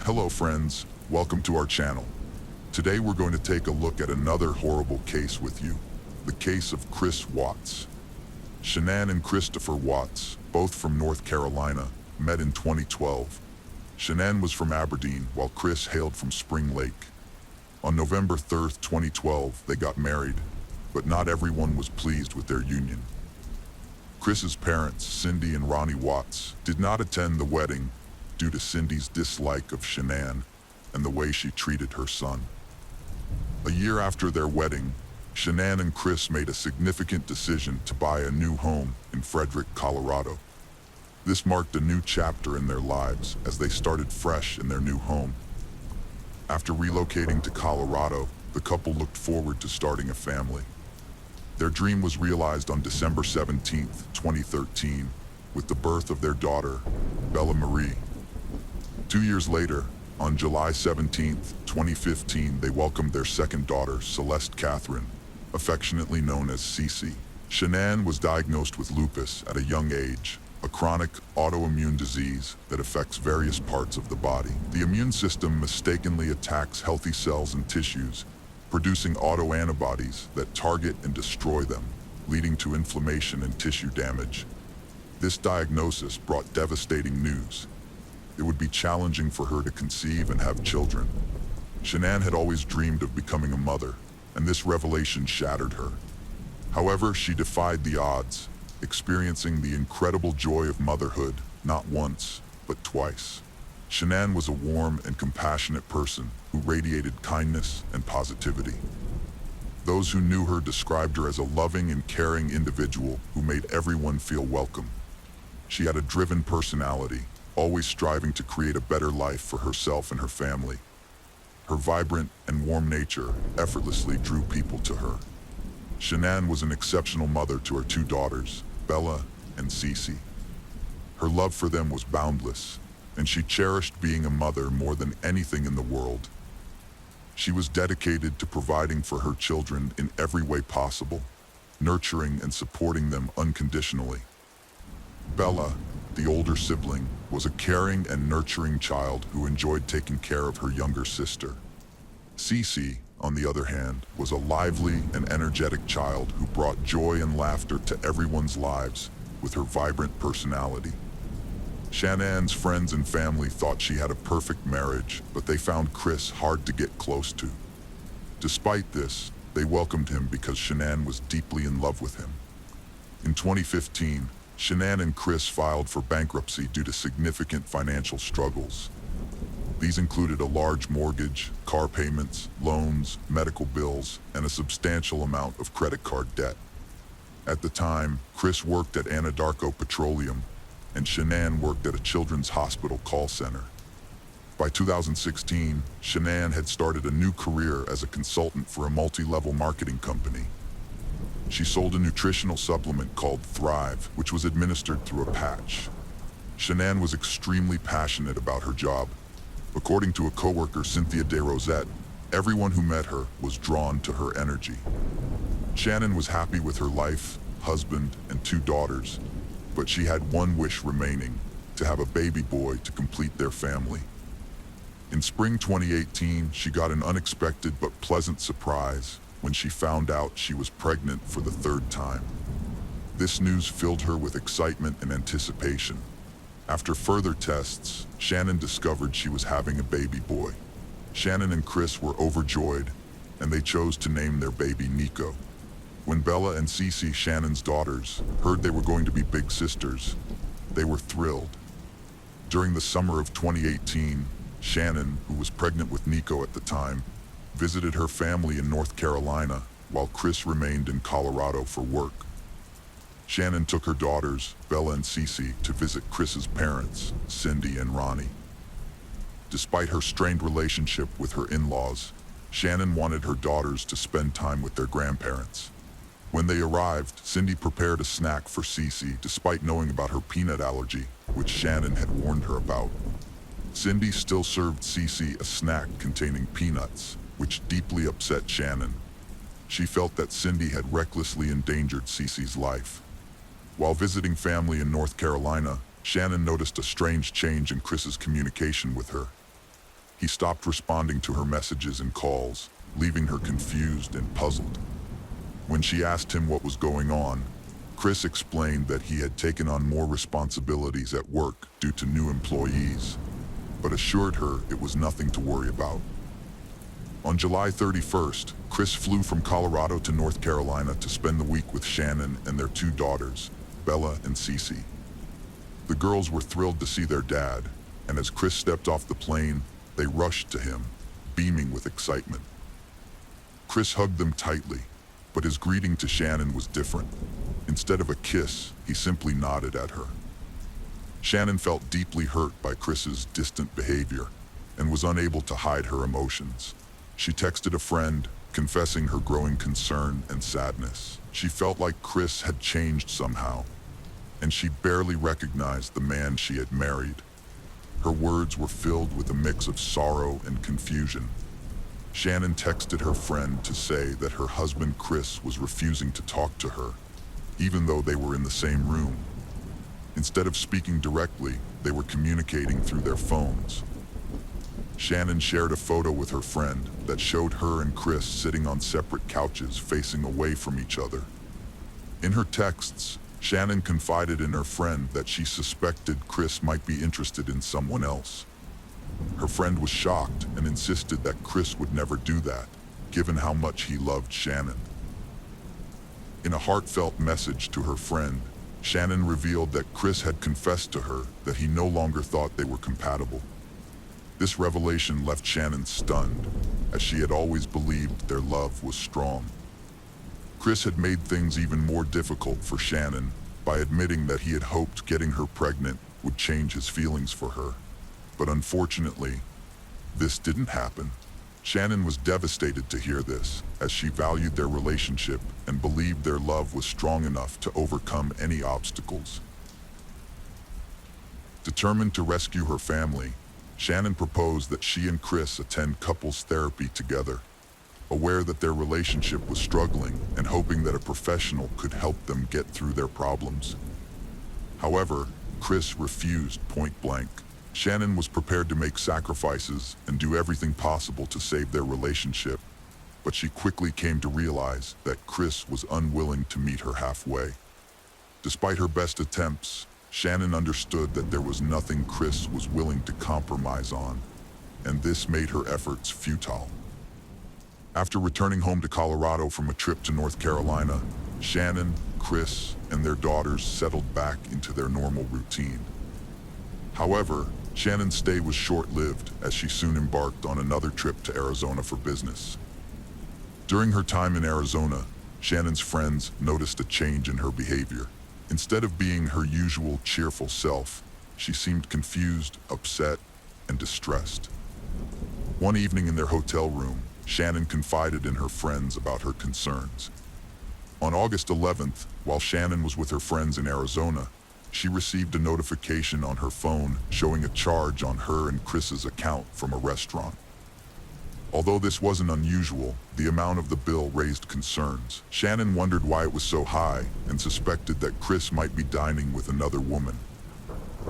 Hello friends, welcome to our channel. Today we're going to take a look at another horrible case with you, the case of Chris Watts. Shanann and Christopher Watts, both from North Carolina, met in 2012. Shanann was from Aberdeen while Chris hailed from Spring Lake. On November 3rd, 2012, they got married, but not everyone was pleased with their union. Chris's parents, Cindy and Ronnie Watts, did not attend the wedding due to Cindy's dislike of Shanann and the way she treated her son. A year after their wedding, Shanann and Chris made a significant decision to buy a new home in Frederick, Colorado. This marked a new chapter in their lives as they started fresh in their new home. After relocating to Colorado, the couple looked forward to starting a family. Their dream was realized on December 17, 2013, with the birth of their daughter, Bella Marie. 2 years later, on July 17, 2015, they welcomed their second daughter, Celeste Catherine, affectionately known as Cece. Shanann was diagnosed with lupus at a young age, a chronic autoimmune disease that affects various parts of the body. The immune system mistakenly attacks healthy cells and tissues, producing autoantibodies that target and destroy them, leading to inflammation and tissue damage. This diagnosis brought devastating news. It would be challenging for her to conceive and have children. Shanann had always dreamed of becoming a mother, and this revelation shattered her. However, she defied the odds, experiencing the incredible joy of motherhood not once, but twice. Shanann was a warm and compassionate person who radiated kindness and positivity. Those who knew her described her as a loving and caring individual who made everyone feel welcome. She had a driven personality, always striving to create a better life for herself and her family. Her vibrant and warm nature effortlessly drew people to her. Shanann was an exceptional mother to her two daughters, Bella and Cece. Her love for them was boundless, and she cherished being a mother more than anything in the world. She was dedicated to providing for her children in every way possible, nurturing and supporting them unconditionally. Bella, the older sibling, was a caring and nurturing child who enjoyed taking care of her younger sister. Cece, on the other hand, was a lively and energetic child who brought joy and laughter to everyone's lives with her vibrant personality. Shanann's friends and family thought she had a perfect marriage, but they found Chris hard to get close to. Despite this, they welcomed him because Shanann was deeply in love with him. In 2015, Shanann and Chris filed for bankruptcy due to significant financial struggles. These included a large mortgage, car payments, loans, medical bills, and a substantial amount of credit card debt. At the time, Chris worked at Anadarko Petroleum, and Shanann worked at a children's hospital call center. By 2016, Shanann had started a new career as a consultant for a multi-level marketing company. She sold a nutritional supplement called Thrive, which was administered through a patch. Shanann was extremely passionate about her job. According to a coworker, Cynthia DeRosette, everyone who met her was drawn to her energy. Shanann was happy with her life, husband, and two daughters, but she had one wish remaining: to have a baby boy to complete their family. In spring 2018, she got an unexpected but pleasant surprise when she found out she was pregnant for the third time. This news filled her with excitement and anticipation. After further tests, Shanann discovered she was having a baby boy. Shanann and Chris were overjoyed, and they chose to name their baby Nico. When Bella and Cece, Shannon's daughters, heard they were going to be big sisters, they were thrilled. During the summer of 2018, Shanann, who was pregnant with Nico at the time, visited her family in North Carolina while Chris remained in Colorado for work. Shanann took her daughters, Bella and Cece, to visit Chris's parents, Cindy and Ronnie. Despite her strained relationship with her in-laws, Shanann wanted her daughters to spend time with their grandparents. When they arrived, Cindy prepared a snack for Cece despite knowing about her peanut allergy, which Shanann had warned her about. Cindy still served Cece a snack containing peanuts, which deeply upset Shanann. She felt that Cindy had recklessly endangered Cece's life. While visiting family in North Carolina, Shanann noticed a strange change in Chris's communication with her. He stopped responding to her messages and calls, leaving her confused and puzzled. When she asked him what was going on, Chris explained that he had taken on more responsibilities at work due to new employees, but assured her it was nothing to worry about. On July 31st, Chris flew from Colorado to North Carolina to spend the week with Shannon and their two daughters, Bella and Cece. The girls were thrilled to see their dad, and as Chris stepped off the plane, they rushed to him, beaming with excitement. Chris hugged them tightly, but his greeting to Shannon was different. Instead of a kiss, he simply nodded at her. Shannon felt deeply hurt by Chris's distant behavior and was unable to hide her emotions. She texted a friend, confessing her growing concern and sadness. She felt like Chris had changed somehow, and she barely recognized the man she had married. Her words were filled with a mix of sorrow and confusion. Shannon texted her friend to say that her husband Chris was refusing to talk to her, even though they were in the same room. Instead of speaking directly, they were communicating through their phones. Shannon shared a photo with her friend that showed her and Chris sitting on separate couches facing away from each other. In her texts, Shannon confided in her friend that she suspected Chris might be interested in someone else. Her friend was shocked and insisted that Chris would never do that, given how much he loved Shannon. In a heartfelt message to her friend, Shannon revealed that Chris had confessed to her that he no longer thought they were compatible. This revelation left Shannon stunned, as she had always believed their love was strong. Chris had made things even more difficult for Shannon by admitting that he had hoped getting her pregnant would change his feelings for her. But unfortunately, this didn't happen. Shannon was devastated to hear this, as she valued their relationship and believed their love was strong enough to overcome any obstacles. Determined to rescue her family, Shannon proposed that she and Chris attend couples therapy together, aware that their relationship was struggling and hoping that a professional could help them get through their problems. However, Chris refused point blank. Shannon was prepared to make sacrifices and do everything possible to save their relationship, but she quickly came to realize that Chris was unwilling to meet her halfway. Despite her best attempts, Shannon understood that there was nothing Chris was willing to compromise on, and this made her efforts futile. After returning home to Colorado from a trip to North Carolina, Shannon, Chris, and their daughters settled back into their normal routine. However, Shannon's stay was short-lived as she soon embarked on another trip to Arizona for business. During her time in Arizona, Shannon's friends noticed a change in her behavior. Instead of being her usual cheerful self, she seemed confused, upset, and distressed. One evening in their hotel room, Shannon confided in her friends about her concerns. On August 11th, while Shannon was with her friends in Arizona, she received a notification on her phone showing a charge on her and Chris's account from a restaurant. Although this wasn't unusual, the amount of the bill raised concerns. Shannon wondered why it was so high and suspected that Chris might be dining with another woman.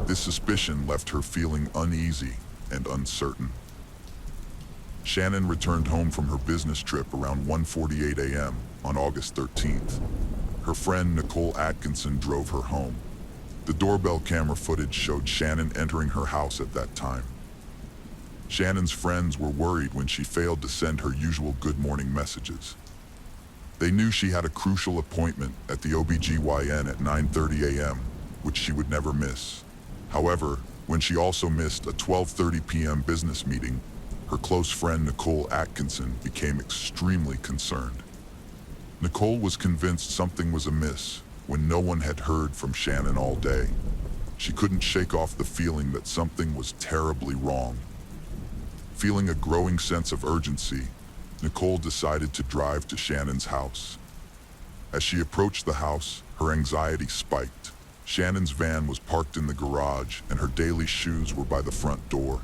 This suspicion left her feeling uneasy and uncertain. Shannon returned home from her business trip around 1:48 a.m. on August 13th. Her friend Nicole Atkinson drove her home. The doorbell camera footage showed Shannon entering her house at that time. Shannon's friends were worried when she failed to send her usual good morning messages. They knew she had a crucial appointment at the OBGYN at 9:30 a.m., which she would never miss. However, when she also missed a 12:30 p.m. business meeting, her close friend Nicole Atkinson became extremely concerned. Nicole was convinced something was amiss when no one had heard from Shannon all day. She couldn't shake off the feeling that something was terribly wrong. Feeling a growing sense of urgency, Nicole decided to drive to Shannon's house. As she approached the house, her anxiety spiked. Shannon's van was parked in the garage and her daily shoes were by the front door.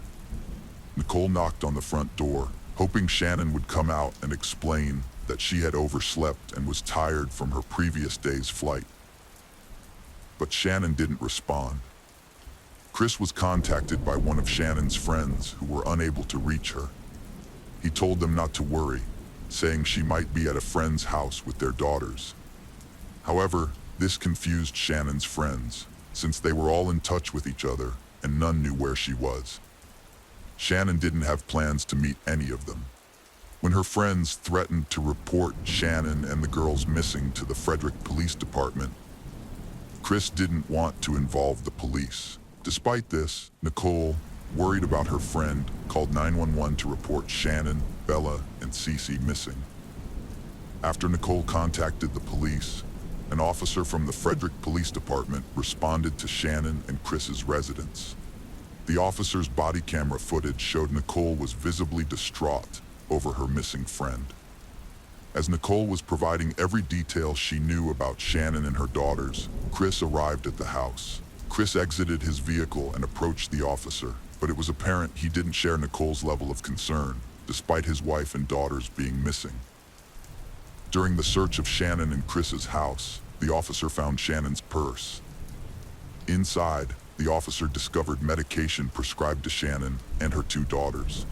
Nicole knocked on the front door, hoping Shannon would come out and explain that she had overslept and was tired from her previous day's flight. But Shannon didn't respond. Chris was contacted by one of Shannon's friends who were unable to reach her. He told them not to worry, saying she might be at a friend's house with their daughters. However, this confused Shannon's friends, since they were all in touch with each other and none knew where she was. Shannon didn't have plans to meet any of them. When her friends threatened to report Shannon and the girls missing to the Frederick Police Department, Chris didn't want to involve the police. Despite this, Nicole, worried about her friend, called 911 to report Shannon, Bella, and Cece missing. After Nicole contacted the police, an officer from the Frederick Police Department responded to Shannon and Chris's residence. The officer's body camera footage showed Nicole was visibly distraught over her missing friend. As Nicole was providing every detail she knew about Shannon and her daughters, Chris arrived at the house. Chris exited his vehicle and approached the officer, but it was apparent he didn't share Nicole's level of concern, despite his wife and daughters being missing. During the search of Shannon and Chris's house, the officer found Shannon's purse. Inside, the officer discovered medication prescribed to Shannon and her two daughters.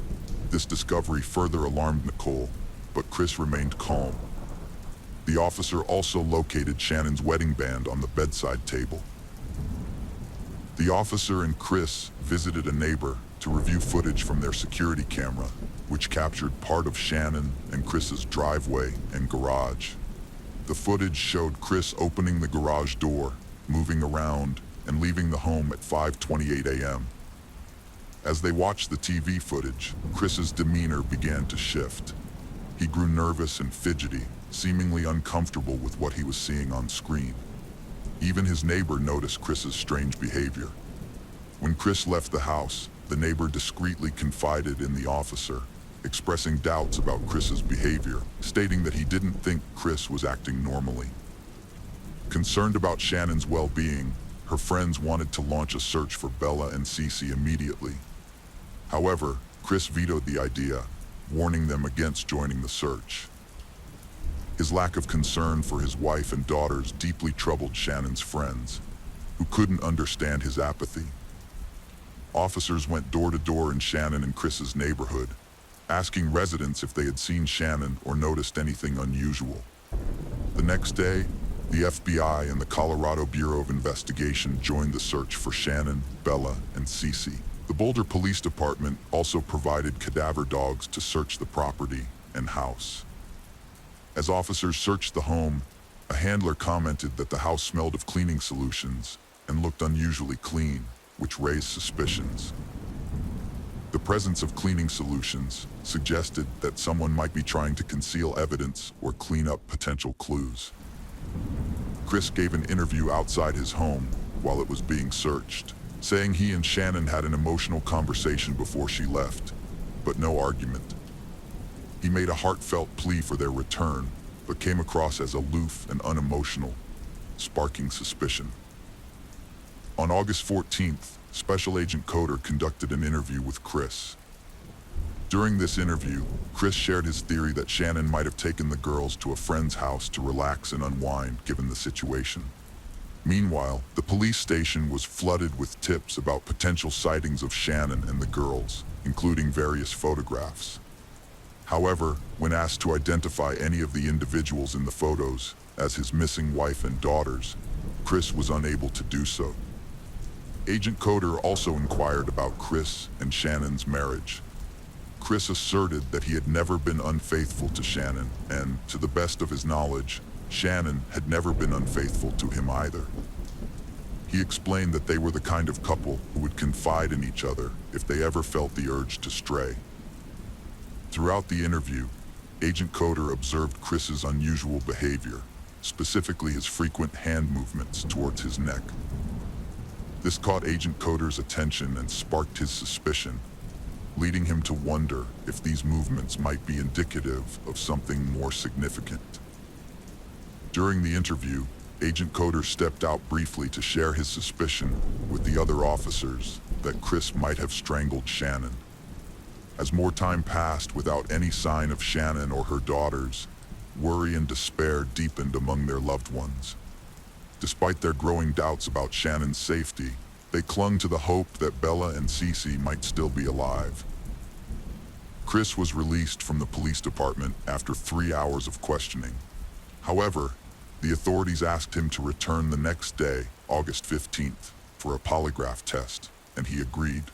This discovery further alarmed Nicole, but Chris remained calm. The officer also located Shannon's wedding band on the bedside table. The officer and Chris visited a neighbor to review footage from their security camera, which captured part of Shannon and Chris's driveway and garage. The footage showed Chris opening the garage door, moving around, and leaving the home at 5:28 a.m. As they watched the TV footage, Chris's demeanor began to shift. He grew nervous and fidgety, seemingly uncomfortable with what he was seeing on screen. Even his neighbor noticed Chris's strange behavior. When Chris left the house, the neighbor discreetly confided in the officer, expressing doubts about Chris's behavior, stating that he didn't think Chris was acting normally. Concerned about Shannon's well-being, her friends wanted to launch a search for Bella and Cece immediately. However, Chris vetoed the idea, warning them against joining the search. His lack of concern for his wife and daughters deeply troubled Shannon's friends, who couldn't understand his apathy. Officers went door to door in Shannon and Chris's neighborhood, asking residents if they had seen Shannon or noticed anything unusual. The next day, the FBI and the Colorado Bureau of Investigation joined the search for Shannon, Bella, and Cece. The Boulder Police Department also provided cadaver dogs to search the property and house. As officers searched the home, a handler commented that the house smelled of cleaning solutions and looked unusually clean, which raised suspicions. The presence of cleaning solutions suggested that someone might be trying to conceal evidence or clean up potential clues. Chris gave an interview outside his home while it was being searched, saying he and Shannon had an emotional conversation before she left, but no argument. He made a heartfelt plea for their return, but came across as aloof and unemotional, sparking suspicion. On August 14th, Special Agent Coder conducted an interview with Chris. During this interview, Chris shared his theory that Shannon might have taken the girls to a friend's house to relax and unwind given the situation. Meanwhile, the police station was flooded with tips about potential sightings of Shannon and the girls, including various photographs. However, when asked to identify any of the individuals in the photos as his missing wife and daughters, Chris was unable to do so. Agent Coder also inquired about Chris and Shannon's marriage. Chris asserted that he had never been unfaithful to Shannon, and, to the best of his knowledge, Shannon had never been unfaithful to him either. He explained that they were the kind of couple who would confide in each other if they ever felt the urge to stray. Throughout the interview, Agent Coder observed Chris's unusual behavior, specifically his frequent hand movements towards his neck. This caught Agent Coder's attention and sparked his suspicion, leading him to wonder if these movements might be indicative of something more significant. During the interview, Agent Coder stepped out briefly to share his suspicion with the other officers that Chris might have strangled Shannon. As more time passed without any sign of Shannon or her daughters, worry and despair deepened among their loved ones. Despite their growing doubts about Shannon's safety, They clung to the hope that Bella and Cece might still be alive. Chris was released from the police department after 3 hours of questioning. However, the authorities asked him to return the next day, August 15th, for a polygraph test, and he agreed.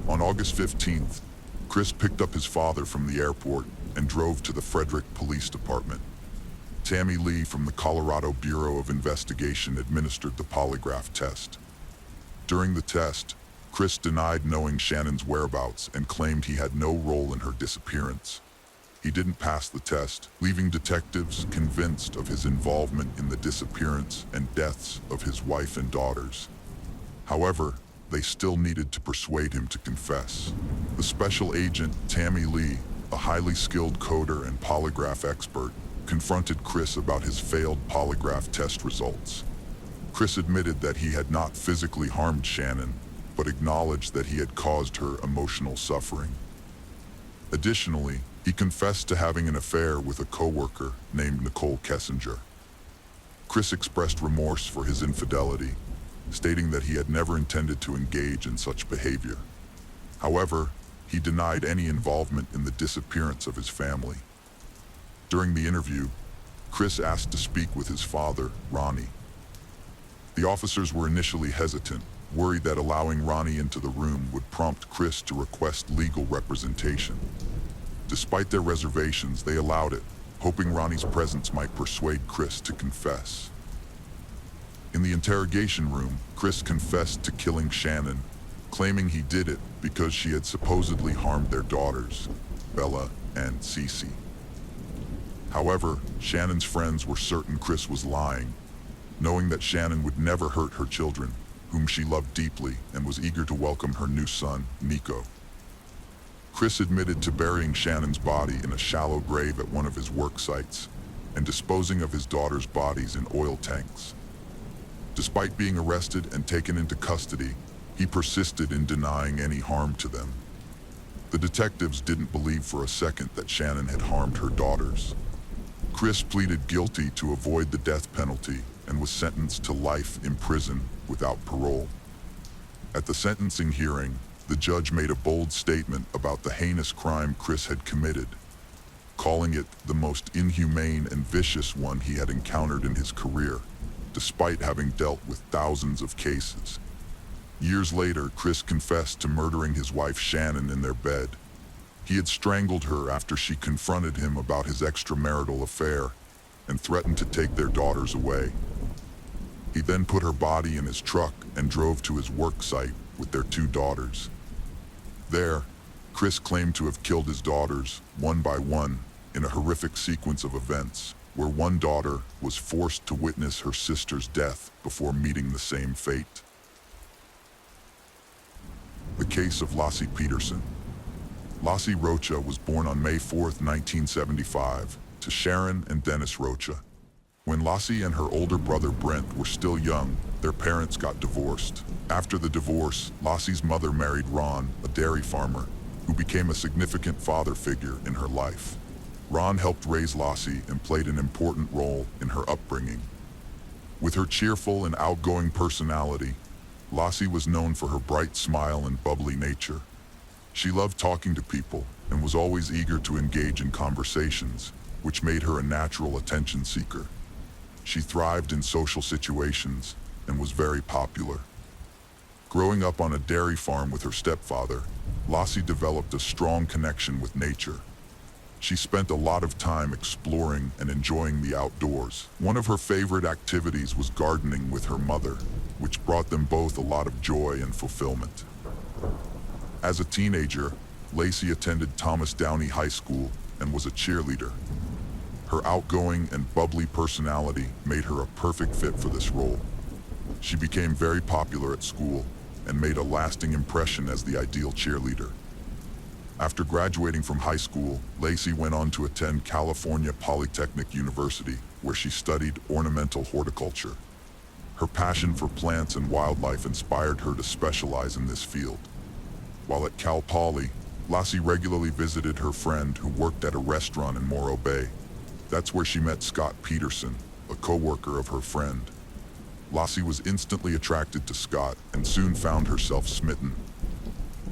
On August 15th, Chris picked up his father from the airport and drove to the Frederick Police Department. Tammy Lee from the Colorado Bureau of Investigation administered the polygraph test. During the test, Chris denied knowing Shannon's whereabouts and claimed he had no role in her disappearance. He didn't pass the test, leaving detectives convinced of his involvement in the disappearance and deaths of his wife and daughters. However, they still needed to persuade him to confess. The special agent, Tammy Lee, a highly skilled coder and polygraph expert, confronted Chris about his failed polygraph test results. Chris admitted that he had not physically harmed Shannon, but acknowledged that he had caused her emotional suffering. Additionally, he confessed to having an affair with a coworker named Nicole Kessinger. Chris expressed remorse for his infidelity, stating that he had never intended to engage in such behavior. However, he denied any involvement in the disappearance of his family. During the interview, Chris asked to speak with his father, Ronnie. The officers were initially hesitant, worried that allowing Ronnie into the room would prompt Chris to request legal representation. Despite their reservations, they allowed it, hoping Ronnie's presence might persuade Chris to confess. In the interrogation room, Chris confessed to killing Shannon, claiming he did it because she had supposedly harmed their daughters, Bella and Cece. However, Shannon's friends were certain Chris was lying, knowing that Shannon would never hurt her children, whom she loved deeply and was eager to welcome her new son, Nico. Chris admitted to burying Shannon's body in a shallow grave at one of his work sites and disposing of his daughters' bodies in oil tanks. Despite being arrested and taken into custody, he persisted in denying any harm to them. The detectives didn't believe for a second that Shannon had harmed her daughters. Chris pleaded guilty to avoid the death penalty and was sentenced to life in prison without parole. At the sentencing hearing, the judge made a bold statement about the heinous crime Chris had committed, calling it the most inhumane and vicious one he had encountered in his career, despite having dealt with thousands of cases. Years later, Chris confessed to murdering his wife Shannon in their bed. He had strangled her after she confronted him about his extramarital affair and threatened to take their daughters away. He then put her body in his truck and drove to his work site with their 2 daughters. There, Chris claimed to have killed his daughters, one by one, in a horrific sequence of events, where one daughter was forced to witness her sister's death before meeting the same fate. The case of Lassie Peterson. Lassie Rocha was born on May 4, 1975, to Sharon and Dennis Rocha. When Lassie and her older brother Brent were still young, their parents got divorced. After the divorce, Lassie's mother married Ron, a dairy farmer, who became a significant father figure in her life. Ron helped raise Lassie and played an important role in her upbringing. With her cheerful and outgoing personality, Lassie was known for her bright smile and bubbly nature. She loved talking to people and was always eager to engage in conversations, which made her a natural attention seeker. She thrived in social situations and was very popular. Growing up on a dairy farm with her stepfather, Lassie developed a strong connection with nature. She spent a lot of time exploring and enjoying the outdoors. One of her favorite activities was gardening with her mother, which brought them both a lot of joy and fulfillment. As a teenager, Lacey attended Thomas Downey High School and was a cheerleader. Her outgoing and bubbly personality made her a perfect fit for this role. She became very popular at school and made a lasting impression as the ideal cheerleader. After graduating from high school, Lacey went on to attend California Polytechnic University, where she studied ornamental horticulture. Her passion for plants and wildlife inspired her to specialize in this field. While at Cal Poly, Lassie regularly visited her friend who worked at a restaurant in Morro Bay. That's where she met Scott Peterson, a co-worker of her friend. Lassie was instantly attracted to Scott and soon found herself smitten.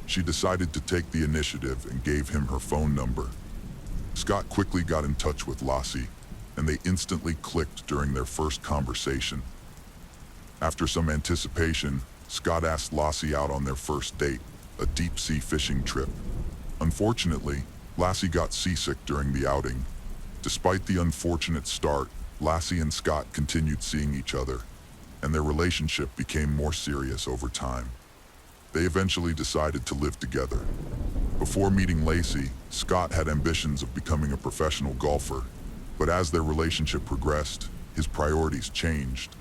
She decided to take the initiative and gave him her phone number. Scott quickly got in touch with Lassie, and they instantly clicked during their first conversation. After some anticipation, Scott asked Lassie out on their first date, a deep-sea fishing trip. Unfortunately, Lassie got seasick during the outing. Despite the unfortunate start, Lassie and Scott continued seeing each other, and their relationship became more serious over time. They eventually decided to live together. Before meeting Lacey, Scott had ambitions of becoming a professional golfer, but as their relationship progressed, his priorities changed,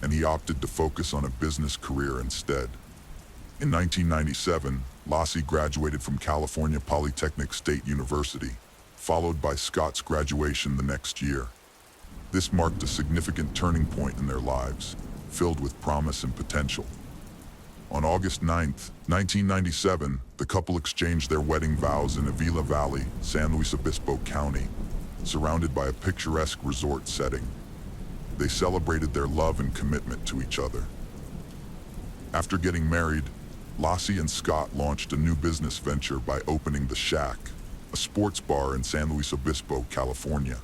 and he opted to focus on a business career instead. In 1997, Lassie graduated from California Polytechnic State University, followed by Scott's graduation the next year. This marked a significant turning point in their lives, filled with promise and potential. On August 9, 1997, the couple exchanged their wedding vows in Avila Valley, San Luis Obispo County, surrounded by a picturesque resort setting. They celebrated their love and commitment to each other. After getting married, Lassie and Scott launched a new business venture by opening The Shack, a sports bar in San Luis Obispo, California.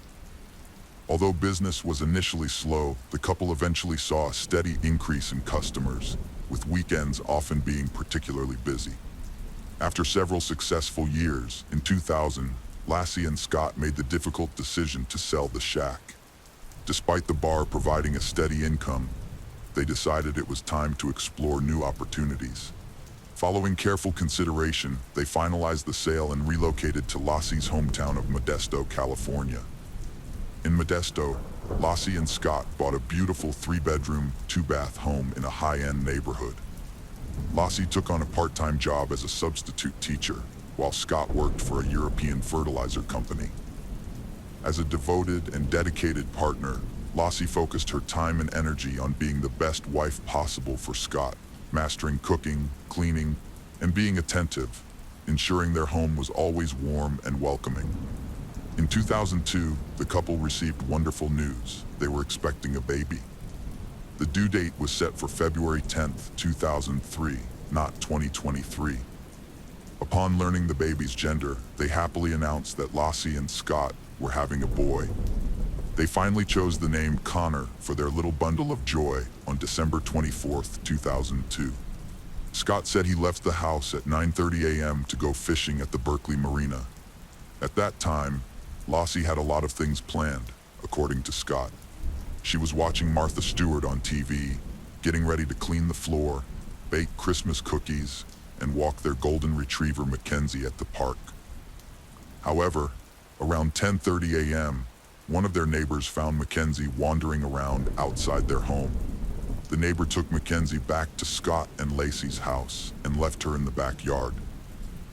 Although business was initially slow, the couple eventually saw a steady increase in customers, with weekends often being particularly busy. After several successful years, in 2000, Lassie and Scott made the difficult decision to sell The Shack. Despite the bar providing a steady income, they decided it was time to explore new opportunities. Following careful consideration, they finalized the sale and relocated to Lassie's hometown of Modesto, California. In Modesto, Lassie and Scott bought a beautiful 3-bedroom, 2-bath home in a high-end neighborhood. Lassie took on a part-time job as a substitute teacher, while Scott worked for a European fertilizer company. As a devoted and dedicated partner, Lassie focused her time and energy on being the best wife possible for Scott, mastering cooking, cleaning, and being attentive, ensuring their home was always warm and welcoming. In 2002, the couple received wonderful news. They were expecting a baby. The due date was set for February 10, 2003, not 2023. Upon learning the baby's gender, they happily announced that Lassie and Scott were having a boy. They finally chose the name Connor for their little bundle of joy on December 24, 2002. Scott said he left the house at 9:30 a.m. to go fishing at the Berkeley Marina. At that time, Lassie had a lot of things planned, according to Scott. She was watching Martha Stewart on TV, getting ready to clean the floor, bake Christmas cookies, and walk their golden retriever Mackenzie at the park. However, around 10:30 a.m., one of their neighbors found Mackenzie wandering around outside their home. The neighbor took Mackenzie back to Scott and Lacey's house and left her in the backyard.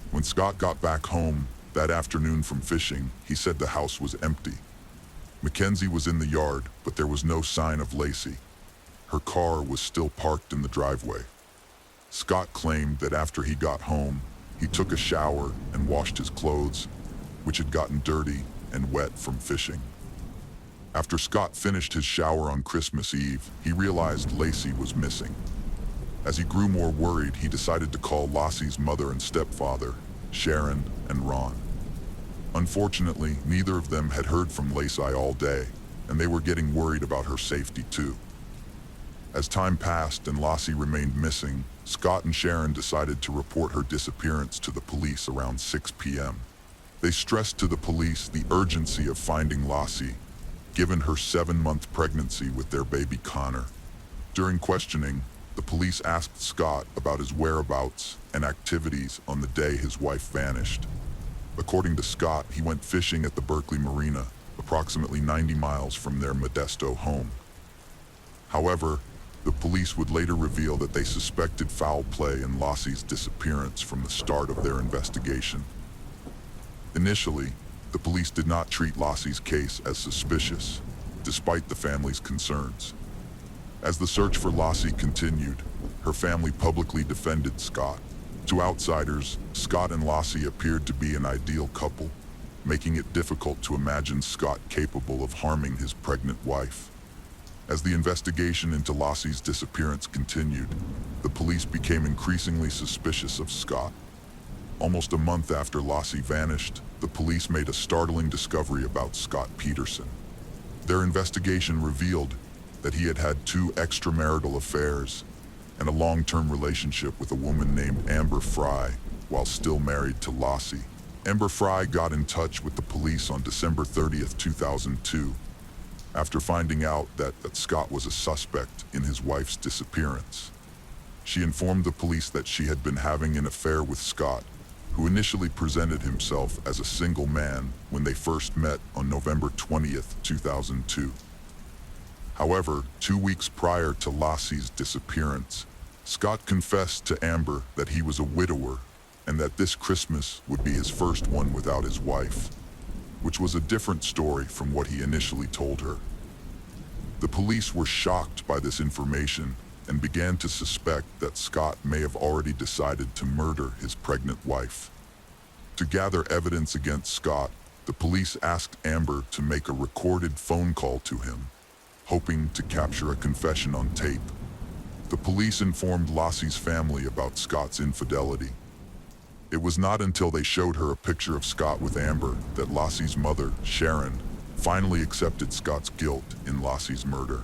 When Scott got back home that afternoon from fishing, he said the house was empty. Mackenzie was in the yard, but there was no sign of Lacey. Her car was still parked in the driveway. Scott claimed that after he got home, he took a shower and washed his clothes, which had gotten dirty and wet from fishing. After Scott finished his shower on Christmas Eve, he realized Lacey was missing. As he grew more worried, he decided to call Lassie's mother and stepfather, Sharon and Ron. Unfortunately, neither of them had heard from Lacey all day, and they were getting worried about her safety too. As time passed and Lassie remained missing, Scott and Sharon decided to report her disappearance to the police around 6 p.m. They stressed to the police the urgency of finding Lassie, given her 7-month pregnancy with their baby Connor. During questioning, the police asked Scott about his whereabouts and activities on the day his wife vanished. According to Scott, he went fishing at the Berkeley Marina, approximately 90 miles from their Modesto home. However, the police would later reveal that they suspected foul play in Lassie's disappearance from the start of their investigation. Initially, the police did not treat Lassie's case as suspicious, despite the family's concerns. As the search for Lassie continued, her family publicly defended Scott. To outsiders, Scott and Lassie appeared to be an ideal couple, making it difficult to imagine Scott capable of harming his pregnant wife. As the investigation into Lossie's disappearance continued, the police became increasingly suspicious of Scott. Almost a month after Lossie vanished, the police made a startling discovery about Scott Peterson. Their investigation revealed that he had had two extramarital affairs and a long-term relationship with a woman named Amber Fry while still married to Lossie. Amber Fry got in touch with the police on December 30th, 2002, after finding out that Scott was a suspect in his wife's disappearance. She informed the police that she had been having an affair with Scott, who initially presented himself as a single man when they first met on November 20th, 2002. However, 2 weeks prior to Lossie's disappearance, Scott confessed to Amber that he was a widower and that this Christmas would be his first one without his wife, which was a different story from what he initially told her. The police were shocked by this information and began to suspect that Scott may have already decided to murder his pregnant wife. To gather evidence against Scott, the police asked Amber to make a recorded phone call to him, hoping to capture a confession on tape. The police informed Lossie's family about Scott's infidelity. It was not until they showed her a picture of Scott with Amber that Lossie's mother, Sharon, finally accepted Scott's guilt in Lossie's murder.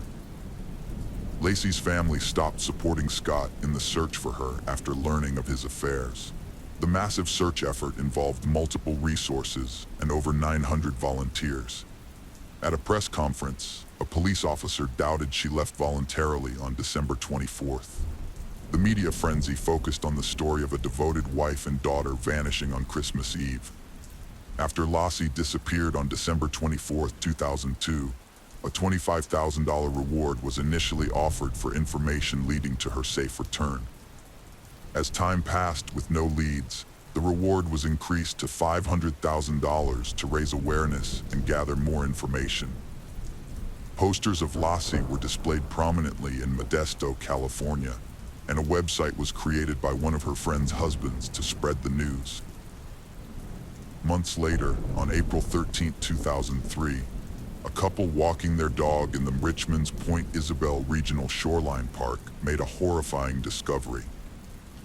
Lacey's family stopped supporting Scott in the search for her after learning of his affairs. The massive search effort involved multiple resources and over 900 volunteers. At a press conference, a police officer doubted she left voluntarily on December 24th. The media frenzy focused on the story of a devoted wife and daughter vanishing on Christmas Eve. After Lossie disappeared on December 24, 2002, a $25,000 reward was initially offered for information leading to her safe return. As time passed with no leads, the reward was increased to $500,000 to raise awareness and gather more information. Posters of Lossie were displayed prominently in Modesto, California, and a website was created by one of her friend's husbands to spread the news. Months later, on April 13, 2003, a couple walking their dog in the Richmond's Point Isabel Regional Shoreline Park made a horrifying discovery.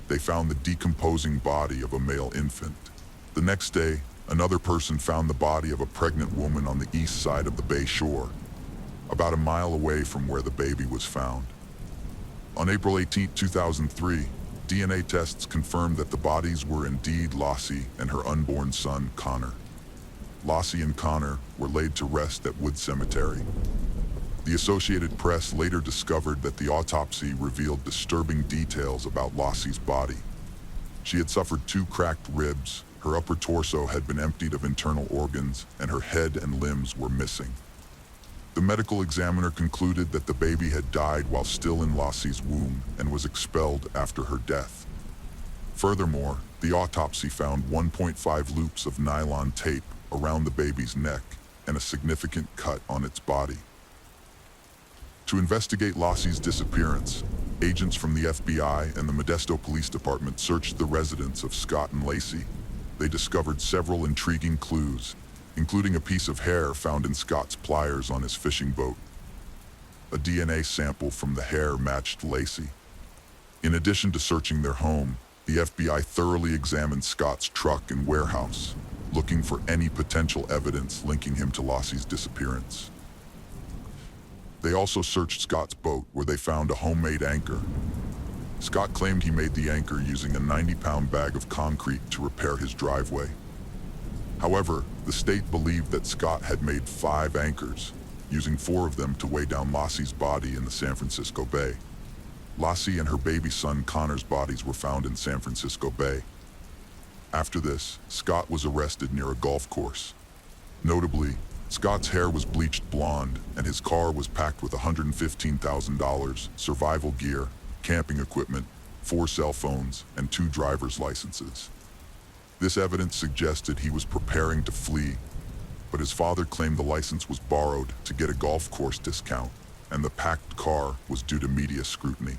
They found the decomposing body of a male infant. The next day, another person found the body of a pregnant woman on the east side of the Bay Shore, about a mile away from where the baby was found. On April 18, 2003, DNA tests confirmed that the bodies were indeed Lossie and her unborn son, Connor. Lossie and Connor were laid to rest at Wood Cemetery. The Associated Press later discovered that the autopsy revealed disturbing details about Lossie's body. She had suffered 2 cracked ribs, her upper torso had been emptied of internal organs, and her head and limbs were missing. The medical examiner concluded that the baby had died while still in Lossie's womb and was expelled after her death. Furthermore, the autopsy found 1.5 loops of nylon tape around the baby's neck and a significant cut on its body. To investigate Lossie's disappearance, agents from the FBI and the Modesto Police Department searched the residence of Scott and Lacey. They discovered several intriguing clues, including a piece of hair found in Scott's pliers on his fishing boat. A DNA sample from the hair matched Lacey. In addition to searching their home, the FBI thoroughly examined Scott's truck and warehouse, looking for any potential evidence linking him to Lossie's disappearance. They also searched Scott's boat, where they found a homemade anchor. Scott claimed he made the anchor using a 90-pound bag of concrete to repair his driveway. However, the state believed that Scott had made 5 anchors, using 4 of them to weigh down Lossie's body in the San Francisco Bay. Lossie and her baby son Connor's bodies were found in San Francisco Bay. After this, Scott was arrested near a golf course. Notably, Scott's hair was bleached blonde, and his car was packed with $115,000, survival gear, camping equipment, 4 cell phones, and 2 driver's licenses. This evidence suggested he was preparing to flee, but his father claimed the license was borrowed to get a golf course discount, and the packed car was due to media scrutiny.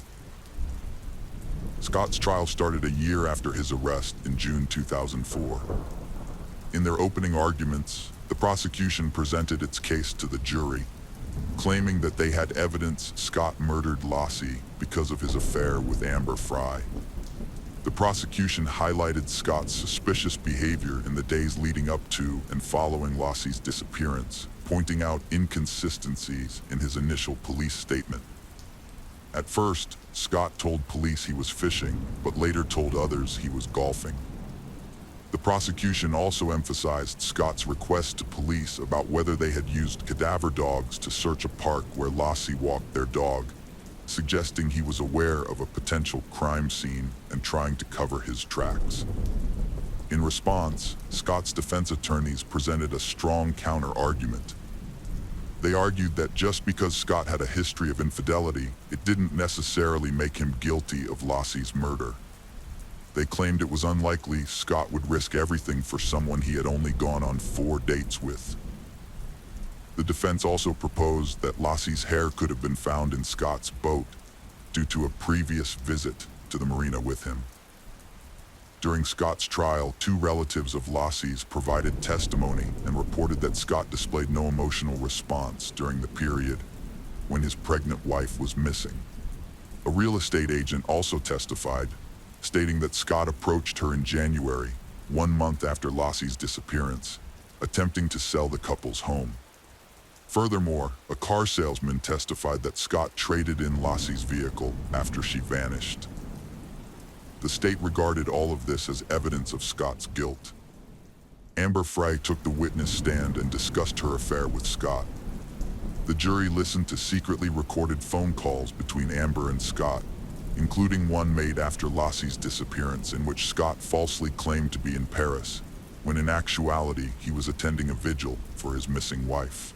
Scott's trial started a year after his arrest in June 2004. In their opening arguments, the prosecution presented its case to the jury, claiming that they had evidence Scott murdered Lossie because of his affair with Amber Fry. The prosecution highlighted Scott's suspicious behavior in the days leading up to and following Lossie's disappearance, pointing out inconsistencies in his initial police statement. At first, Scott told police he was fishing, but later told others he was golfing. The prosecution also emphasized Scott's request to police about whether they had used cadaver dogs to search a park where Lossie walked their dog, suggesting he was aware of a potential crime scene and trying to cover his tracks. In response, Scott's defense attorneys presented a strong counter-argument. They argued that just because Scott had a history of infidelity, it didn't necessarily make him guilty of Lossie's murder. They claimed it was unlikely Scott would risk everything for someone he had only gone on 4 dates with. The defense also proposed that Lossie's hair could have been found in Scott's boat due to a previous visit to the marina with him. During Scott's trial, 2 relatives of Lossie's provided testimony and reported that Scott displayed no emotional response during the period when his pregnant wife was missing. A real estate agent also testified, stating that Scott approached her in January, 1 month after Lossie's disappearance, attempting to sell the couple's home. Furthermore, a car salesman testified that Scott traded in Lossie's vehicle after she vanished. The state regarded all of this as evidence of Scott's guilt. Amber Fry took the witness stand and discussed her affair with Scott. The jury listened to secretly recorded phone calls between Amber and Scott, including one made after Lossie's disappearance in which Scott falsely claimed to be in Paris, when in actuality he was attending a vigil for his missing wife.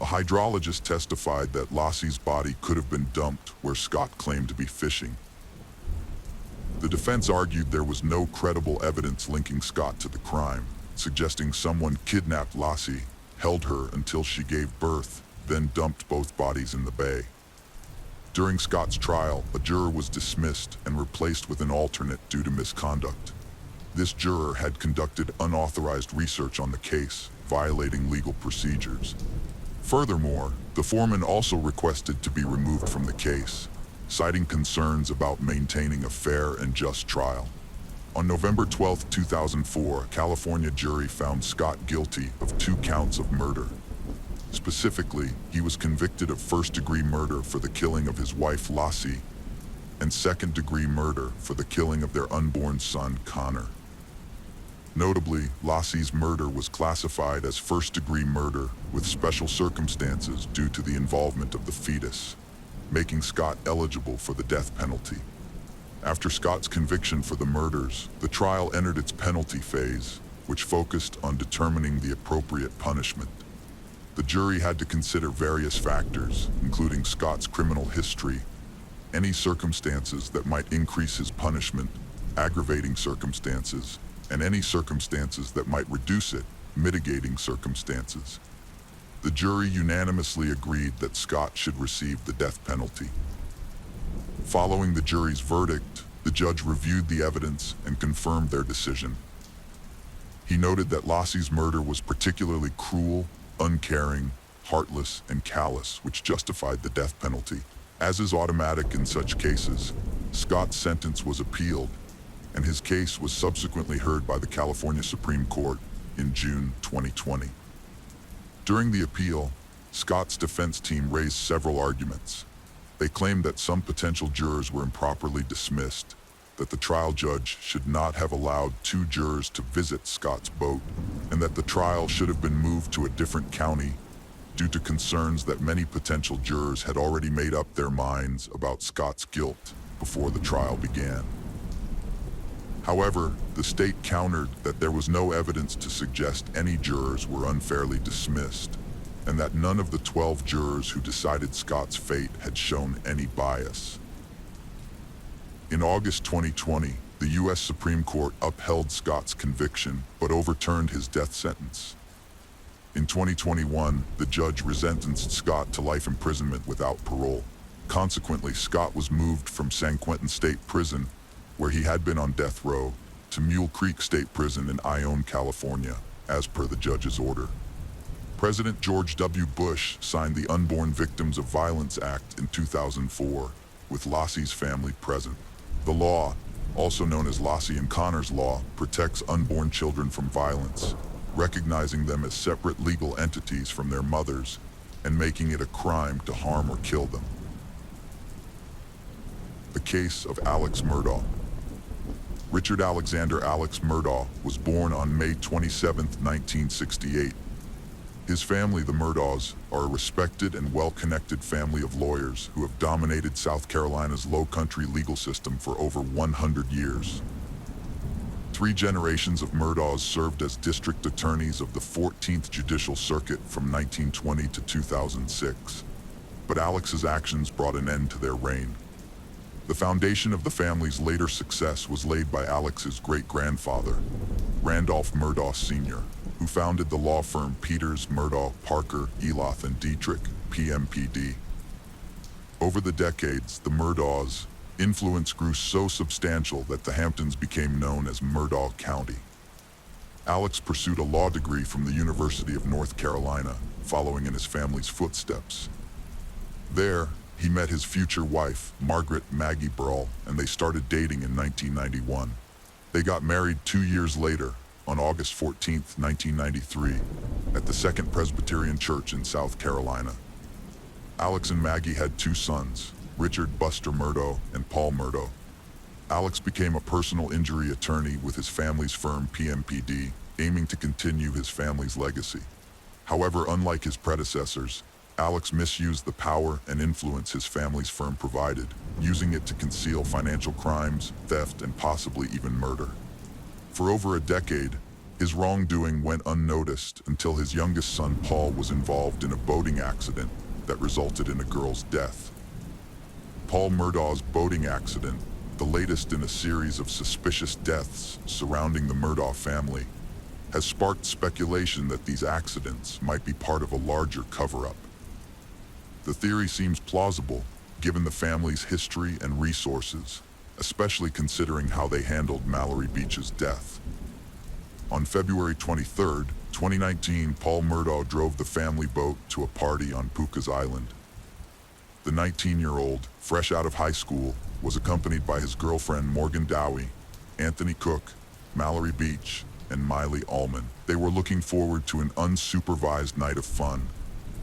A hydrologist testified that Lossie's body could have been dumped where Scott claimed to be fishing. The defense argued there was no credible evidence linking Scott to the crime, suggesting someone kidnapped Lossie, held her until she gave birth, then dumped both bodies in the bay. During Scott's trial, a juror was dismissed and replaced with an alternate due to misconduct. This juror had conducted unauthorized research on the case, violating legal procedures. Furthermore, the foreman also requested to be removed from the case, citing concerns about maintaining a fair and just trial. On November 12, 2004, a California jury found Scott guilty of 2 counts of murder. Specifically, he was convicted of first-degree murder for the killing of his wife Lossie and second-degree murder for the killing of their unborn son Connor. Notably, Lossie's murder was classified as first-degree murder with special circumstances due to the involvement of the fetus, making Scott eligible for the death penalty. After Scott's conviction for the murders, the trial entered its penalty phase, which focused on determining the appropriate punishment. The jury had to consider various factors, including Scott's criminal history, any circumstances that might increase his punishment, aggravating circumstances, and any circumstances that might reduce it, mitigating circumstances. The jury unanimously agreed that Scott should receive the death penalty. Following the jury's verdict, the judge reviewed the evidence and confirmed their decision. He noted that Lossie's murder was particularly cruel, uncaring, heartless, and callous, which justified the death penalty. As is automatic in such cases, Scott's sentence was appealed, and his case was subsequently heard by the California Supreme Court in June 2020. During the appeal, Scott's defense team raised several arguments. They claimed that some potential jurors were improperly dismissed, that the trial judge should not have allowed 2 jurors to visit Scott's boat, and that the trial should have been moved to a different county due to concerns that many potential jurors had already made up their minds about Scott's guilt before the trial began. However, the state countered that there was no evidence to suggest any jurors were unfairly dismissed, and that none of the 12 jurors who decided Scott's fate had shown any bias. In August 2020, the U.S. Supreme Court upheld Scott's conviction but overturned his death sentence. In 2021, the judge resentenced Scott to life imprisonment without parole. Consequently, Scott was moved from San Quentin State Prison, where he had been on death row, to Mule Creek State Prison in Ione, California, as per the judge's order. President George W. Bush signed the Unborn Victims of Violence Act in 2004, with Lossie's family present. The law, also known as Lossie and Connor's Law, protects unborn children from violence, recognizing them as separate legal entities from their mothers and making it a crime to harm or kill them. The case of Alex Murdaugh. Richard Alexander Alex Murdaugh was born on May 27, 1968. His family, the Murdaughs, are a respected and well-connected family of lawyers who have dominated South Carolina's low-country legal system for over 100 years. 3 generations of Murdaughs served as district attorneys of the 14th Judicial Circuit from 1920 to 2006. But Alex's actions brought an end to their reign. The foundation of the family's later success was laid by Alex's great-grandfather, Randolph Murdaugh Sr., who founded the law firm Peters, Murdaugh, Parker, Eloth, and Dietrich, PMPD. Over the decades, the Murdaughs' influence grew so substantial that the Hamptons became known as Murdaugh County. Alex pursued a law degree from the University of North Carolina, following in his family's footsteps. There, he met his future wife, Margaret Maggie Burrell, and they started dating in 1991. They got married 2 years later, on August 14, 1993, at the Second Presbyterian Church in South Carolina. Alex and Maggie had 2 sons, Richard Buster Murdaugh and Paul Murdaugh. Alex became a personal injury attorney with his family's firm PMPD, aiming to continue his family's legacy. However, unlike his predecessors, Alex misused the power and influence his family's firm provided, using it to conceal financial crimes, theft, and possibly even murder. For over a decade, his wrongdoing went unnoticed until his youngest son Paul was involved in a boating accident that resulted in a girl's death. Paul Murdaugh's boating accident, the latest in a series of suspicious deaths surrounding the Murdaugh family, has sparked speculation that these accidents might be part of a larger cover-up. The theory seems plausible, given the family's history and resources, especially considering how they handled Mallory Beach's death. On February 23, 2019, Paul Murdaugh drove the family boat to a party on Puka's Island. The 19-year-old, fresh out of high school, was accompanied by his girlfriend Morgan Dowie, Anthony Cook, Mallory Beach, and Miley Allman. They were looking forward to an unsupervised night of fun,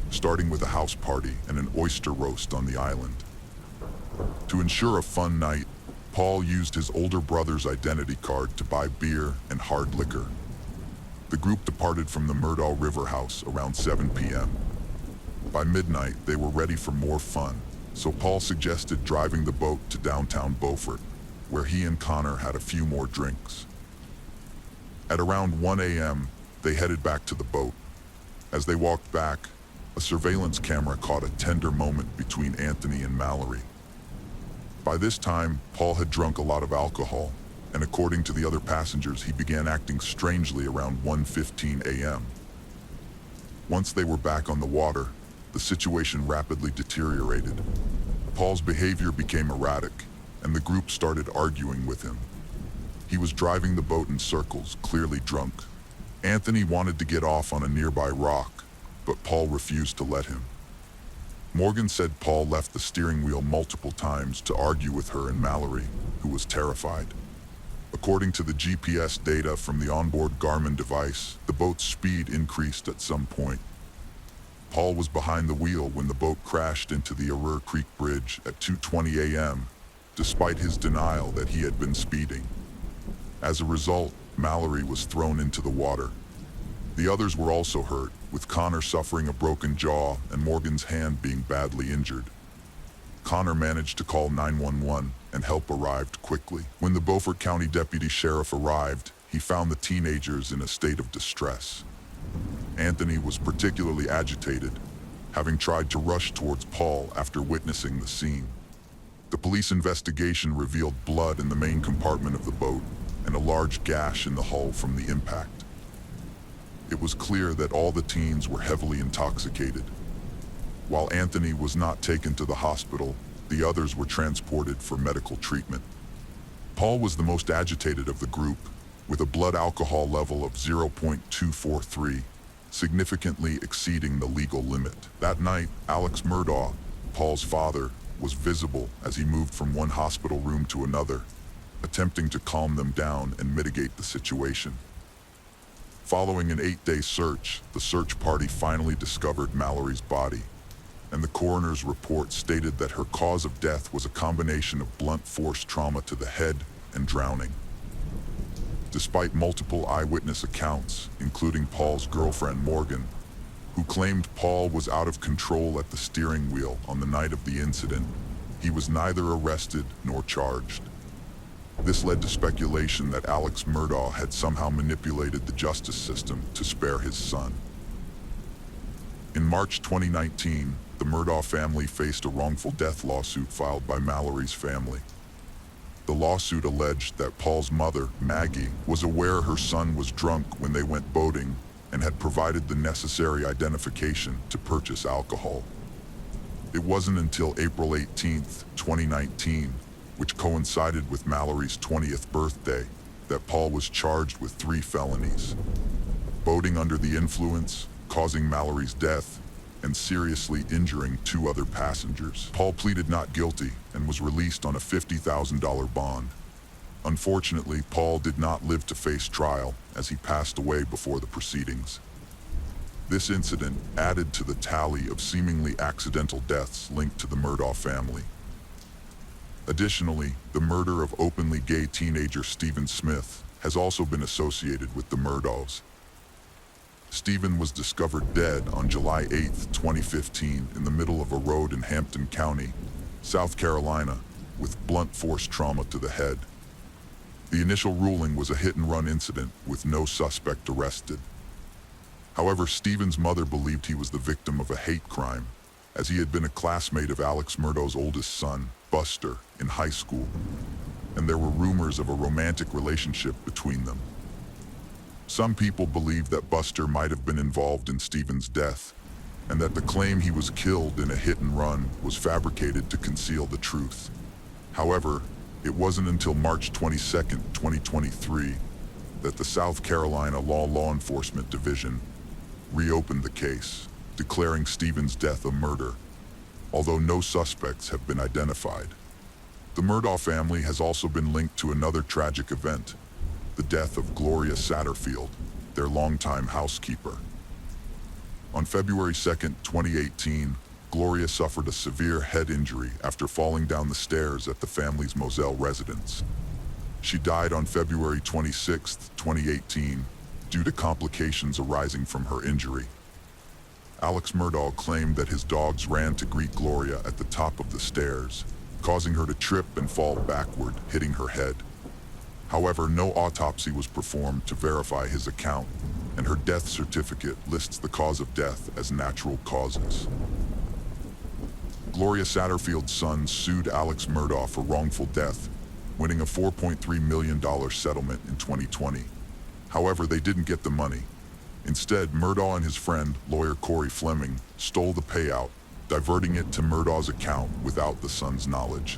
starting with a house party and an oyster roast on the island. To ensure a fun night, Paul used his older brother's identity card to buy beer and hard liquor. The group departed from the Murdaugh River House around 7 p.m. By midnight, they were ready for more fun, so Paul suggested driving the boat to downtown Beaufort, where he and Connor had a few more drinks. At around 1 a.m., they headed back to the boat. As they walked back, a surveillance camera caught a tender moment between Anthony and Mallory. By this time, Paul had drunk a lot of alcohol, and according to the other passengers, he began acting strangely around 1:15 a.m. Once they were back on the water, the situation rapidly deteriorated. Paul's behavior became erratic, and the group started arguing with him. He was driving the boat in circles, clearly drunk. Anthony wanted to get off on a nearby rock, but Paul refused to let him. Morgan said Paul left the steering wheel multiple times to argue with her and Mallory, who was terrified. According to the GPS data from the onboard Garmin device, the boat's speed increased at some point. Paul was behind the wheel when the boat crashed into the Arur Creek Bridge at 2:20 a.m., despite his denial that he had been speeding. As a result, Mallory was thrown into the water. The others were also hurt, with Connor suffering a broken jaw and Morgan's hand being badly injured. Connor managed to call 911, and help arrived quickly. When the Beaufort County Deputy Sheriff arrived, he found the teenagers in a state of distress. Anthony was particularly agitated, having tried to rush towards Paul after witnessing the scene. The police investigation revealed blood in the main compartment of the boat and a large gash in the hull from the impact. It was clear that all the teens were heavily intoxicated. While Anthony was not taken to the hospital, the others were transported for medical treatment. Paul was the most agitated of the group, with a blood alcohol level of 0.243, significantly exceeding the legal limit. That night, Alex Murdaugh, Paul's father, was visible as he moved from one hospital room to another, attempting to calm them down and mitigate the situation. Following an 8-day search, the search party finally discovered Mallory's body, and the coroner's report stated that her cause of death was a combination of blunt force trauma to the head and drowning. Despite multiple eyewitness accounts, including Paul's girlfriend Morgan, who claimed Paul was out of control at the steering wheel on the night of the incident, he was neither arrested nor charged. This led to speculation that Alex Murdaugh had somehow manipulated the justice system to spare his son. In March 2019, the Murdaugh family faced a wrongful death lawsuit filed by Mallory's family. The lawsuit alleged that Paul's mother, Maggie, was aware her son was drunk when they went boating and had provided the necessary identification to purchase alcohol. It wasn't until April 18, 2019, which coincided with Mallory's 20th birthday, that Paul was charged with 3 felonies: boating under the influence, causing Mallory's death, and seriously injuring 2 other passengers. Paul pleaded not guilty and was released on a $50,000 bond. Unfortunately, Paul did not live to face trial as he passed away before the proceedings. This incident added to the tally of seemingly accidental deaths linked to the Murdaugh family. Additionally, the murder of openly gay teenager Stephen Smith has also been associated with the Murdaughs. Stephen was discovered dead on July 8, 2015, in the middle of a road in Hampton County, South Carolina, with blunt force trauma to the head. The initial ruling was a hit-and-run incident with no suspect arrested. However, Stephen's mother believed he was the victim of a hate crime, as he had been a classmate of Alex Murdaugh's oldest son, Buster, in high school, and there were rumors of a romantic relationship between them. Some people believe that Buster might have been involved in Stephen's death, and that the claim he was killed in a hit-and-run was fabricated to conceal the truth. However, it wasn't until March 22, 2023, that the South Carolina Law Enforcement Division reopened the case, declaring Stephen's death a murder, although no suspects have been identified. The Murdaugh family has also been linked to another tragic event: the death of Gloria Satterfield, their longtime housekeeper. On February 2, 2018, Gloria suffered a severe head injury after falling down the stairs at the family's Moselle residence. She died on February 26, 2018, due to complications arising from her injury. Alex Murdaugh claimed that his dogs ran to greet Gloria at the top of the stairs, causing her to trip and fall backward, hitting her head. However, no autopsy was performed to verify his account, and her death certificate lists the cause of death as natural causes. Gloria Satterfield's son sued Alex Murdaugh for wrongful death, winning a $4.3 million settlement in 2020. However, they didn't get the money. Instead, Murdaugh and his friend, lawyer Corey Fleming, stole the payout, diverting it to Murdaugh's account without the son's knowledge.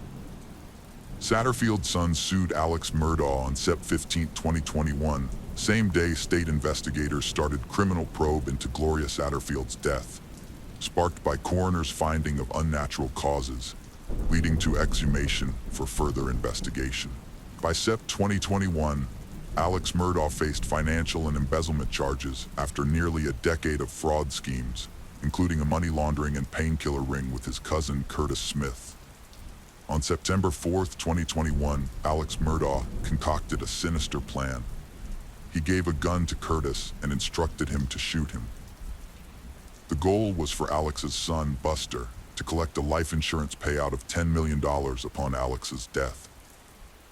Satterfield's son sued Alex Murdaugh on Sept 15, 2021, same day state investigators started criminal probe into Gloria Satterfield's death, sparked by coroner's finding of unnatural causes, leading to exhumation for further investigation. By Sept 2021, Alex Murdaugh faced financial and embezzlement charges after nearly a decade of fraud schemes, including a money laundering and painkiller ring with his cousin Curtis Smith. On September 4, 2021, Alex Murdaugh concocted a sinister plan. He gave a gun to Curtis and instructed him to shoot him. The goal was for Alex's son, Buster, to collect a life insurance payout of $10 million upon Alex's death.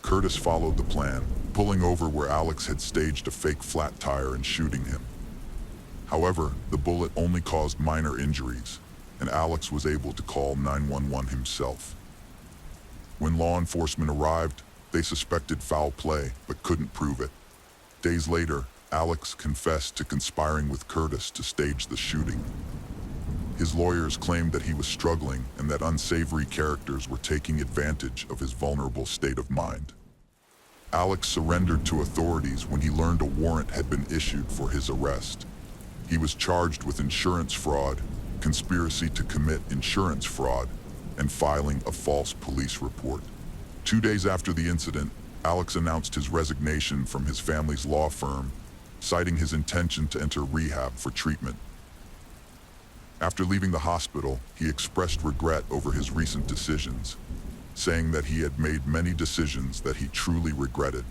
Curtis followed the plan, pulling over where Alex had staged a fake flat tire and shooting him. However, the bullet only caused minor injuries, and Alex was able to call 911 himself. When law enforcement arrived, they suspected foul play, but couldn't prove it. Days later, Alex confessed to conspiring with Curtis to stage the shooting. His lawyers claimed that he was struggling and that unsavory characters were taking advantage of his vulnerable state of mind. Alex surrendered to authorities when he learned a warrant had been issued for his arrest. He was charged with insurance fraud, conspiracy to commit insurance fraud, and filing a false police report. 2 days after the incident, Alex announced his resignation from his family's law firm, citing his intention to enter rehab for treatment. After leaving the hospital, he expressed regret over his recent decisions, saying that he had made many decisions that he truly regretted.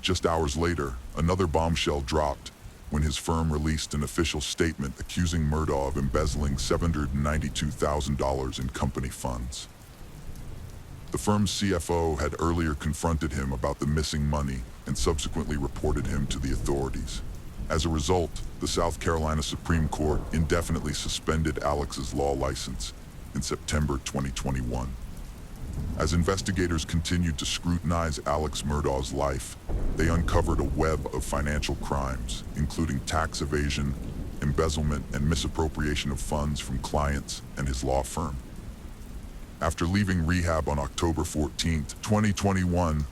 Just hours later, another bombshell dropped when his firm released an official statement accusing Murdaugh of embezzling $792,000 in company funds. The firm's CFO had earlier confronted him about the missing money and subsequently reported him to the authorities. As a result, the South Carolina Supreme Court indefinitely suspended Alex's law license in September 2021. As investigators continued to scrutinize Alex Murdaugh's life, they uncovered a web of financial crimes, including tax evasion, embezzlement, and misappropriation of funds from clients and his law firm. After leaving rehab on October 14, 2021,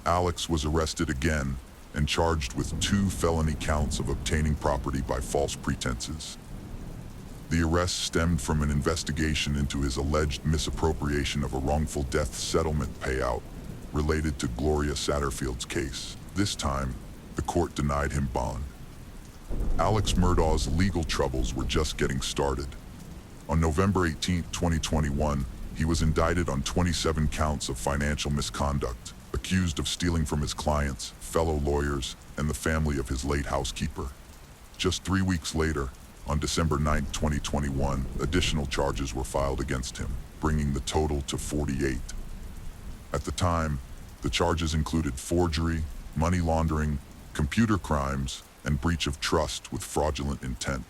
Alex was arrested again and charged with 2 felony counts of obtaining property by false pretenses. The arrest stemmed from an investigation into his alleged misappropriation of a wrongful death settlement payout related to Gloria Satterfield's case. This time, the court denied him bond. Alex Murdaugh's legal troubles were just getting started. On November 18, 2021, he was indicted on 27 counts of financial misconduct, accused of stealing from his clients, fellow lawyers, and the family of his late housekeeper. Just 3 weeks later, on December 9, 2021, additional charges were filed against him, bringing the total to 48. At the time, the charges included forgery, money laundering, computer crimes, and breach of trust with fraudulent intent.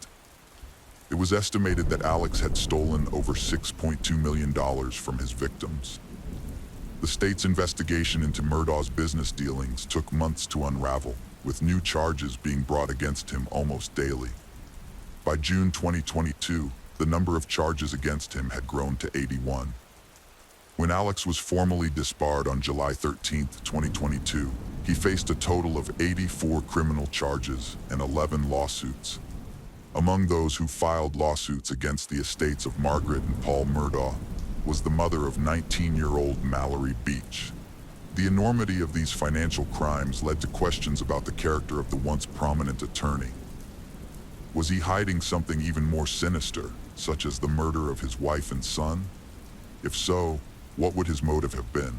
It was estimated that Alex had stolen over $6.2 million from his victims. The state's investigation into Murdaugh's business dealings took months to unravel, with new charges being brought against him almost daily. By June 2022, the number of charges against him had grown to 81. When Alex was formally disbarred on July 13, 2022, he faced a total of 84 criminal charges and 11 lawsuits. Among those who filed lawsuits against the estates of Margaret and Paul Murdaugh was the mother of 19-year-old Mallory Beach. The enormity of these financial crimes led to questions about the character of the once prominent attorney. Was he hiding something even more sinister, such as the murder of his wife and son? If so, what would his motive have been?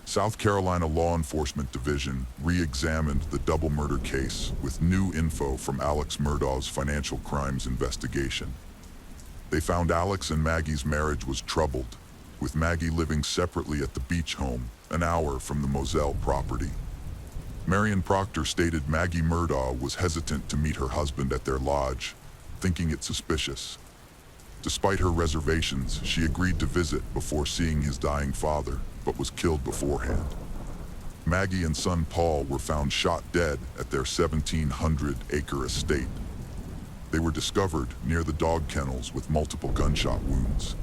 South Carolina Law Enforcement Division re-examined the double murder case with new info from Alex Murdaugh's financial crimes investigation. They found Alex and Maggie's marriage was troubled, with Maggie living separately at the beach home, an hour from the Moselle property. Marion Proctor stated Maggie Murdaugh was hesitant to meet her husband at their lodge, thinking it suspicious. Despite her reservations, she agreed to visit before seeing his dying father, but was killed beforehand. Maggie and son Paul were found shot dead at their 1,700-acre estate. They were discovered near the dog kennels with multiple gunshot wounds.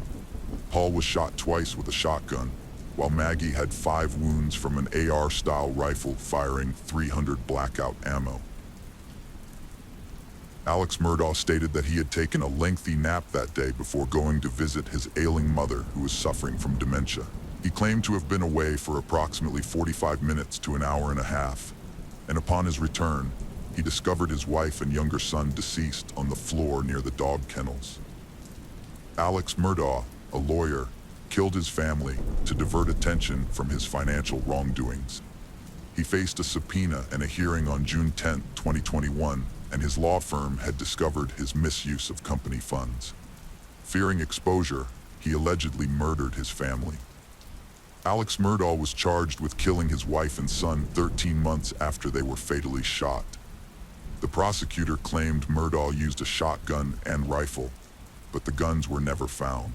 Paul was shot twice with a shotgun, while Maggie had 5 wounds from an AR-style rifle firing .300 blackout ammo. Alex Murdaugh stated that he had taken a lengthy nap that day before going to visit his ailing mother who was suffering from dementia. He claimed to have been away for approximately 45 minutes to an hour and a half, and upon his return, he discovered his wife and younger son deceased on the floor near the dog kennels. Alex Murdaugh, a lawyer, killed his family to divert attention from his financial wrongdoings. He faced a subpoena and a hearing on June 10, 2021, and his law firm had discovered his misuse of company funds. Fearing exposure, he allegedly murdered his family. Alex Murdaugh was charged with killing his wife and son 13 months after they were fatally shot. The prosecutor claimed Murdaugh used a shotgun and rifle, but the guns were never found.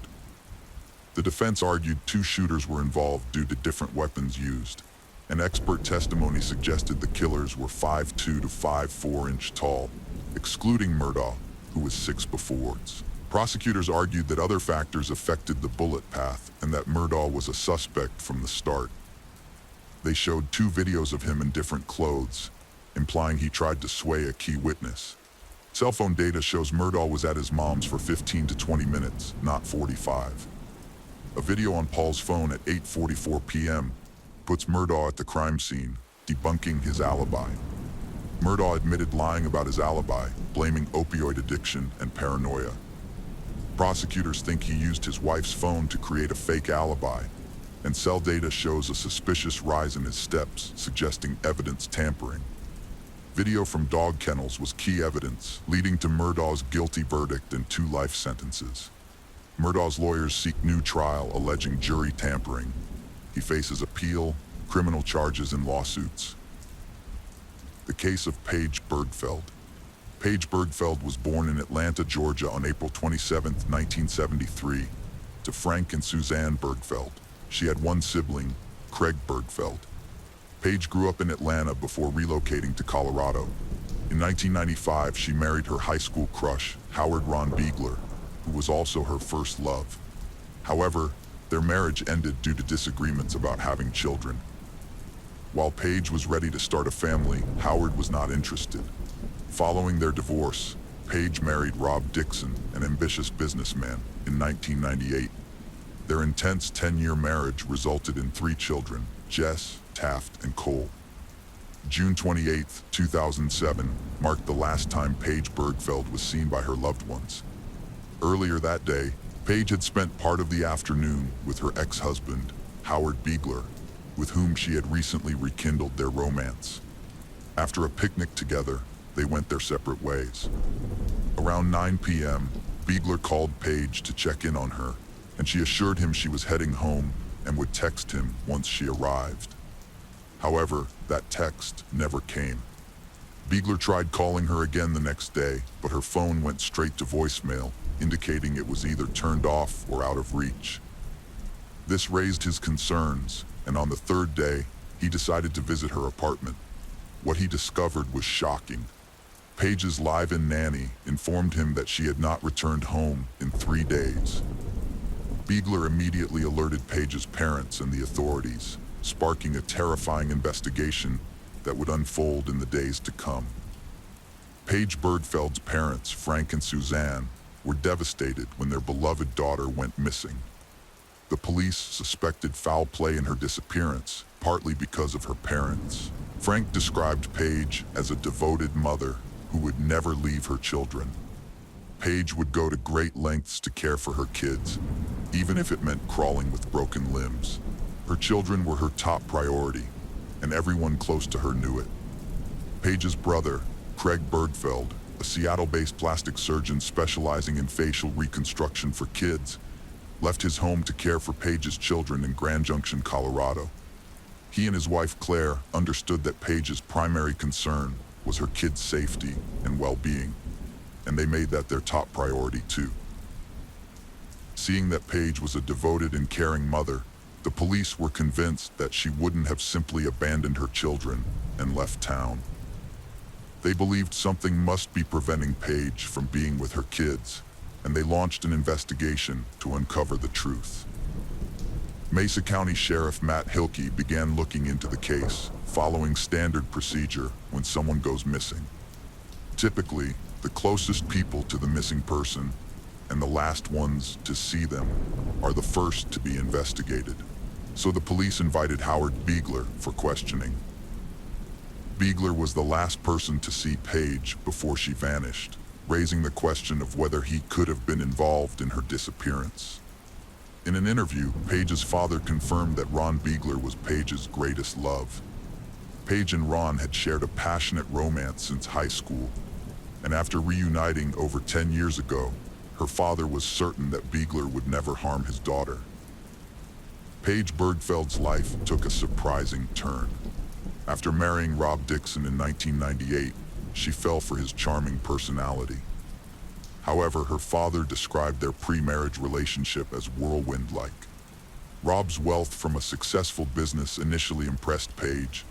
The defense argued 2 shooters were involved due to different weapons used, and expert testimony suggested the killers were 5'2" to 5'4" inch tall, excluding Murdaugh, who was 6'4". Prosecutors argued that other factors affected the bullet path and that Murdaugh was a suspect from the start. They showed 2 videos of him in different clothes, implying he tried to sway a key witness. Cell phone data shows Murdaugh was at his mom's for 15 to 20 minutes, not 45. A video on Paul's phone at 8:44 p.m. puts Murdaugh at the crime scene, debunking his alibi. Murdaugh admitted lying about his alibi, blaming opioid addiction and paranoia. Prosecutors think he used his wife's phone to create a fake alibi, and cell data shows a suspicious rise in his steps, suggesting evidence tampering. Video from dog kennels was key evidence, leading to Murdaugh's guilty verdict and 2 life sentences. Murdaugh's lawyers seek new trial, alleging jury tampering. He faces appeal, criminal charges, and lawsuits. The case of Paige Bergfeld. Paige Bergfeld was born in Atlanta, Georgia on April 27, 1973, to Frank and Suzanne Bergfeld. She had 1 sibling, Craig Bergfeld. Paige grew up in Atlanta before relocating to Colorado. In 1995, she married her high school crush, Howard Ron Beigler, who was also her first love. However, their marriage ended due to disagreements about having children. While Paige was ready to start a family, Howard was not interested. Following their divorce, Paige married Rob Dixon, an ambitious businessman, in 1998. Their intense 10-year marriage resulted in 3 children, Jess, Taft, and Cole. June 28, 2007, marked the last time Paige Bergfeld was seen by her loved ones. Earlier that day, Paige had spent part of the afternoon with her ex-husband, Howard Beigler, with whom she had recently rekindled their romance. After a picnic together, they went their separate ways. Around 9 p.m., Beigler called Paige to check in on her, and she assured him she was heading home and would text him once she arrived. However, that text never came. Beigler tried calling her again the next day, but her phone went straight to voicemail, indicating it was either turned off or out of reach. This raised his concerns, and on the 3rd day, he decided to visit her apartment. What he discovered was shocking. Paige's live-in nanny informed him that she had not returned home in 3 days. Beigler immediately alerted Paige's parents and the authorities, sparking a terrifying investigation that would unfold in the days to come. Paige Bergfeld's parents, Frank and Suzanne, were devastated when their beloved daughter went missing. The police suspected foul play in her disappearance, partly because of her parents. Frank described Paige as a devoted mother who would never leave her children. Paige would go to great lengths to care for her kids, even if it meant crawling with broken limbs. Her children were her top priority, and everyone close to her knew it. Paige's brother, Craig Bergfeld, a Seattle-based plastic surgeon specializing in facial reconstruction for kids, left his home to care for Paige's children in Grand Junction, Colorado. He and his wife Claire understood that Paige's primary concern was her kids' safety and well-being, and they made that their top priority too. Seeing that Paige was a devoted and caring mother, the police were convinced that she wouldn't have simply abandoned her children and left town. They believed something must be preventing Paige from being with her kids, and they launched an investigation to uncover the truth. Mesa County Sheriff Matt Hilke began looking into the case, following standard procedure when someone goes missing. Typically, the closest people to the missing person and the last ones to see them are the first to be investigated. So the police invited Howard Beigler for questioning. Beigler was the last person to see Paige before she vanished, raising the question of whether he could have been involved in her disappearance. In an interview, Paige's father confirmed that Ron Beigler was Paige's greatest love. Paige and Ron had shared a passionate romance since high school, and after reuniting over 10 years ago, her father was certain that Beigler would never harm his daughter. Paige Bergfeld's life took a surprising turn. After marrying Rob Dixon in 1998, she fell for his charming personality. However, her father described their pre-marriage relationship as whirlwind-like. Rob's wealth from a successful business initially impressed Paige,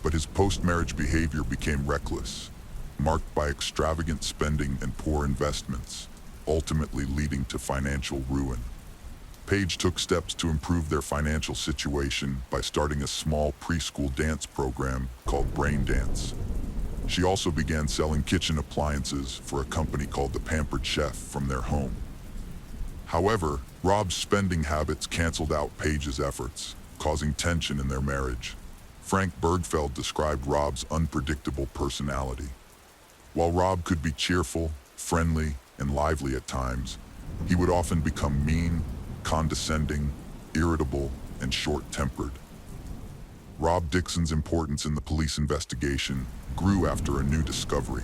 but his post-marriage behavior became reckless, marked by extravagant spending and poor investments, ultimately leading to financial ruin. Paige took steps to improve their financial situation by starting a small preschool dance program called Brain Dance. She also began selling kitchen appliances for a company called the Pampered Chef from their home. However, Rob's spending habits canceled out Paige's efforts, causing tension in their marriage. Frank Bergfeld described Rob's unpredictable personality. While Rob could be cheerful, friendly, and lively at times, he would often become mean, condescending, irritable, and short-tempered. Rob Dixon's importance in the police investigation grew after a new discovery.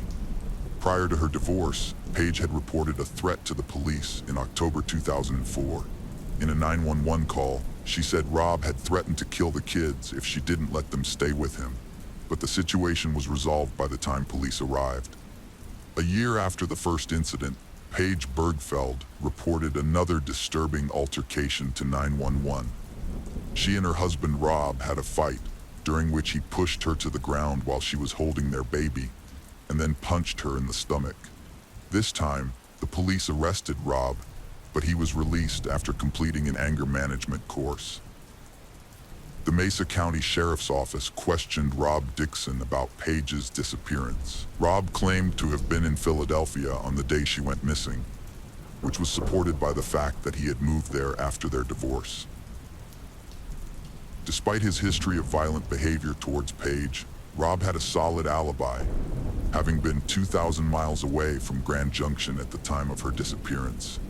Prior to her divorce, Paige had reported a threat to the police in October 2004. In a 911 call, she said Rob had threatened to kill the kids if she didn't let them stay with him, but the situation was resolved by the time police arrived. A year after the first incident, Paige Bergfeld reported another disturbing altercation to 911. She and her husband Rob had a fight, during which he pushed her to the ground while she was holding their baby, and then punched her in the stomach. This time, the police arrested Rob, but he was released after completing an anger management course. The Mesa County Sheriff's Office questioned Rob Dixon about Paige's disappearance. Rob claimed to have been in Philadelphia on the day she went missing, which was supported by the fact that he had moved there after their divorce. Despite his history of violent behavior towards Paige, Rob had a solid alibi, having been 2,000 miles away from Grand Junction at the time of her disappearance.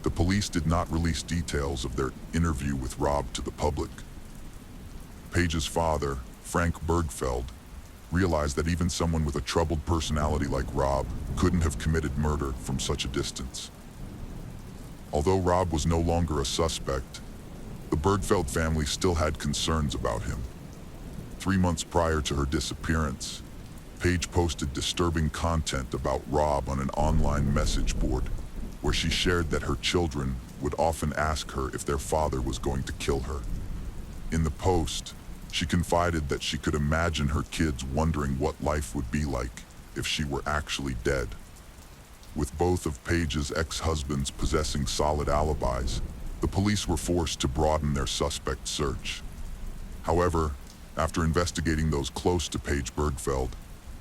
The police did not release details of their interview with Rob to the public. Paige's father, Frank Bergfeld, realized that even someone with a troubled personality like Rob couldn't have committed murder from such a distance. Although Rob was no longer a suspect, the Bergfeld family still had concerns about him. 3 months prior to her disappearance, Paige posted disturbing content about Rob on an online message board, where she shared that her children would often ask her if their father was going to kill her. In the post, she confided that she could imagine her kids wondering what life would be like if she were actually dead. With both of Paige's ex-husbands possessing solid alibis, the police were forced to broaden their suspect search. However, after investigating those close to Paige Bergfeld,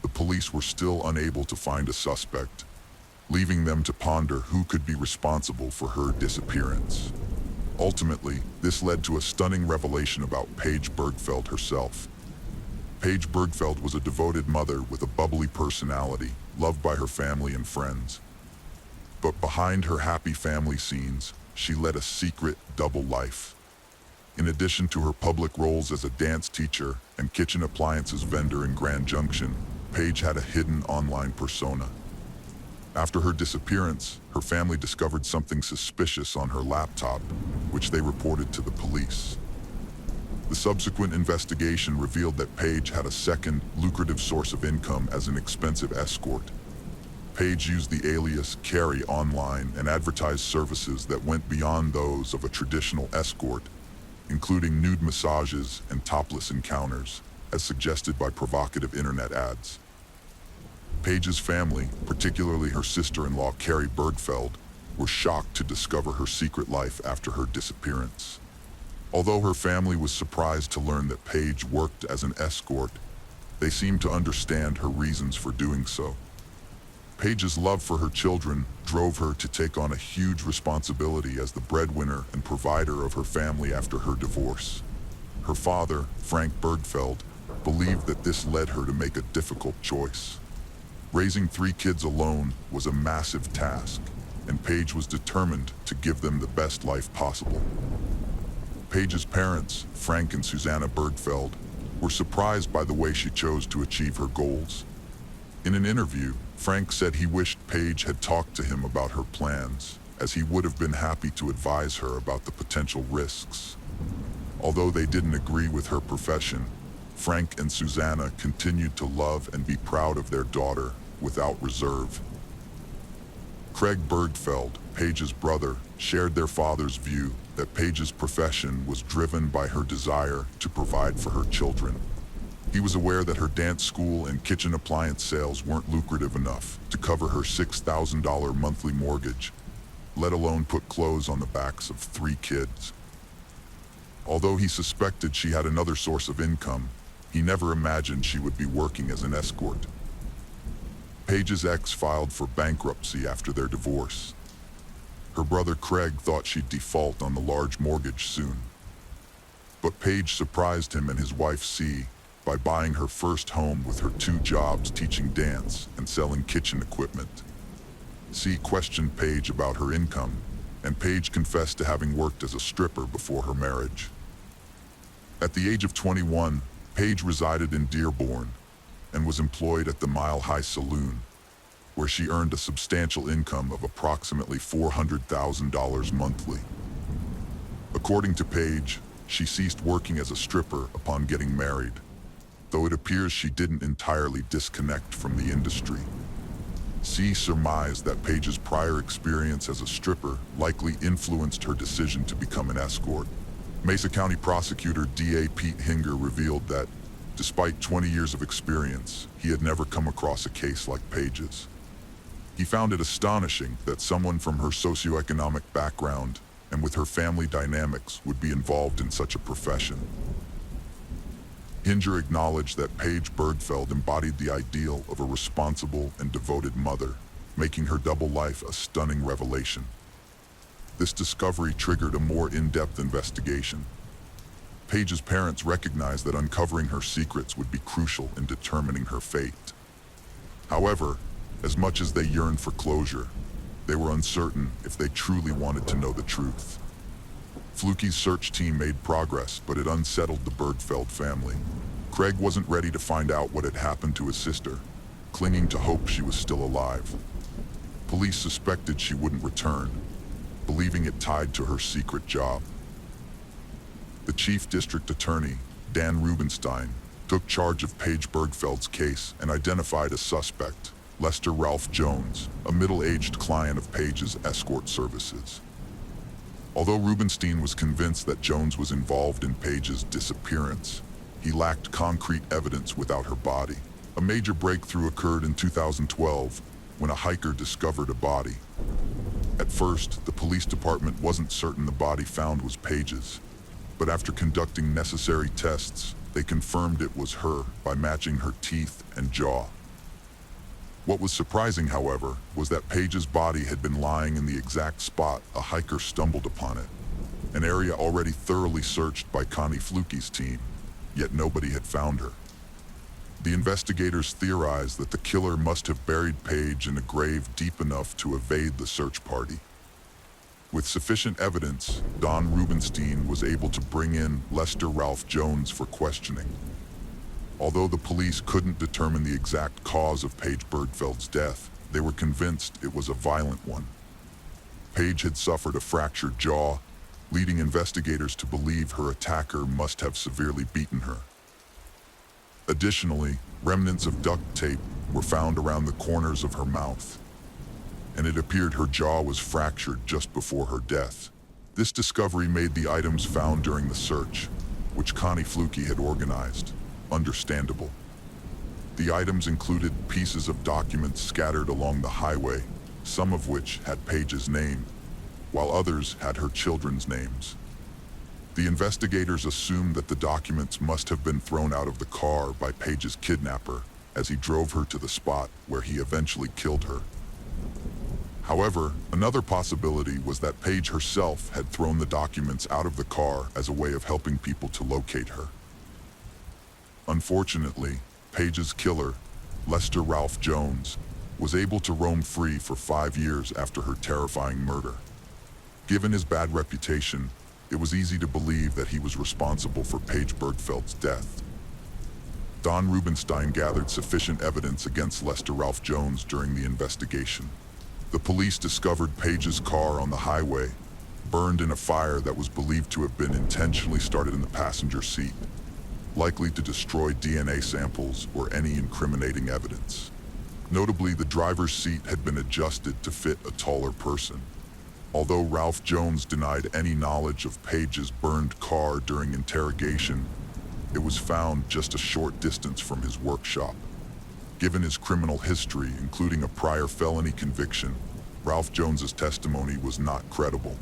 the police were still unable to find a suspect, leaving them to ponder who could be responsible for her disappearance. Ultimately, this led to a stunning revelation about Paige Bergfeld herself. Paige Bergfeld was a devoted mother with a bubbly personality, loved by her family and friends. But behind her happy family scenes, she led a secret double life. In addition to her public roles as a dance teacher and kitchen appliances vendor in Grand Junction, Paige had a hidden online persona. After her disappearance, her family discovered something suspicious on her laptop, which they reported to the police. The subsequent investigation revealed that Paige had a second, lucrative source of income as an expensive escort. Paige used the alias Carrie online and advertised services that went beyond those of a traditional escort, including nude massages and topless encounters, as suggested by provocative internet ads. Paige's family, particularly her sister-in-law Carrie Bergfeld, were shocked to discover her secret life after her disappearance. Although her family was surprised to learn that Paige worked as an escort, they seemed to understand her reasons for doing so. Paige's love for her children drove her to take on a huge responsibility as the breadwinner and provider of her family after her divorce. Her father, Frank Bergfeld, believed that this led her to make a difficult choice. Raising 3 kids alone was a massive task, and Paige was determined to give them the best life possible. Paige's parents, Frank and Susanna Bergfeld, were surprised by the way she chose to achieve her goals. In an interview, Frank said he wished Paige had talked to him about her plans, as he would have been happy to advise her about the potential risks. Although they didn't agree with her profession, Frank and Susanna continued to love and be proud of their daughter without reserve. Craig Bergfeld, Paige's brother, shared their father's view that Paige's profession was driven by her desire to provide for her children. He was aware that her dance school and kitchen appliance sales weren't lucrative enough to cover her $6,000 monthly mortgage, let alone put clothes on the backs of 3 kids. Although he suspected she had another source of income, He never imagined she would be working as an escort. Paige's ex filed for bankruptcy after their divorce. Her brother Craig thought she'd default on the large mortgage soon. But Paige surprised him and his wife C by buying her first home with her 2 jobs teaching dance and selling kitchen equipment. C questioned Paige about her income, and Paige confessed to having worked as a stripper before her marriage. At the age of 21, Paige resided in Dearborn and was employed at the Mile High Saloon, where she earned a substantial income of approximately $400,000 monthly. According to Paige, she ceased working as a stripper upon getting married, though it appears she didn't entirely disconnect from the industry. C surmised that Paige's prior experience as a stripper likely influenced her decision to become an escort. Mesa County prosecutor D.A. Pete Hinger revealed that, despite 20 years of experience, he had never come across a case like Paige's. He found it astonishing that someone from her socioeconomic background and with her family dynamics would be involved in such a profession. Hinger acknowledged that Paige Bergfeld embodied the ideal of a responsible and devoted mother, making her double life a stunning revelation. This discovery triggered a more in-depth investigation. Paige's parents recognized that uncovering her secrets would be crucial in determining her fate. However, as much as they yearned for closure, they were uncertain if they truly wanted to know the truth. Fluky's search team made progress, but it unsettled the Bergfeld family. Craig wasn't ready to find out what had happened to his sister, clinging to hope she was still alive. Police suspected she wouldn't return, believing it tied to her secret job. The chief district attorney, Dan Rubenstein, took charge of Paige Bergfeld's case and identified a suspect, Lester Ralph Jones, a middle-aged client of Paige's escort services. Although Rubenstein was convinced that Jones was involved in Paige's disappearance, he lacked concrete evidence without her body. A major breakthrough occurred in 2012 when a hiker discovered a body. At first, the police department wasn't certain the body found was Paige's, but after conducting necessary tests, they confirmed it was her by matching her teeth and jaw. What was surprising, however, was that Paige's body had been lying in the exact spot a hiker stumbled upon it, an area already thoroughly searched by Connie Fluky's team, yet nobody had found her. The investigators theorized that the killer must have buried Paige in a grave deep enough to evade the search party. With sufficient evidence, Don Rubenstein was able to bring in Lester Ralph Jones for questioning. Although the police couldn't determine the exact cause of Paige Bergfeld's death, they were convinced it was a violent one. Paige had suffered a fractured jaw, leading investigators to believe her attacker must have severely beaten her. Additionally, remnants of duct tape were found around the corners of her mouth, and it appeared her jaw was fractured just before her death. This discovery made the items found during the search, which Connie Fluky had organized, understandable. The items included pieces of documents scattered along the highway, some of which had Paige's name, while others had her children's names. The investigators assumed that the documents must have been thrown out of the car by Paige's kidnapper as he drove her to the spot where he eventually killed her. However, another possibility was that Paige herself had thrown the documents out of the car as a way of helping people to locate her. Unfortunately, Paige's killer, Lester Ralph Jones, was able to roam free for 5 years after her terrifying murder. Given his bad reputation, it was easy to believe that he was responsible for Paige Bergfeld's death. Don Rubenstein gathered sufficient evidence against Lester Ralph Jones during the investigation. The police discovered Paige's car on the highway, burned in a fire that was believed to have been intentionally started in the passenger seat, likely to destroy DNA samples or any incriminating evidence. Notably, the driver's seat had been adjusted to fit a taller person. Although Ralph Jones denied any knowledge of Paige's burned car during interrogation, it was found just a short distance from his workshop. Given his criminal history, including a prior felony conviction, Ralph Jones's testimony was not credible.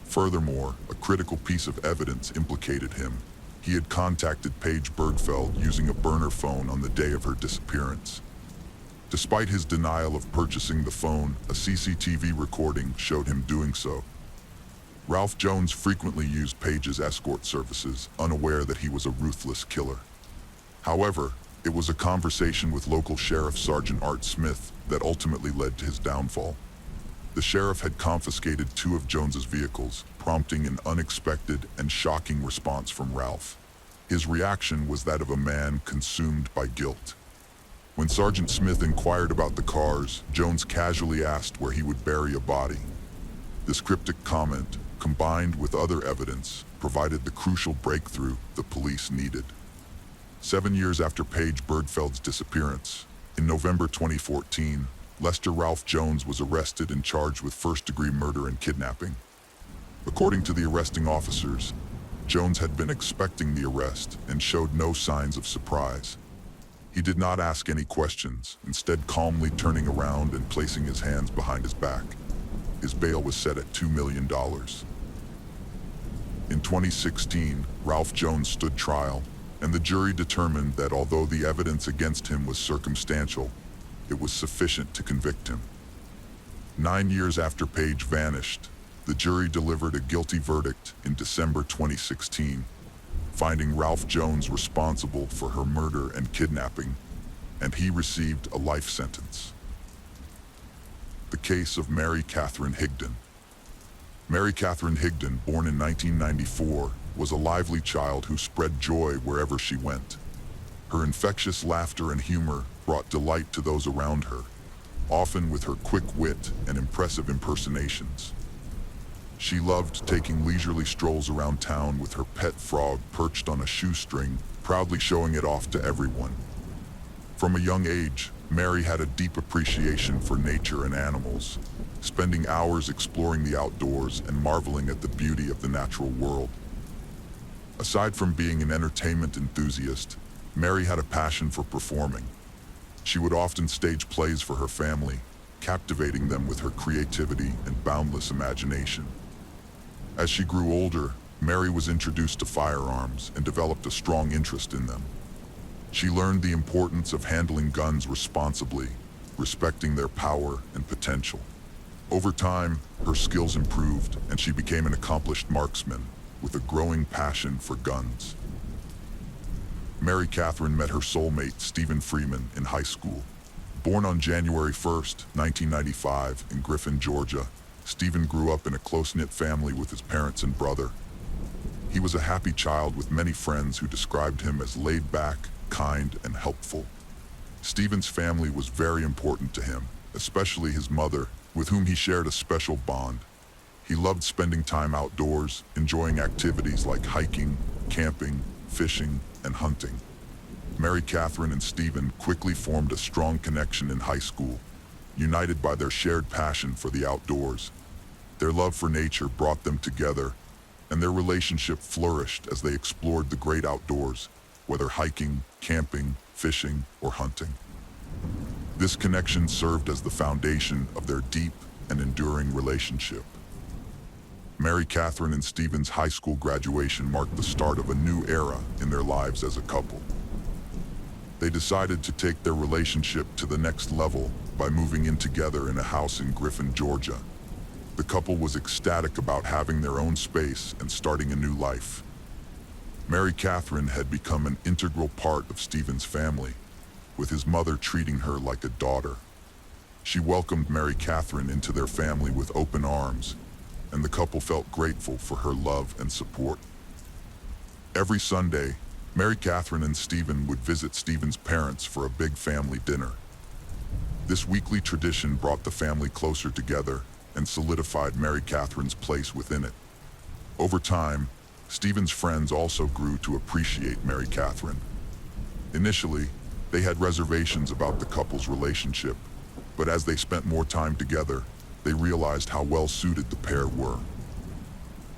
Furthermore, a critical piece of evidence implicated him, He had contacted Paige Bergfeld using a burner phone on the day of her disappearance. Despite his denial of purchasing the phone, a CCTV recording showed him doing so. Ralph Jones frequently used Paige's escort services, unaware that he was a ruthless killer. However, it was a conversation with local Sheriff Sergeant Art Smith that ultimately led to his downfall. The sheriff had confiscated 2 of Jones's vehicles, prompting an unexpected and shocking response from Ralph. His reaction was that of a man consumed by guilt. When Sergeant Smith inquired about the cars, Jones casually asked where he would bury a body. This cryptic comment, combined with other evidence, provided the crucial breakthrough the police needed. 7 years after Paige Bergfeld's disappearance, in November 2014, Lester Ralph Jones was arrested and charged with first-degree murder and kidnapping. According to the arresting officers, Jones had been expecting the arrest and showed no signs of surprise. He did not ask any questions, instead calmly turning around and placing his hands behind his back. His bail was set at $2 million. In 2016, Ralph Jones stood trial, and the jury determined that although the evidence against him was circumstantial, it was sufficient to convict him. 9 years after Paige vanished, the jury delivered a guilty verdict in December 2016, finding Ralph Jones responsible for her murder and kidnapping, and he received a life sentence. The case of Mary Catherine Higdon. Mary Catherine Higdon, born in 1994, was a lively child who spread joy wherever she went. Her infectious laughter and humor brought delight to those around her, often with her quick wit and impressive impersonations. She loved taking leisurely strolls around town with her pet frog perched on a shoestring, proudly showing it off to everyone. From a young age, Mary had a deep appreciation for nature and animals, spending hours exploring the outdoors and marveling at the beauty of the natural world. Aside from being an entertainment enthusiast, Mary had a passion for performing. She would often stage plays for her family, captivating them with her creativity and boundless imagination. As she grew older, Mary was introduced to firearms and developed a strong interest in them. She learned the importance of handling guns responsibly, respecting their power and potential. Over time, her skills improved and she became an accomplished marksman with a growing passion for guns. Mary Catherine met her soulmate, Stephen Freeman, in high school. Born on January 1st, 1995, in Griffin, Georgia, Stephen grew up in a close-knit family with his parents and brother. He was a happy child with many friends who described him as laid-back, kind, and helpful. Stephen's family was very important to him, especially his mother, with whom he shared a special bond. He loved spending time outdoors, enjoying activities like hiking, camping, fishing, and hunting. Mary Catherine and Stephen quickly formed a strong connection in high school, united by their shared passion for the outdoors. Their love for nature brought them together, and their relationship flourished as they explored the great outdoors, whether hiking, camping, fishing, or hunting. This connection served as the foundation of their deep and enduring relationship. Mary Catherine and Stephen's high school graduation marked the start of a new era in their lives as a couple. They decided to take their relationship to the next level by moving in together in a house in Griffin, Georgia. The couple was ecstatic about having their own space and starting a new life. Mary Catherine had become an integral part of Stephen's family, with his mother treating her like a daughter. She welcomed Mary Catherine into their family with open arms, and the couple felt grateful for her love and support. Every Sunday, Mary Catherine and Stephen would visit Stephen's parents for a big family dinner. This weekly tradition brought the family closer together and solidified Mary Catherine's place within it. Over time, Stephen's friends also grew to appreciate Mary Catherine. Initially, they had reservations about the couple's relationship, but as they spent more time together, they realized how well suited the pair were.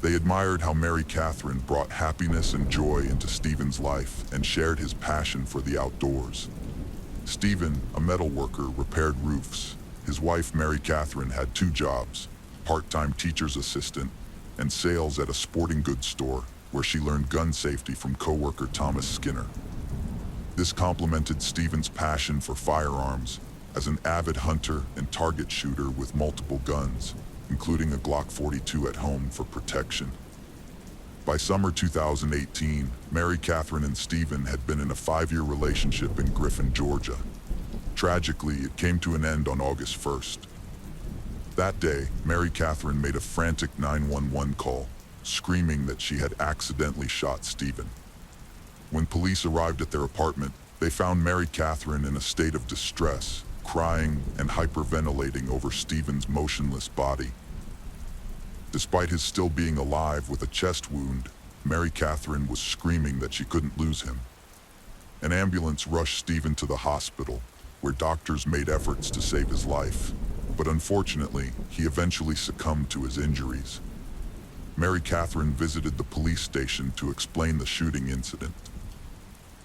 They admired how Mary Catherine brought happiness and joy into Stephen's life and shared his passion for the outdoors. Stephen, a metal worker, repaired roofs. His wife, Mary Catherine, had 2 jobs, part-time teacher's assistant and sales at a sporting goods store. where she learned gun safety from coworker Thomas Skinner. This complemented Stephen's passion for firearms as an avid hunter and target shooter with multiple guns, including a Glock 42 at home for protection. By summer 2018, Mary Catherine and Stephen had been in a 5-year relationship in Griffin, Georgia. Tragically, it came to an end on August 1st. That day, Mary Catherine made a frantic 911 call, screaming that she had accidentally shot Stephen. When police arrived at their apartment, they found Mary Catherine in a state of distress, crying and hyperventilating over Stephen's motionless body. Despite his still being alive with a chest wound, Mary Catherine was screaming that she couldn't lose him. An ambulance rushed Stephen to the hospital, where doctors made efforts to save his life. But unfortunately, he eventually succumbed to his injuries. Mary Catherine visited the police station to explain the shooting incident.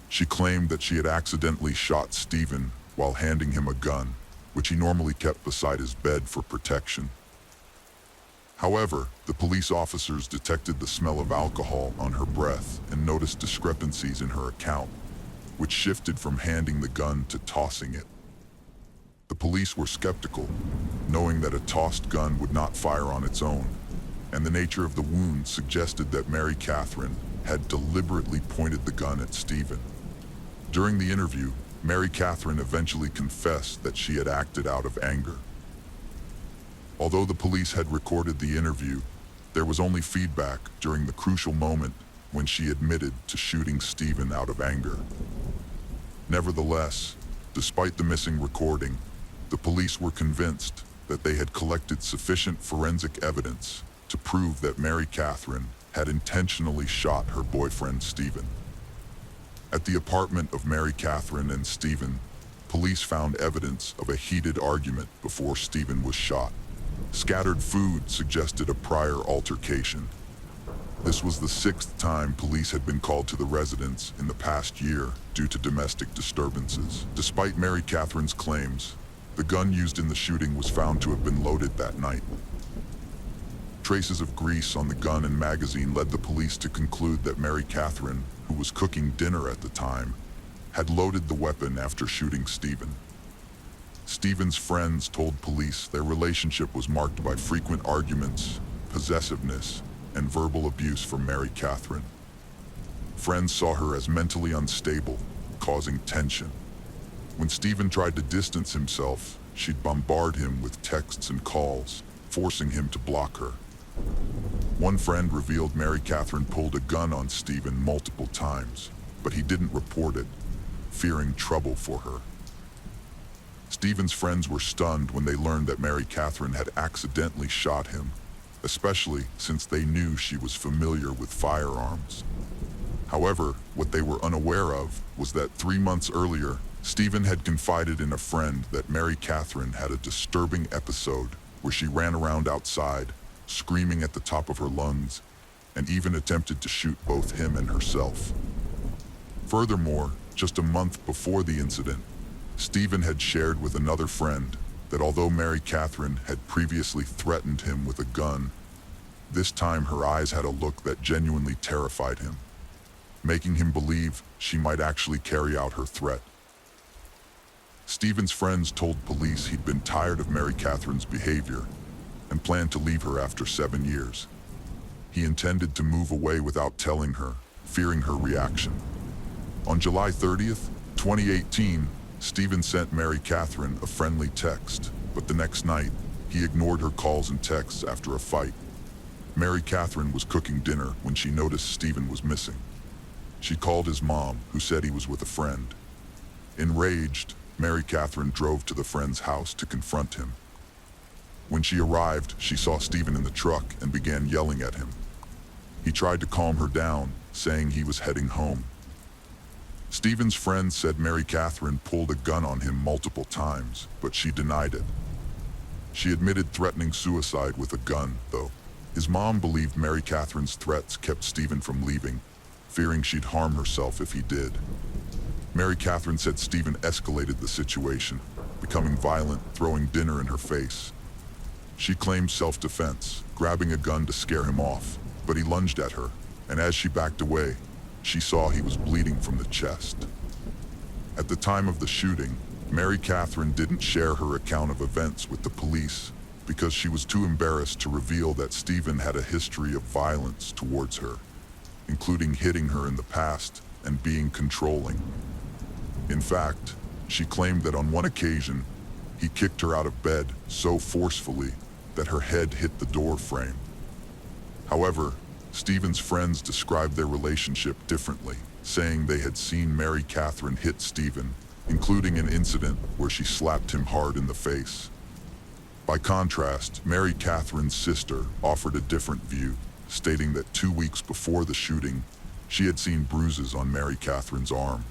She claimed that she had accidentally shot Stephen while handing him a gun, which he normally kept beside his bed for protection. However, the police officers detected the smell of alcohol on her breath and noticed discrepancies in her account, which shifted from handing the gun to tossing it. The police were skeptical, knowing that a tossed gun would not fire on its own, and the nature of the wound suggested that Mary Catherine had deliberately pointed the gun at Stephen. During the interview, Mary Catherine eventually confessed that she had acted out of anger. Although the police had recorded the interview, there was only feedback during the crucial moment when she admitted to shooting Stephen out of anger. Nevertheless, despite the missing recording, the police were convinced that they had collected sufficient forensic evidence to prove that Mary Catherine had intentionally shot her boyfriend Stephen. At the apartment of Mary Catherine and Stephen, police found evidence of a heated argument before Stephen was shot. Scattered food suggested a prior altercation. This was the 6th time police had been called to the residence in the past year due to domestic disturbances. Despite Mary Catherine's claims, the gun used in the shooting was found to have been loaded that night. Traces of grease on the gun and magazine led the police to conclude that Mary Catherine, who was cooking dinner at the time, had loaded the weapon after shooting Stephen. Stephen's friends told police their relationship was marked by frequent arguments, possessiveness, and verbal abuse from Mary Catherine. Friends saw her as mentally unstable, causing tension. When Stephen tried to distance himself, she'd bombard him with texts and calls, forcing him to block her. One friend revealed Mary Catherine pulled a gun on Stephen multiple times, but he didn't report it, fearing trouble for her. Stephen's friends were stunned when they learned that Mary Catherine had accidentally shot him, especially since they knew she was familiar with firearms. However, what they were unaware of was that 3 months earlier, Stephen had confided in a friend that Mary Catherine had a disturbing episode where she ran around outside, screaming at the top of her lungs, and even attempted to shoot both him and herself. Furthermore, just a month before the incident, Stephen had shared with another friend that although Mary Catherine had previously threatened him with a gun, this time her eyes had a look that genuinely terrified him, making him believe she might actually carry out her threat. Stephen's friends told police he'd been tired of Mary Catherine's behavior and planned to leave her after 7 years. He intended to move away without telling her, fearing her reaction. On July 30th, 2018, Stephen sent Mary Catherine a friendly text, but the next night, he ignored her calls and texts after a fight. Mary Catherine was cooking dinner when she noticed Stephen was missing. She called his mom, who said he was with a friend. Enraged, Mary Catherine drove to the friend's house to confront him. When she arrived, she saw Stephen in the truck and began yelling at him. He tried to calm her down, saying he was heading home. Stephen's friend said Mary Catherine pulled a gun on him multiple times, but she denied it. She admitted threatening suicide with a gun, though. His mom believed Mary Catherine's threats kept Stephen from leaving, fearing she'd harm herself if he did. Mary Catherine said Stephen escalated the situation, becoming violent, throwing dinner in her face. She claimed self-defense, grabbing a gun to scare him off, but he lunged at her, and as she backed away, she saw he was bleeding from the chest. At the time of the shooting, Mary Catherine didn't share her account of events with the police because she was too embarrassed to reveal that Stephen had a history of violence towards her, including hitting her in the past and being controlling. In fact, she claimed that on one occasion, he kicked her out of bed so forcefully that her head hit the door frame. However, Stephen's friends described their relationship differently, saying they had seen Mary Catherine hit Stephen, including an incident where she slapped him hard in the face. By contrast, Mary Catherine's sister offered a different view, stating that 2 weeks before the shooting, she had seen bruises on Mary Catherine's arm.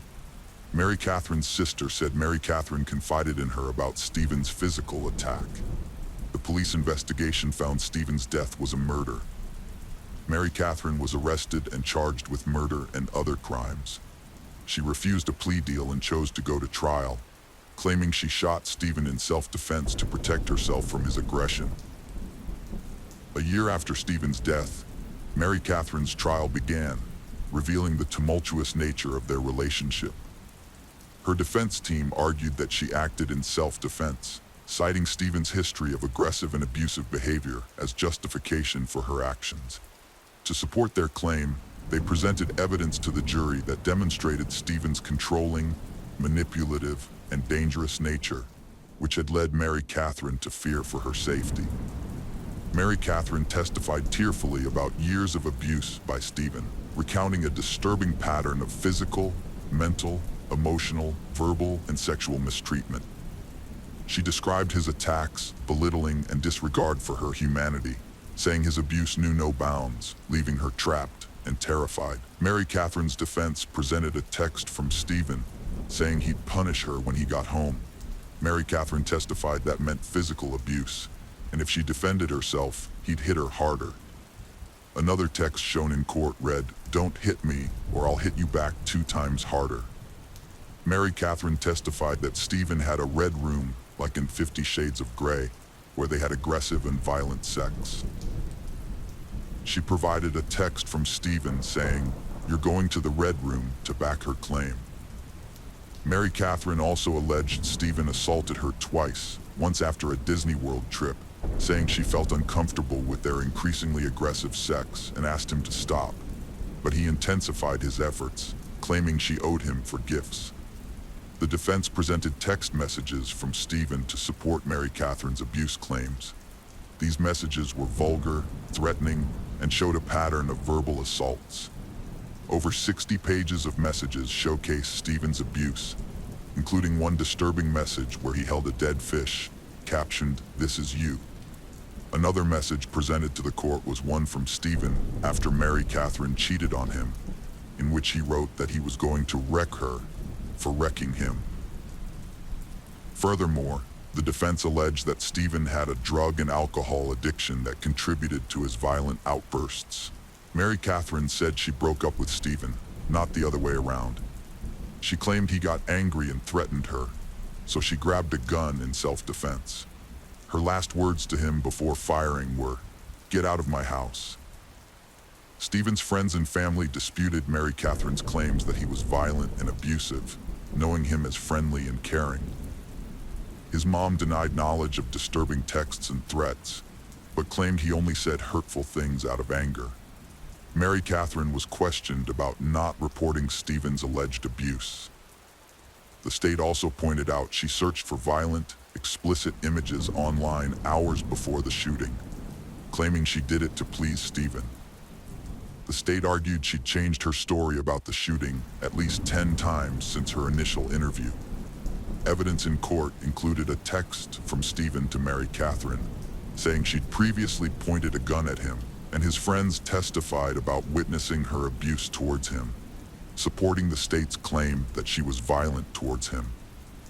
Mary Catherine's sister said Mary Catherine confided in her about Stephen's physical attack. The police investigation found Stephen's death was a murder. Mary Catherine was arrested and charged with murder and other crimes. She refused a plea deal and chose to go to trial, claiming she shot Stephen in self-defense to protect herself from his aggression. A year after Stephen's death, Mary Catherine's trial began, revealing the tumultuous nature of their relationship. Her defense team argued that she acted in self-defense, citing Stephen's history of aggressive and abusive behavior as justification for her actions. To support their claim, they presented evidence to the jury that demonstrated Stephen's controlling, manipulative, and dangerous nature, which had led Mary Catherine to fear for her safety. Mary Catherine testified tearfully about years of abuse by Stephen, recounting a disturbing pattern of physical, mental, emotional, verbal, and sexual mistreatment. She described his attacks, belittling, and disregard for her humanity, saying his abuse knew no bounds, leaving her trapped and terrified. Mary Catherine's defense presented a text from Stephen, saying he'd punish her when he got home. Mary Catherine testified that meant physical abuse, and if she defended herself, he'd hit her harder. Another text shown in court read, "Don't hit me, or I'll hit you back 2 times harder." Mary Catherine testified that Stephen had a red room, like in 50 Shades of Grey, where they had aggressive and violent sex. She provided a text from Stephen saying, "You're going to the red room," to back her claim. Mary Catherine also alleged Stephen assaulted her twice, once after a Disney World trip, saying she felt uncomfortable with their increasingly aggressive sex and asked him to stop. But he intensified his efforts, claiming she owed him for gifts. The defense presented text messages from Stephen to support Mary Catherine's abuse claims. These messages were vulgar, threatening, and showed a pattern of verbal assaults. Over 60 pages of messages showcased Stephen's abuse, including one disturbing message where he held a dead fish, captioned, "This is you." Another message presented to the court was one from Stephen after Mary Catherine cheated on him, in which he wrote that he was going to wreck her for wrecking him. Furthermore, the defense alleged that Stephen had a drug and alcohol addiction that contributed to his violent outbursts. Mary Catherine said she broke up with Stephen, not the other way around. She claimed he got angry and threatened her, so she grabbed a gun in self-defense. Her last words to him before firing were, "Get out of my house." Stephen's friends and family disputed Mary Catherine's claims that he was violent and abusive, knowing him as friendly and caring. His mom denied knowledge of disturbing texts and threats, but claimed he only said hurtful things out of anger. Mary Catherine was questioned about not reporting Stephen's alleged abuse. The state also pointed out she searched for violent, explicit images online hours before the shooting, claiming she did it to please Stephen. The state argued she'd changed her story about the shooting at least 10 times since her initial interview. Evidence in court included a text from Stephen to Mary Catherine, saying she'd previously pointed a gun at him, and his friends testified about witnessing her abuse towards him, supporting the state's claim that she was violent towards him,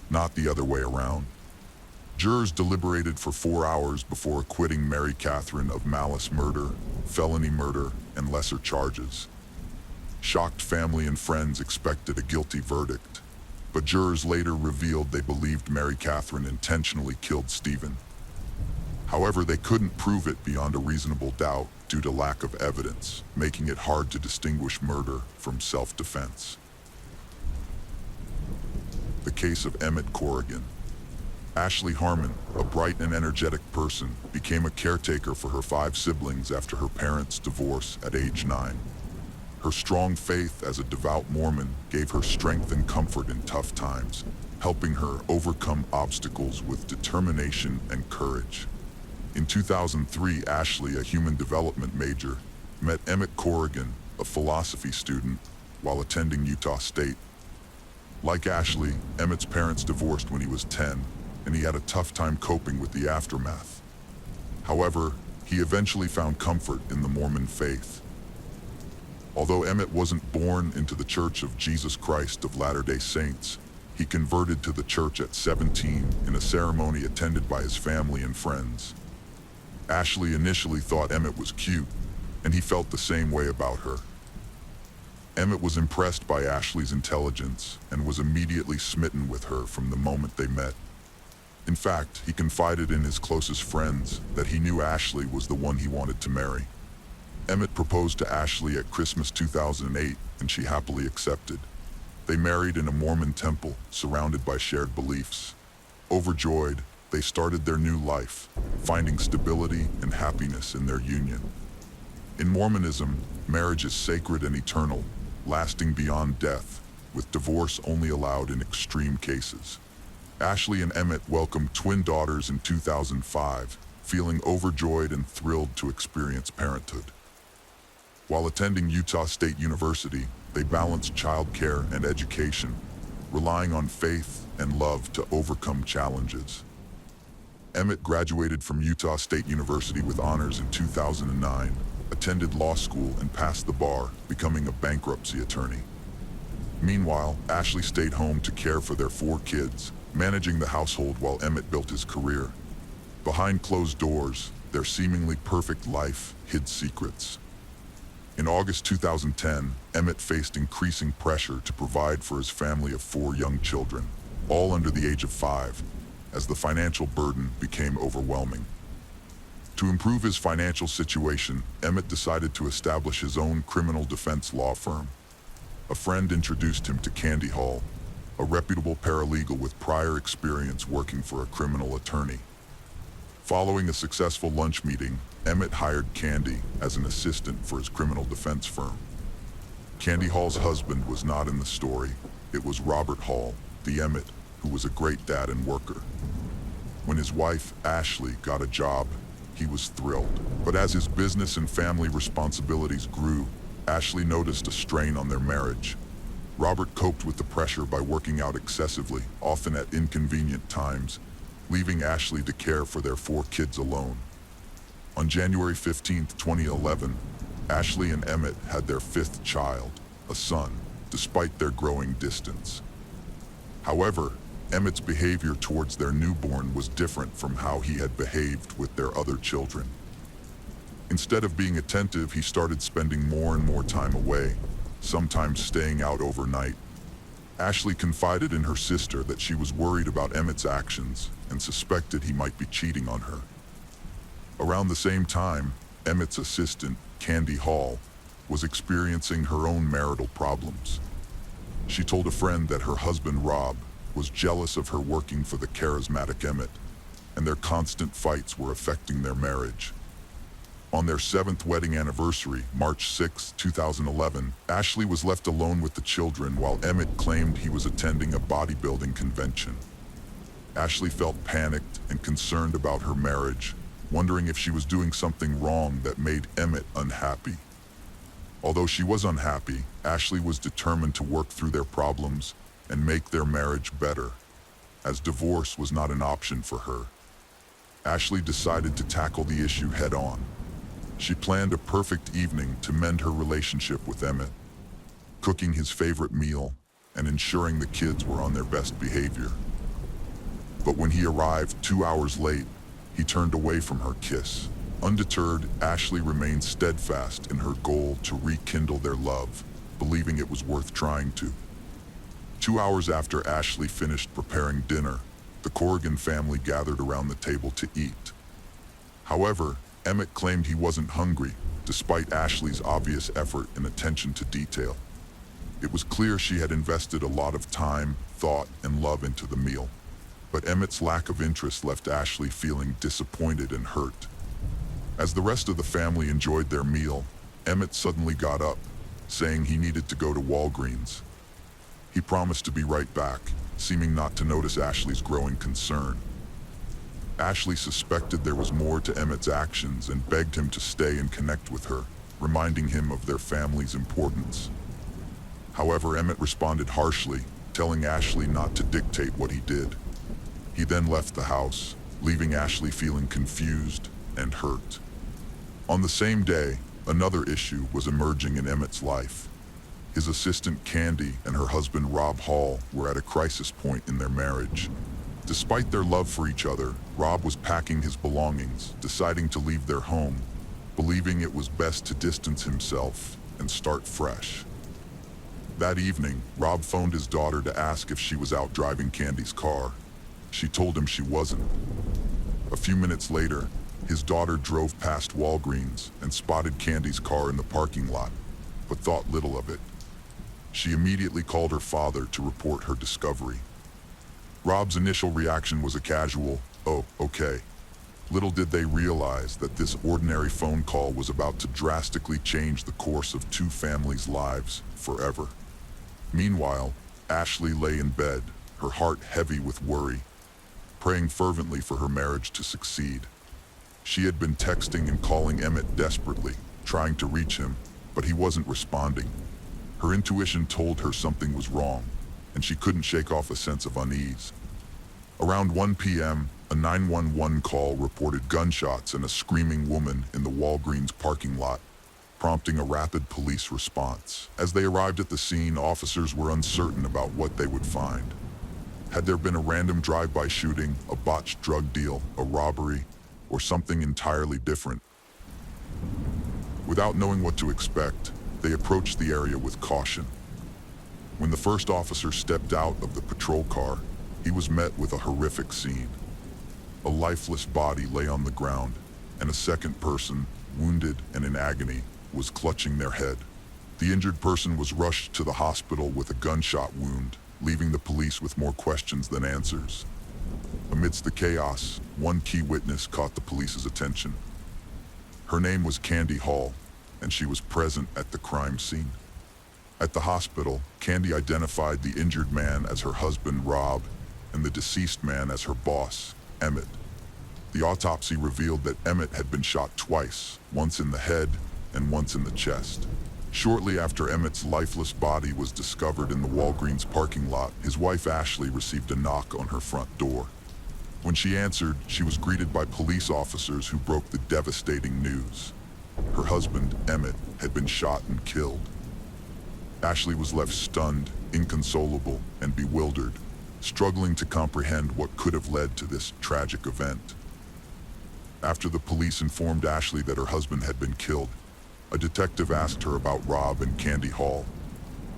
not the other way around. Jurors deliberated for 4 hours before acquitting Mary Catherine of malice murder, felony murder, and lesser charges. Shocked family and friends expected a guilty verdict, but jurors later revealed they believed Mary Catherine intentionally killed Stephen. However, they couldn't prove it beyond a reasonable doubt due to lack of evidence, making it hard to distinguish murder from self-defense. The case of Emmett Corrigan. Ashley Harmon, a bright and energetic person, became a caretaker for her 5 siblings after her parents' divorce at age 9. Her strong faith as a devout Mormon gave her strength and comfort in tough times, helping her overcome obstacles with determination and courage. In 2003, Ashley, a human development major, met Emmett Corrigan, a philosophy student, while attending Utah State. Like Ashley, Emmett's parents divorced when he was 10, and he had a tough time coping with the aftermath. However, he eventually found comfort in the Mormon faith. Although Emmett wasn't born into the Church of Jesus Christ of Latter-day Saints, he converted to the church at 17 in a ceremony attended by his family and friends. Ashley initially thought Emmett was cute, and he felt the same way about her. Emmett was impressed by Ashley's intelligence and was immediately smitten with her from the moment they met. In fact, he confided in his closest friends that he knew Ashley was the one he wanted to marry. Emmett proposed to Ashley at Christmas 2008, and she happily accepted. They married in a Mormon temple, surrounded by shared beliefs. Overjoyed, they started their new life, finding stability and happiness in their union. In Mormonism, marriage is sacred and eternal, lasting beyond death, with divorce only allowed in extreme cases. Ashley and Emmett welcomed twin daughters in 2005, feeling overjoyed and thrilled to experience parenthood. While attending Utah State University, they balanced childcare and education, relying on faith and love to overcome challenges. Emmett graduated from Utah State University with honors in 2009, attended law school and passed the bar, becoming a bankruptcy attorney. Meanwhile, Ashley stayed home to care for their 4 kids, managing the household while Emmett built his career. Behind closed doors, their seemingly perfect life hid secrets. In August 2010, Emmett faced increasing pressure to provide for his family of 4 young children, all under the age of 5, as the financial burden became overwhelming. To improve his financial situation, Emmett decided to establish his own criminal defense law firm. A friend introduced him to Candy Hall, a reputable paralegal with prior experience working for a criminal attorney. Following a successful lunch meeting, Emmett hired Candy as an assistant for his criminal defense firm. Candy Hall's husband was not in the story. It was Robert Hall, the Emmett, who was a great dad and worker. When his wife, Ashley, got a job, he was thrilled. But as his business and family responsibilities grew, Ashley noticed a strain on their marriage. Robert coped with the pressure by working out excessively, often at inconvenient times, leaving Ashley to care for their 4 kids alone. On January 15, 2011, Ashley and Emmett had their 5th child, a son, despite their growing distance. However, Emmett's behavior towards their newborn was different from how he had behaved with their other children. Instead of being attentive, he started spending more and more time away, sometimes staying out overnight. Ashley confided in her sister that she was worried about Emmett's actions and suspected he might be cheating on her. Around the same time, Emmett's assistant, Candy Hall, was experiencing her own marital problems. She told a friend that her husband, Rob, was jealous of her working for the charismatic Emmett, and their constant fights were affecting their marriage. On their 7th wedding anniversary, March 6, 2011, Ashley was left alone with the children while Emmett claimed he was attending a bodybuilding convention. Ashley felt panicked and concerned about her marriage, wondering if she was doing something wrong that made Emmett unhappy. Although she was unhappy, Ashley was determined to work through their problems and make their marriage better, as divorce was not an option for her. Ashley decided to tackle the issue head-on. She planned a perfect evening to mend her relationship with Emmett, cooking his favorite meal and ensuring the kids were on their best behavior. But when he arrived 2 hours late, he turned away from her kiss. Undeterred, Ashley remained steadfast in her goal to rekindle their love, believing it was worth trying to. 2 hours after Ashley finished preparing dinner, the Corrigan family gathered around the table to eat. However, Emmett claimed he wasn't hungry, despite Ashley's obvious effort and attention to detail. It was clear she had invested a lot of time, thought, and love into the meal. But Emmett's lack of interest left Ashley feeling disappointed and hurt. As the rest of the family enjoyed their meal, Emmett suddenly got up, saying he needed to go to Walgreens. He promised to be right back, seeming not to notice Ashley's growing concern. Ashley suspected there was more to Emmett's actions and begged him to stay and connect with her, reminding him of their family's importance. However, Emmett responded harshly, telling Ashley not to dictate what he did. He then left the house, leaving Ashley feeling confused and hurt. On the same day, another issue was emerging in Emmett's life. His assistant Candy and her husband Rob Hall were at a crisis point in their marriage. Despite their love for each other, Rob was packing his belongings, deciding to leave their home, believing it was best to distance himself and start fresh. That evening, Rob phoned his daughter to ask if she was out driving Candy's car. She told him she wasn't. A few minutes later, his daughter drove past Walgreens and spotted Candy's car in the parking lot, but thought little of it. She immediately called her father to report her discovery. Rob's initial reaction was a casual, "Oh, okay." Little did they realize that this ordinary phone call was about to drastically change the course of two families' lives forever. Meanwhile, Ashley lay in bed, her heart heavy with worry, praying fervently for her marriage to succeed. She had been texting and calling Emmett desperately, trying to reach him, but he wasn't responding. Her intuition told her something was wrong, and she couldn't shake off a sense of unease. Around 1 p.m., a 911 call reported gunshots and a screaming woman in the Walgreens parking lot, prompting a rapid police response. As they arrived at the scene, officers were uncertain about what they would find. Had there been a random drive-by shooting, a botched drug deal, a robbery, or something entirely different? Without knowing what to expect, they approached the area with caution. When the first officer stepped out of the patrol car, he was met with a horrific scene. A lifeless body lay on the ground, and a second person, wounded and in agony, was clutching their head. The injured person was rushed to the hospital with a gunshot wound, leaving the police with more questions than answers. Amidst the chaos, one key witness caught the police's attention. Her name was Candy Hall, and she was present at the crime scene. At the hospital, Candy identified the injured man as her husband, Rob, and the deceased man as her boss, Emmett. The autopsy revealed that Emmett had been shot twice, once in the head and once in the chest. Shortly after Emmett's lifeless body was discovered in the Walgreens parking lot, his wife Ashley received a knock on her front door. When she answered, she was greeted by police officers who broke the devastating news. Her husband, Emmett, had been shot and killed. Ashley was left stunned, inconsolable, and bewildered, struggling to comprehend what could have led to this tragic event. After the police informed Ashley that her husband had been killed, a detective asked her about Rob and Candy Hall.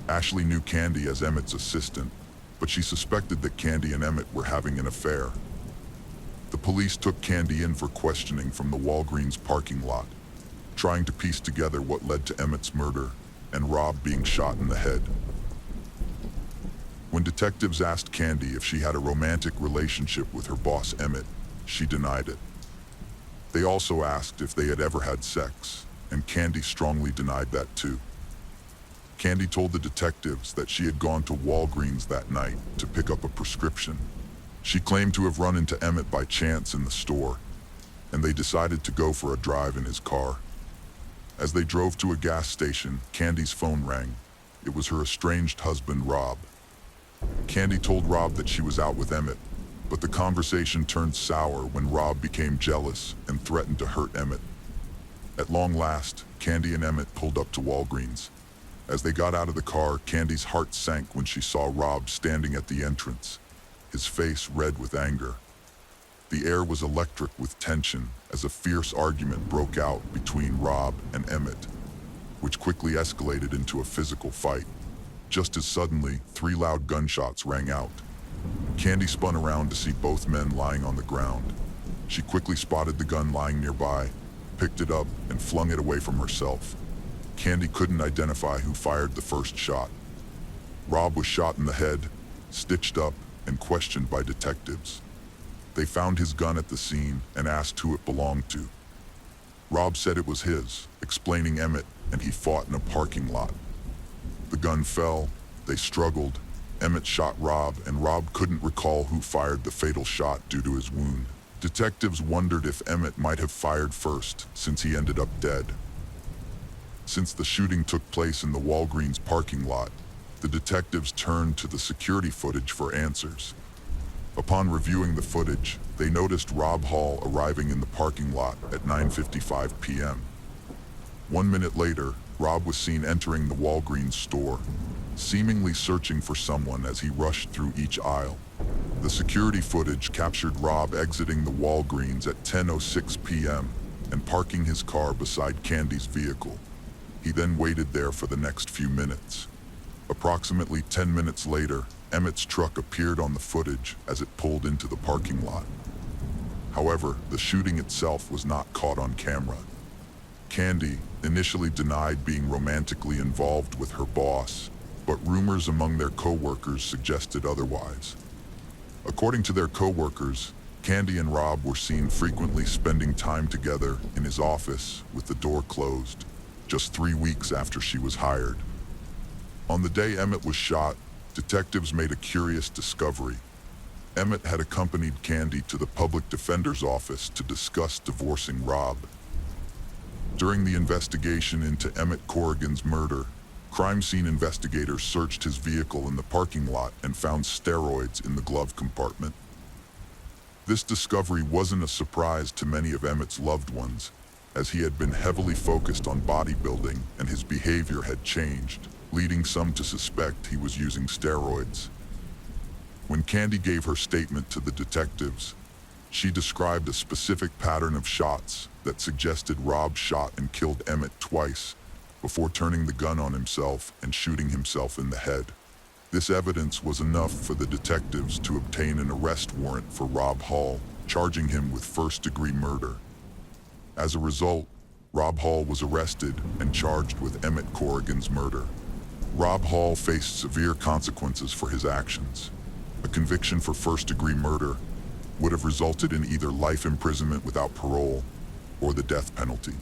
Ashley knew Candy as Emmett's assistant, but she suspected that Candy and Emmett were having an affair. The police took Candy in for questioning from the Walgreens parking lot, trying to piece together what led to Emmett's murder and Rob being shot in the head. When detectives asked Candy if she had a romantic relationship with her boss Emmett, she denied it. They also asked if they had ever had sex, and Candy strongly denied that too. Candy told the detectives that she had gone to Walgreens that night to pick up a prescription. She claimed to have run into Emmett by chance in the store, and they decided to go for a drive in his car. As they drove to a gas station, Candy's phone rang. It was her estranged husband, Rob. Candy told Rob that she was out with Emmett, but the conversation turned sour when Rob became jealous and threatened to hurt Emmett. At long last, Candy and Emmett pulled up to Walgreens. As they got out of the car, Candy's heart sank when she saw Rob standing at the entrance, his face red with anger. The air was electric with tension as a fierce argument broke out between Rob and Emmett, which quickly escalated into a physical fight. Just as suddenly, 3 loud gunshots rang out. Candy spun around to see both men lying on the ground. She quickly spotted the gun lying nearby, picked it up, and flung it away from herself. Candy couldn't identify who fired the first shot. Rob was shot in the head, stitched up, and questioned by detectives. They found his gun at the scene and asked who it belonged to. Rob said it was his, explaining Emmett and he fought in a parking lot. The gun fell, they struggled, Emmett shot Rob, and Rob couldn't recall who fired the fatal shot due to his wound. Detectives wondered if Emmett might have fired first, since he ended up dead. Since the shooting took place in the Walgreens parking lot, the detectives turned to the security footage for answers. Upon reviewing the footage, they noticed Rob Hall arriving in the parking lot at 9:55 p.m. 1 minute later, Rob was seen entering the Walgreens store, seemingly searching for someone as he rushed through each aisle. The security footage captured Rob exiting the Walgreens at 10:06 p.m. and parking his car beside Candy's vehicle. He then waited there for the next few minutes. Approximately 10 minutes later, Emmett's truck appeared on the footage as it pulled into the parking lot. However, the shooting itself was not caught on camera. Candy initially denied being romantically involved with her boss, but rumors among their co-workers suggested otherwise. According to their co-workers, Candy and Rob were seen frequently spending time together in his office with the door closed, just 3 weeks after she was hired. On the day Emmett was shot, detectives made a curious discovery. Emmett had accompanied Candy to the public defender's office to discuss divorcing Rob. During the investigation into Emmett Corrigan's murder, crime scene investigators searched his vehicle in the parking lot and found steroids in the glove compartment. This discovery wasn't a surprise to many of Emmett's loved ones, as he had been heavily focused on bodybuilding and his behavior had changed, leading some to suspect he was using steroids. When Candy gave her statement to the detectives, she described a specific pattern of shots that suggested Rob shot and killed Emmett twice before turning the gun on himself and shooting himself in the head. This evidence was enough for the detectives to obtain an arrest warrant for Rob Hall, charging him with first-degree murder. As a result, Rob Hall was arrested and charged with Emmett Corrigan's murder. Rob Hall faced severe consequences for his actions. A conviction for first-degree murder would have resulted in either life imprisonment without parole or the death penalty.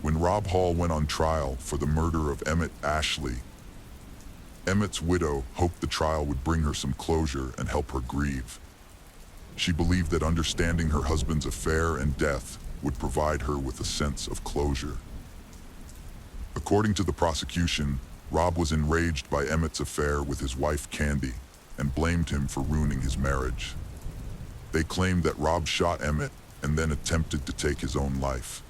When Rob Hall went on trial for the murder of Emmett Ashley, Emmett's widow hoped the trial would bring her some closure and help her grieve. She believed that understanding her husband's affair and death would provide her with a sense of closure. According to the prosecution, Rob was enraged by Emmett's affair with his wife Candy and blamed him for ruining his marriage. They claimed that Rob shot Emmett and then attempted to take his own life.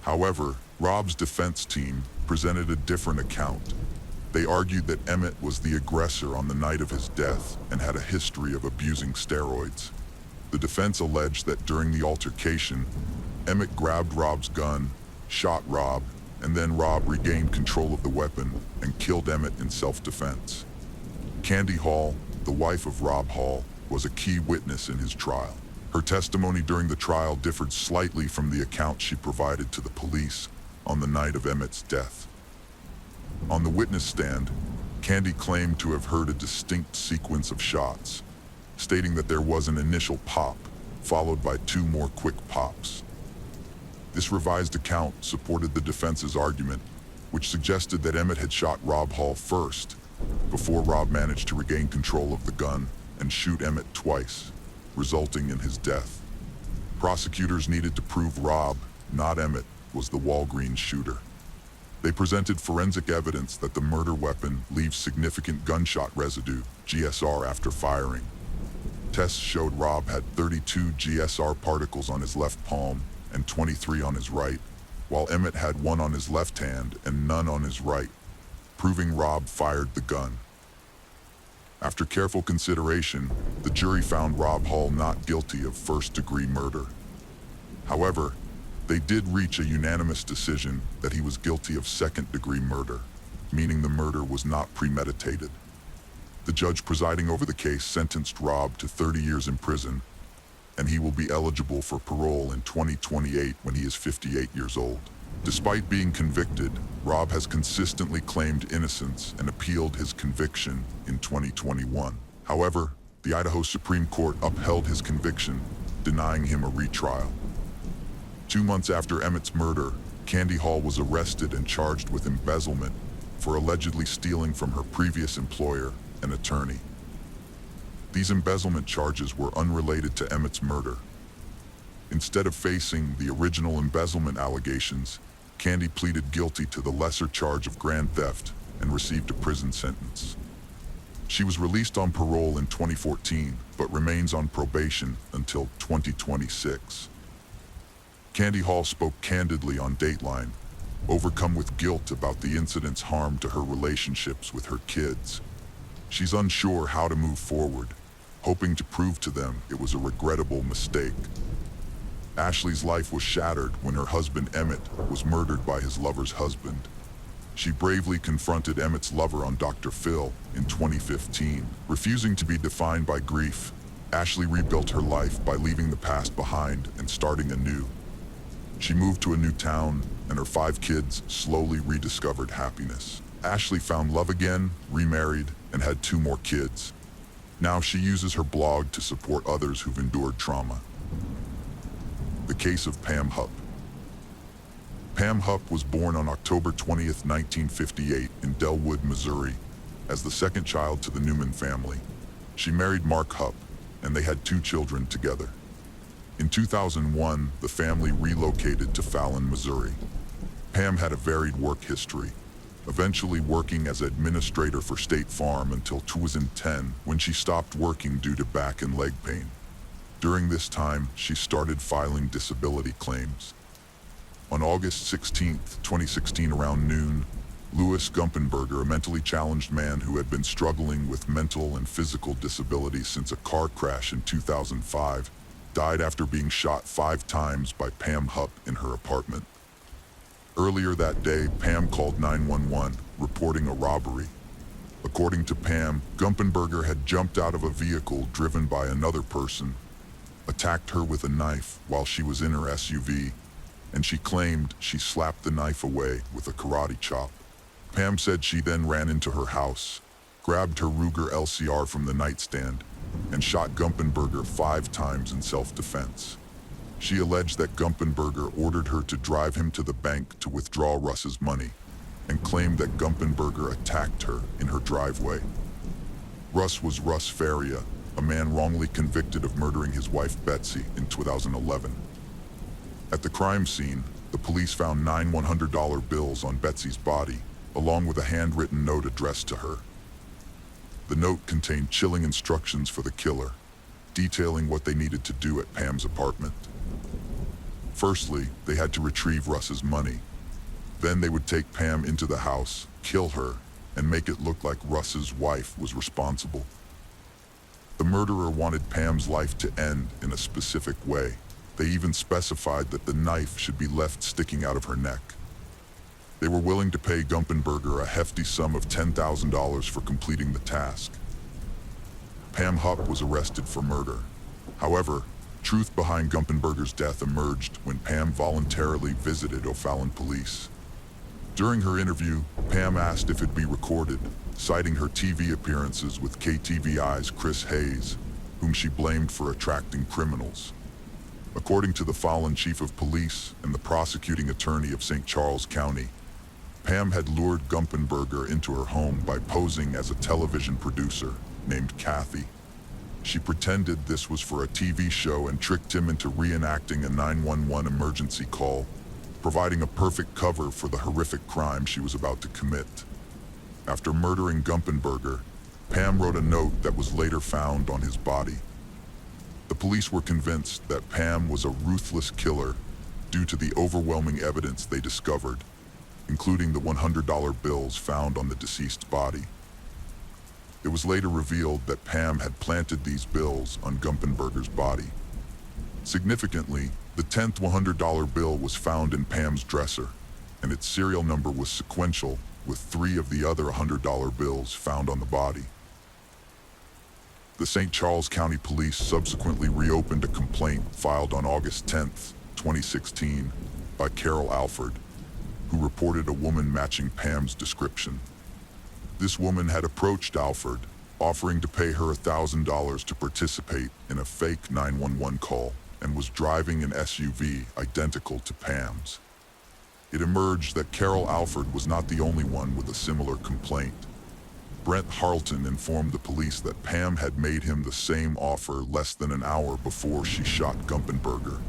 However, Rob's defense team presented a different account. They argued that Emmett was the aggressor on the night of his death and had a history of abusing steroids. The defense alleged that during the altercation, Emmett grabbed Rob's gun, shot Rob, and then Rob regained control of the weapon and killed Emmett in self-defense. Candy Hall, the wife of Rob Hall, was a key witness in his trial. Her testimony during the trial differed slightly from the account she provided to the police on the night of Emmett's death. On the witness stand, Candy claimed to have heard a distinct sequence of shots, stating that there was an initial pop, followed by 2 more quick pops. This revised account supported the defense's argument, which suggested that Emmett had shot Rob Hall first, before Rob managed to regain control of the gun and shoot Emmett twice, resulting in his death. Prosecutors needed to prove Rob, not Emmett, was the Walgreens shooter. They presented forensic evidence that the murder weapon leaves significant gunshot residue, GSR, after firing. Tests showed Rob had 32 GSR particles on his left palm and 23 on his right, while Emmett had 1 on his left hand and none on his right, proving Rob fired the gun. After careful consideration, the jury found Rob Hall not guilty of first-degree murder. However, they did reach a unanimous decision that he was guilty of second-degree murder, meaning the murder was not premeditated. The judge presiding over the case sentenced Rob to 30 years in prison, and he will be eligible for parole in 2028 when he is 58 years old. Despite being convicted, Rob has consistently claimed innocence and appealed his conviction in 2021. However, the Idaho Supreme Court upheld his conviction, denying him a retrial. 2 months after Emmett's murder, Candy Hall was arrested and charged with embezzlement for allegedly stealing from her previous employer, an attorney. These embezzlement charges were unrelated to Emmett's murder. Instead of facing the original embezzlement allegations, Candy pleaded guilty to the lesser charge of grand theft and received a prison sentence. She was released on parole in 2014, but remains on probation until 2026. Candy Hall spoke candidly on Dateline, overcome with guilt about the incident's harm to her relationships with her kids. She's unsure how to move forward, hoping to prove to them it was a regrettable mistake. Ashley's life was shattered when her husband Emmett was murdered by his lover's husband. She bravely confronted Emmett's lover on Dr. Phil in 2015. Refusing to be defined by grief, Ashley rebuilt her life by leaving the past behind and starting anew. She moved to a new town, and her 5 kids slowly rediscovered happiness. Ashley found love again, remarried, and had 2 more kids. Now she uses her blog to support others who've endured trauma. The case of Pam Hupp. Pam Hupp was born on October 20th, 1958 in Delwood, Missouri, as the second child to the Newman family. She married Mark Hupp, and they had 2 children together. In 2001, the family relocated to Fallon, Missouri. Pam had a varied work history, eventually working as administrator for State Farm until 2010, when she stopped working due to back and leg pain. During this time, she started filing disability claims. On August 16, 2016, around noon, Louis Gumpenberger, a mentally challenged man who had been struggling with mental and physical disabilities since a car crash in 2005, died after being shot 5 times by Pam Hupp in her apartment. Earlier that day, Pam called 911, reporting a robbery. According to Pam, Gumpenberger had jumped out of a vehicle driven by another person, attacked her with a knife while she was in her SUV, and she claimed she slapped the knife away with a karate chop. Pam said she then ran into her house, grabbed her Ruger LCR from the nightstand, and shot Gumpenberger 5 times in self-defense. She alleged that Gumpenberger ordered her to drive him to the bank to withdraw Russ's money, and claimed that Gumpenberger attacked her in her driveway. Russ was Russ Faria, a man wrongly convicted of murdering his wife Betsy in 2011. At the crime scene, the police found 9 $100 bills on Betsy's body, along with a handwritten note addressed to her. The note contained chilling instructions for the killer, detailing what they needed to do at Pam's apartment. Firstly, they had to retrieve Russ's money. Then they would take Pam into the house, kill her, and make it look like Russ's wife was responsible. The murderer wanted Pam's life to end in a specific way. They even specified that the knife should be left sticking out of her neck. They were willing to pay Gumpenberger a hefty sum of $10,000 for completing the task. Pam Hupp was arrested for murder. However, truth behind Gumpenberger's death emerged when Pam voluntarily visited O'Fallon police. During her interview, Pam asked if it be recorded, citing her TV appearances with KTVI's Chris Hayes, whom she blamed for attracting criminals. According to the Fallon chief of police and the prosecuting attorney of St. Charles County, Pam had lured Gumpenberger into her home by posing as a television producer named Kathy. She pretended this was for a TV show and tricked him into reenacting a 911 emergency call, providing a perfect cover for the horrific crime she was about to commit. After murdering Gumpenberger, Pam wrote a note that was later found on his body. The police were convinced that Pam was a ruthless killer due to the overwhelming evidence they discovered, including the $100 bills found on the deceased's body. It was later revealed that Pam had planted these bills on Gumpenberger's body. Significantly, the 10th $100 bill was found in Pam's dresser, and its serial number was sequential, with 3 of the other $100 bills found on the body. The St. Charles County Police subsequently reopened a complaint filed on August 10th, 2016, by Carol Alford, who reported a woman matching Pam's description. This woman had approached Alford, offering to pay her $1,000 to participate in a fake 911 call, and was driving an SUV identical to Pam's. It emerged that Carol Alford was not the only one with a similar complaint. Brent Harleton informed the police that Pam had made him the same offer less than an hour before she shot Gumpenberger.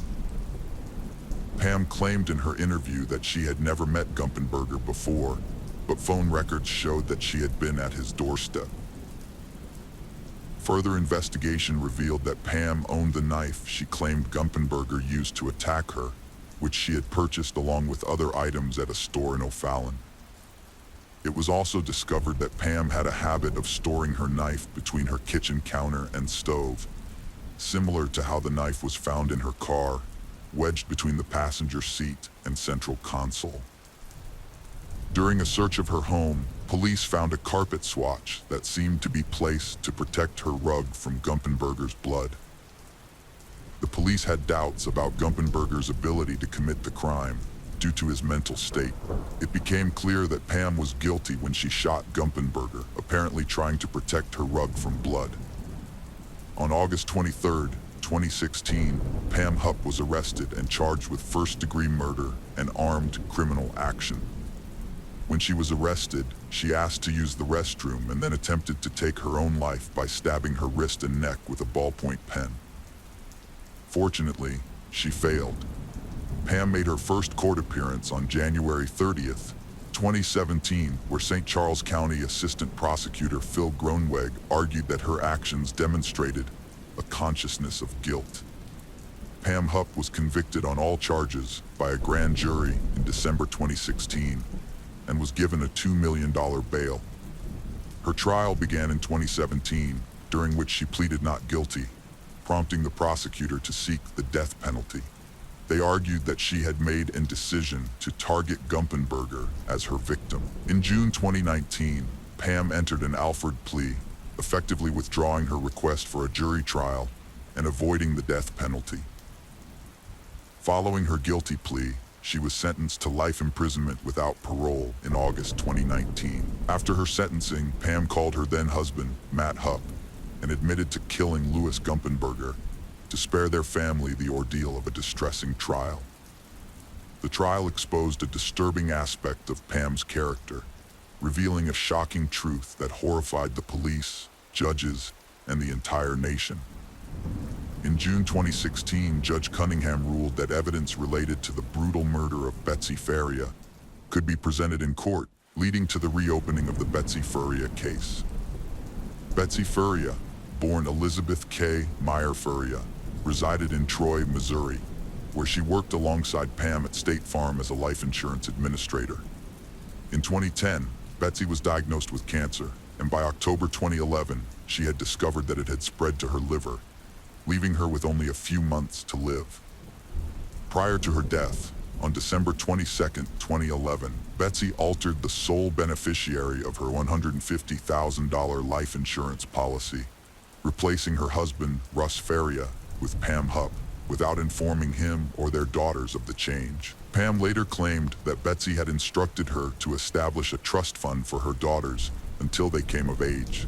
Pam claimed in her interview that she had never met Gumpenberger before, but phone records showed that she had been at his doorstep. Further investigation revealed that Pam owned the knife she claimed Gumpenberger used to attack her, which she had purchased along with other items at a store in O'Fallon. It was also discovered that Pam had a habit of storing her knife between her kitchen counter and stove, similar to how the knife was found in her car, wedged between the passenger seat and central console. During a search of her home, police found a carpet swatch that seemed to be placed to protect her rug from Gumpenberger's blood. The police had doubts about Gumpenberger's ability to commit the crime due to his mental state. It became clear that Pam was guilty when she shot Gumpenberger, apparently trying to protect her rug from blood. On August 23, 2016, Pam Hupp was arrested and charged with first-degree murder and armed criminal action. When she was arrested, she asked to use the restroom and then attempted to take her own life by stabbing her wrist and neck with a ballpoint pen. Fortunately, she failed. Pam made her first court appearance on January 30th, 2017, where St. Charles County Assistant Prosecutor Phil Groenweg argued that her actions demonstrated a consciousness of guilt. Pam Hupp was convicted on all charges by a grand jury in December 2016 and was given a $2 million bail. Her trial began in 2017, during which she pleaded not guilty, prompting the prosecutor to seek the death penalty. They argued that she had made a decision to target Gumpenberger as her victim. In June 2019, Pam entered an Alford plea, effectively withdrawing her request for a jury trial and avoiding the death penalty. Following her guilty plea, she was sentenced to life imprisonment without parole in August 2019. After her sentencing, Pam called her then-husband, Matt Hupp, and admitted to killing Louis Gumpenberger to spare their family the ordeal of a distressing trial. The trial exposed a disturbing aspect of Pam's character, revealing a shocking truth that horrified the police, judges, and the entire nation. In June 2016, Judge Cunningham ruled that evidence related to the brutal murder of Betsy Faria could be presented in court, leading to the reopening of the Betsy Faria case. Betsy Faria, born Elizabeth K. Meyer Faria, resided in Troy, Missouri, where she worked alongside Pam at State Farm as a life insurance administrator. In 2010, Betsy was diagnosed with cancer, and by October 2011, she had discovered that it had spread to her liver, leaving her with only a few months to live. Prior to her death, on December 22, 2011, Betsy altered the sole beneficiary of her $150,000 life insurance policy, replacing her husband, Russ Faria, with Pam Hupp, without informing him or their daughters of the change. Pam later claimed that Betsy had instructed her to establish a trust fund for her daughters until they came of age.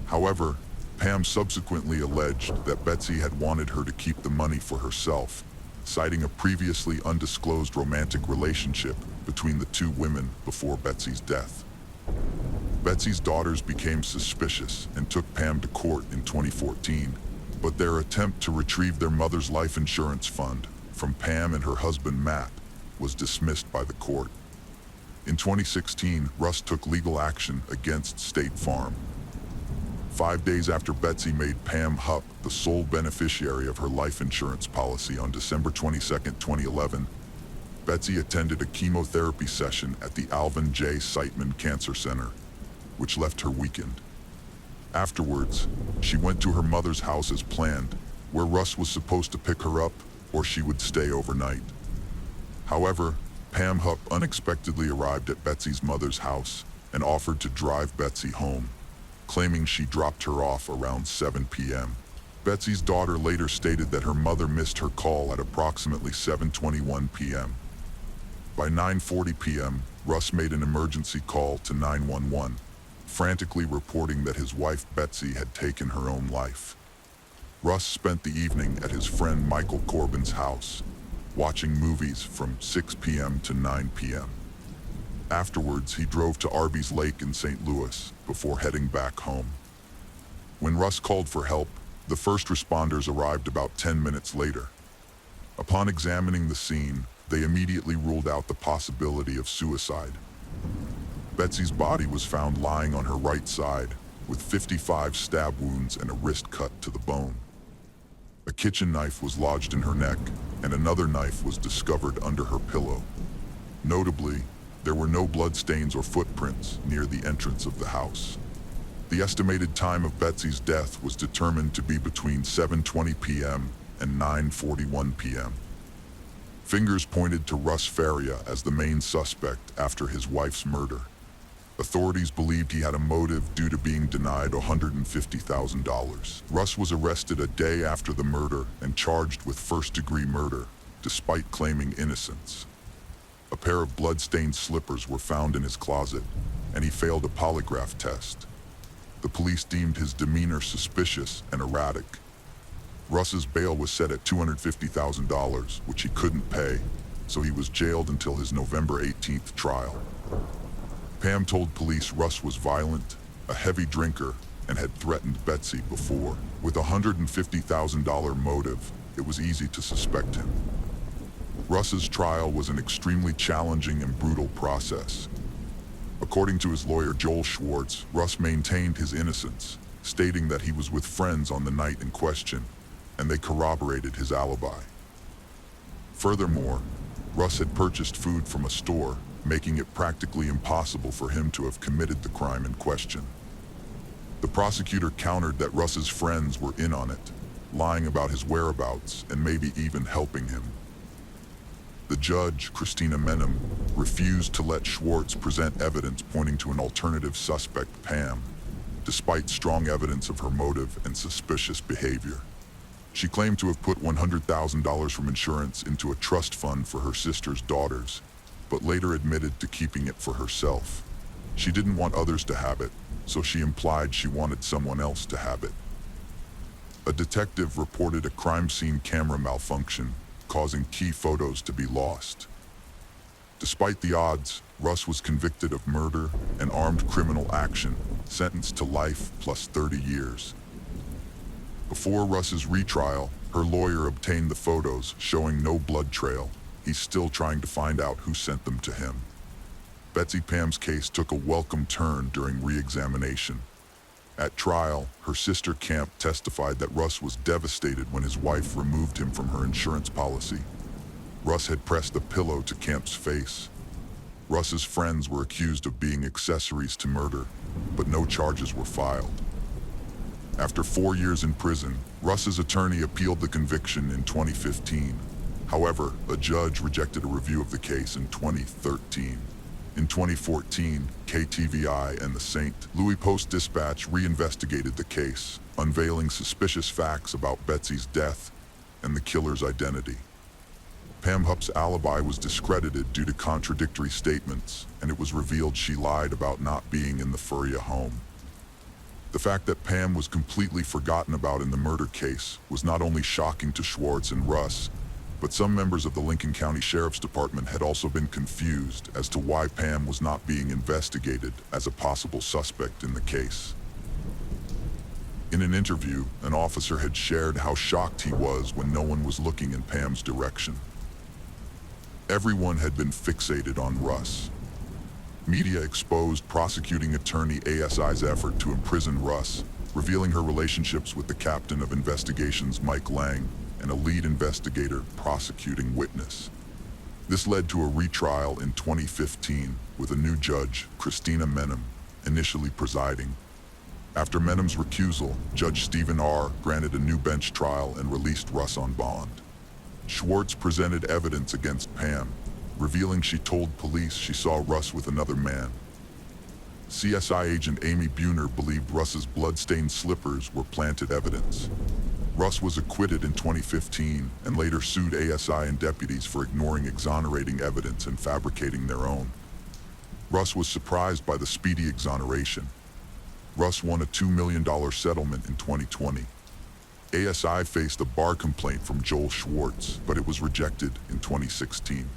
However, Pam subsequently alleged that Betsy had wanted her to keep the money for herself, citing a previously undisclosed romantic relationship between the two women before Betsy's death. Betsy's daughters became suspicious and took Pam to court in 2014, but their attempt to retrieve their mother's life insurance fund from Pam and her husband Matt was dismissed by the court. In 2016, Russ took legal action against State Farm. 5 days after Betsy made Pam Hupp the sole beneficiary of her life insurance policy on December 22, 2011, Betsy attended a chemotherapy session at the Alvin J. Siteman Cancer Center, which left her weakened. Afterwards, she went to her mother's house as planned, where Russ was supposed to pick her up or she would stay overnight. However, Pam Hupp unexpectedly arrived at Betsy's mother's house and offered to drive Betsy home. claiming she dropped her off around 7 p.m. Betsy's daughter later stated that her mother missed her call at approximately 7:21 p.m. By 9:40 p.m., Russ made an emergency call to 911, frantically reporting that his wife Betsy had taken her own life. Russ spent the evening at his friend Michael Corbin's house, watching movies from 6 p.m. to 9 p.m. Afterwards, he drove to Arby's Lake in St. Louis before heading back home. When Russ called for help, the first responders arrived about 10 minutes later. Upon examining the scene, they immediately ruled out the possibility of suicide. Betsy's body was found lying on her right side, with 55 stab wounds and a wrist cut to the bone. A kitchen knife was lodged in her neck, and another knife was discovered under her pillow. Notably, there were no bloodstains or footprints near the entrance of the house. The estimated time of Betsy's death was determined to be between 7:20 p.m. and 9:41 p.m. Fingers pointed to Russ Faria as the main suspect after his wife's murder. Authorities believed he had a motive due to being denied $150,000. Russ was arrested a day after the murder and charged with first-degree murder, despite claiming innocence. A pair of blood-stained slippers were found in his closet, and he failed a polygraph test. The police deemed his demeanor suspicious and erratic. Russ's bail was set at $250,000, which he couldn't pay, so he was jailed until his November 18th trial. Pam told police Russ was violent, a heavy drinker, and had threatened Betsy before. With a $150,000 motive, it was easy to suspect him. Russ's trial was an extremely challenging and brutal process. According to his lawyer Joel Schwartz, Russ maintained his innocence, stating that he was with friends on the night in question, and they corroborated his alibi. Furthermore, Russ had purchased food from a store, making it practically impossible for him to have committed the crime in question. The prosecutor countered that Russ's friends were in on it, lying about his whereabouts and maybe even helping him. The judge, Christina Menem, refused to let Schwartz present evidence pointing to an alternative suspect, Pam, despite strong evidence of her motive and suspicious behavior. She claimed to have put $100,000 from insurance into a trust fund for her sister's daughters, but later admitted to keeping it for herself. She didn't want others to have it, so she implied she wanted someone else to have it. A detective reported a crime scene camera malfunction, causing key photos to be lost. Despite the odds, Russ was convicted of murder and armed criminal action, sentenced to life plus 30 years. Before Russ's retrial, her lawyer obtained the photos showing no blood trail. He's still trying to find out who sent them to him. Betsy Pam's case took a welcome turn during re-examination. At trial, her sister Camp testified that Russ was devastated when his wife removed him from her insurance policy. Russ had pressed a pillow to Camp's face. Russ's friends were accused of being accessories to murder, but no charges were filed. After 4 years in prison, Russ's attorney appealed the conviction in 2015. However, a judge rejected a review of the case in 2013. In 2014, KTVI and the St. Louis Post-Dispatch reinvestigated the case, unveiling suspicious facts about Betsy's death and the killer's identity. Pam Hupp's alibi was discredited due to contradictory statements, and it was revealed she lied about not being in the Faria home. The fact that Pam was completely forgotten about in the murder case was not only shocking to Schwartz and Russ, but some members of the Lincoln County Sheriff's Department had also been confused as to why Pam was not being investigated as a possible suspect in the case. In an interview, an officer had shared how shocked he was when no one was looking in Pam's direction. Everyone had been fixated on Russ. Media exposed prosecuting attorney ASI's effort to imprison Russ, revealing her relationships with the captain of investigations Mike Lang and a lead investigator prosecuting witness. This led to a retrial in 2015 with a new judge, Christina Menem, initially presiding. After Menem's recusal, Judge Stephen R. granted a new bench trial and released Russ on bond. Schwartz presented evidence against Pam, revealing she told police she saw Russ with another man. CSI agent Amy Buhner believed Russ's blood-stained slippers were planted evidence. Russ was acquitted in 2015 and later sued ASI and deputies for ignoring exonerating evidence and fabricating their own. Russ was surprised by the speedy exoneration. Russ won a $2 million settlement in 2020. ASI faced a bar complaint from Joel Schwartz, but it was rejected in 2016.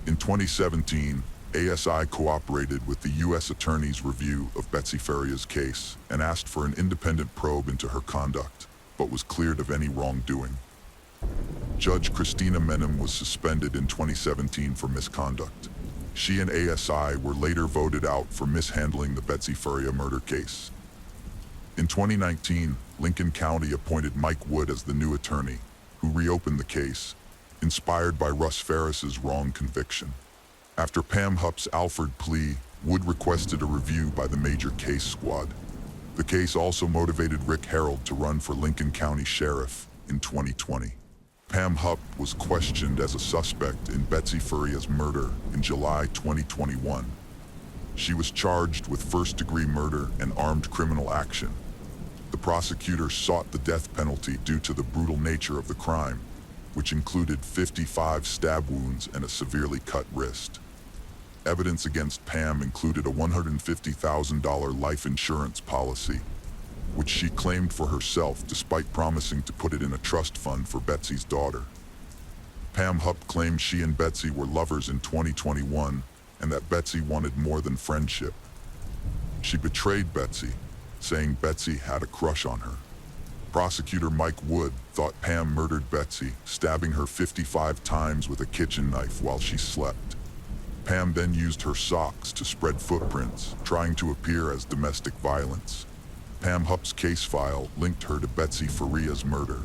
In 2017, ASI cooperated with the U.S. Attorney's review of Betsy Faria's case and asked for an independent probe into her conduct, but was cleared of any wrongdoing. Judge Christina Menem was suspended in 2017 for misconduct. She and ASI were later voted out for mishandling the Betsy Faria murder case. In 2019, Lincoln County appointed Mike Wood as the new attorney, who reopened the case, inspired by Russ Ferris's wrong conviction. After Pam Hupp's Alford plea, Wood requested a review by the major case squad. The case also motivated Rick Harold to run for Lincoln County Sheriff in 2020. Pam Hupp was questioned as a suspect in Betsy Faria's murder in July 2021. She was charged with first-degree murder and armed criminal action. The prosecutor sought the death penalty due to the brutal nature of the crime, which included 55 stab wounds and a severely cut wrist. Evidence against Pam included a $150,000 life insurance policy, which she claimed for herself despite promising to put it in a trust fund for Betsy's daughter. Pam Hupp claimed she and Betsy were lovers in 2021 and that Betsy wanted more than friendship. She betrayed Betsy, saying Betsy had a crush on her. Prosecutor Mike Wood thought Pam murdered Betsy, stabbing her 55 times with a kitchen knife while she slept. Pam then used her socks to spread footprints, trying to appear as domestic violence. Pam Hupp's case file linked her to Betsy Faria's murder.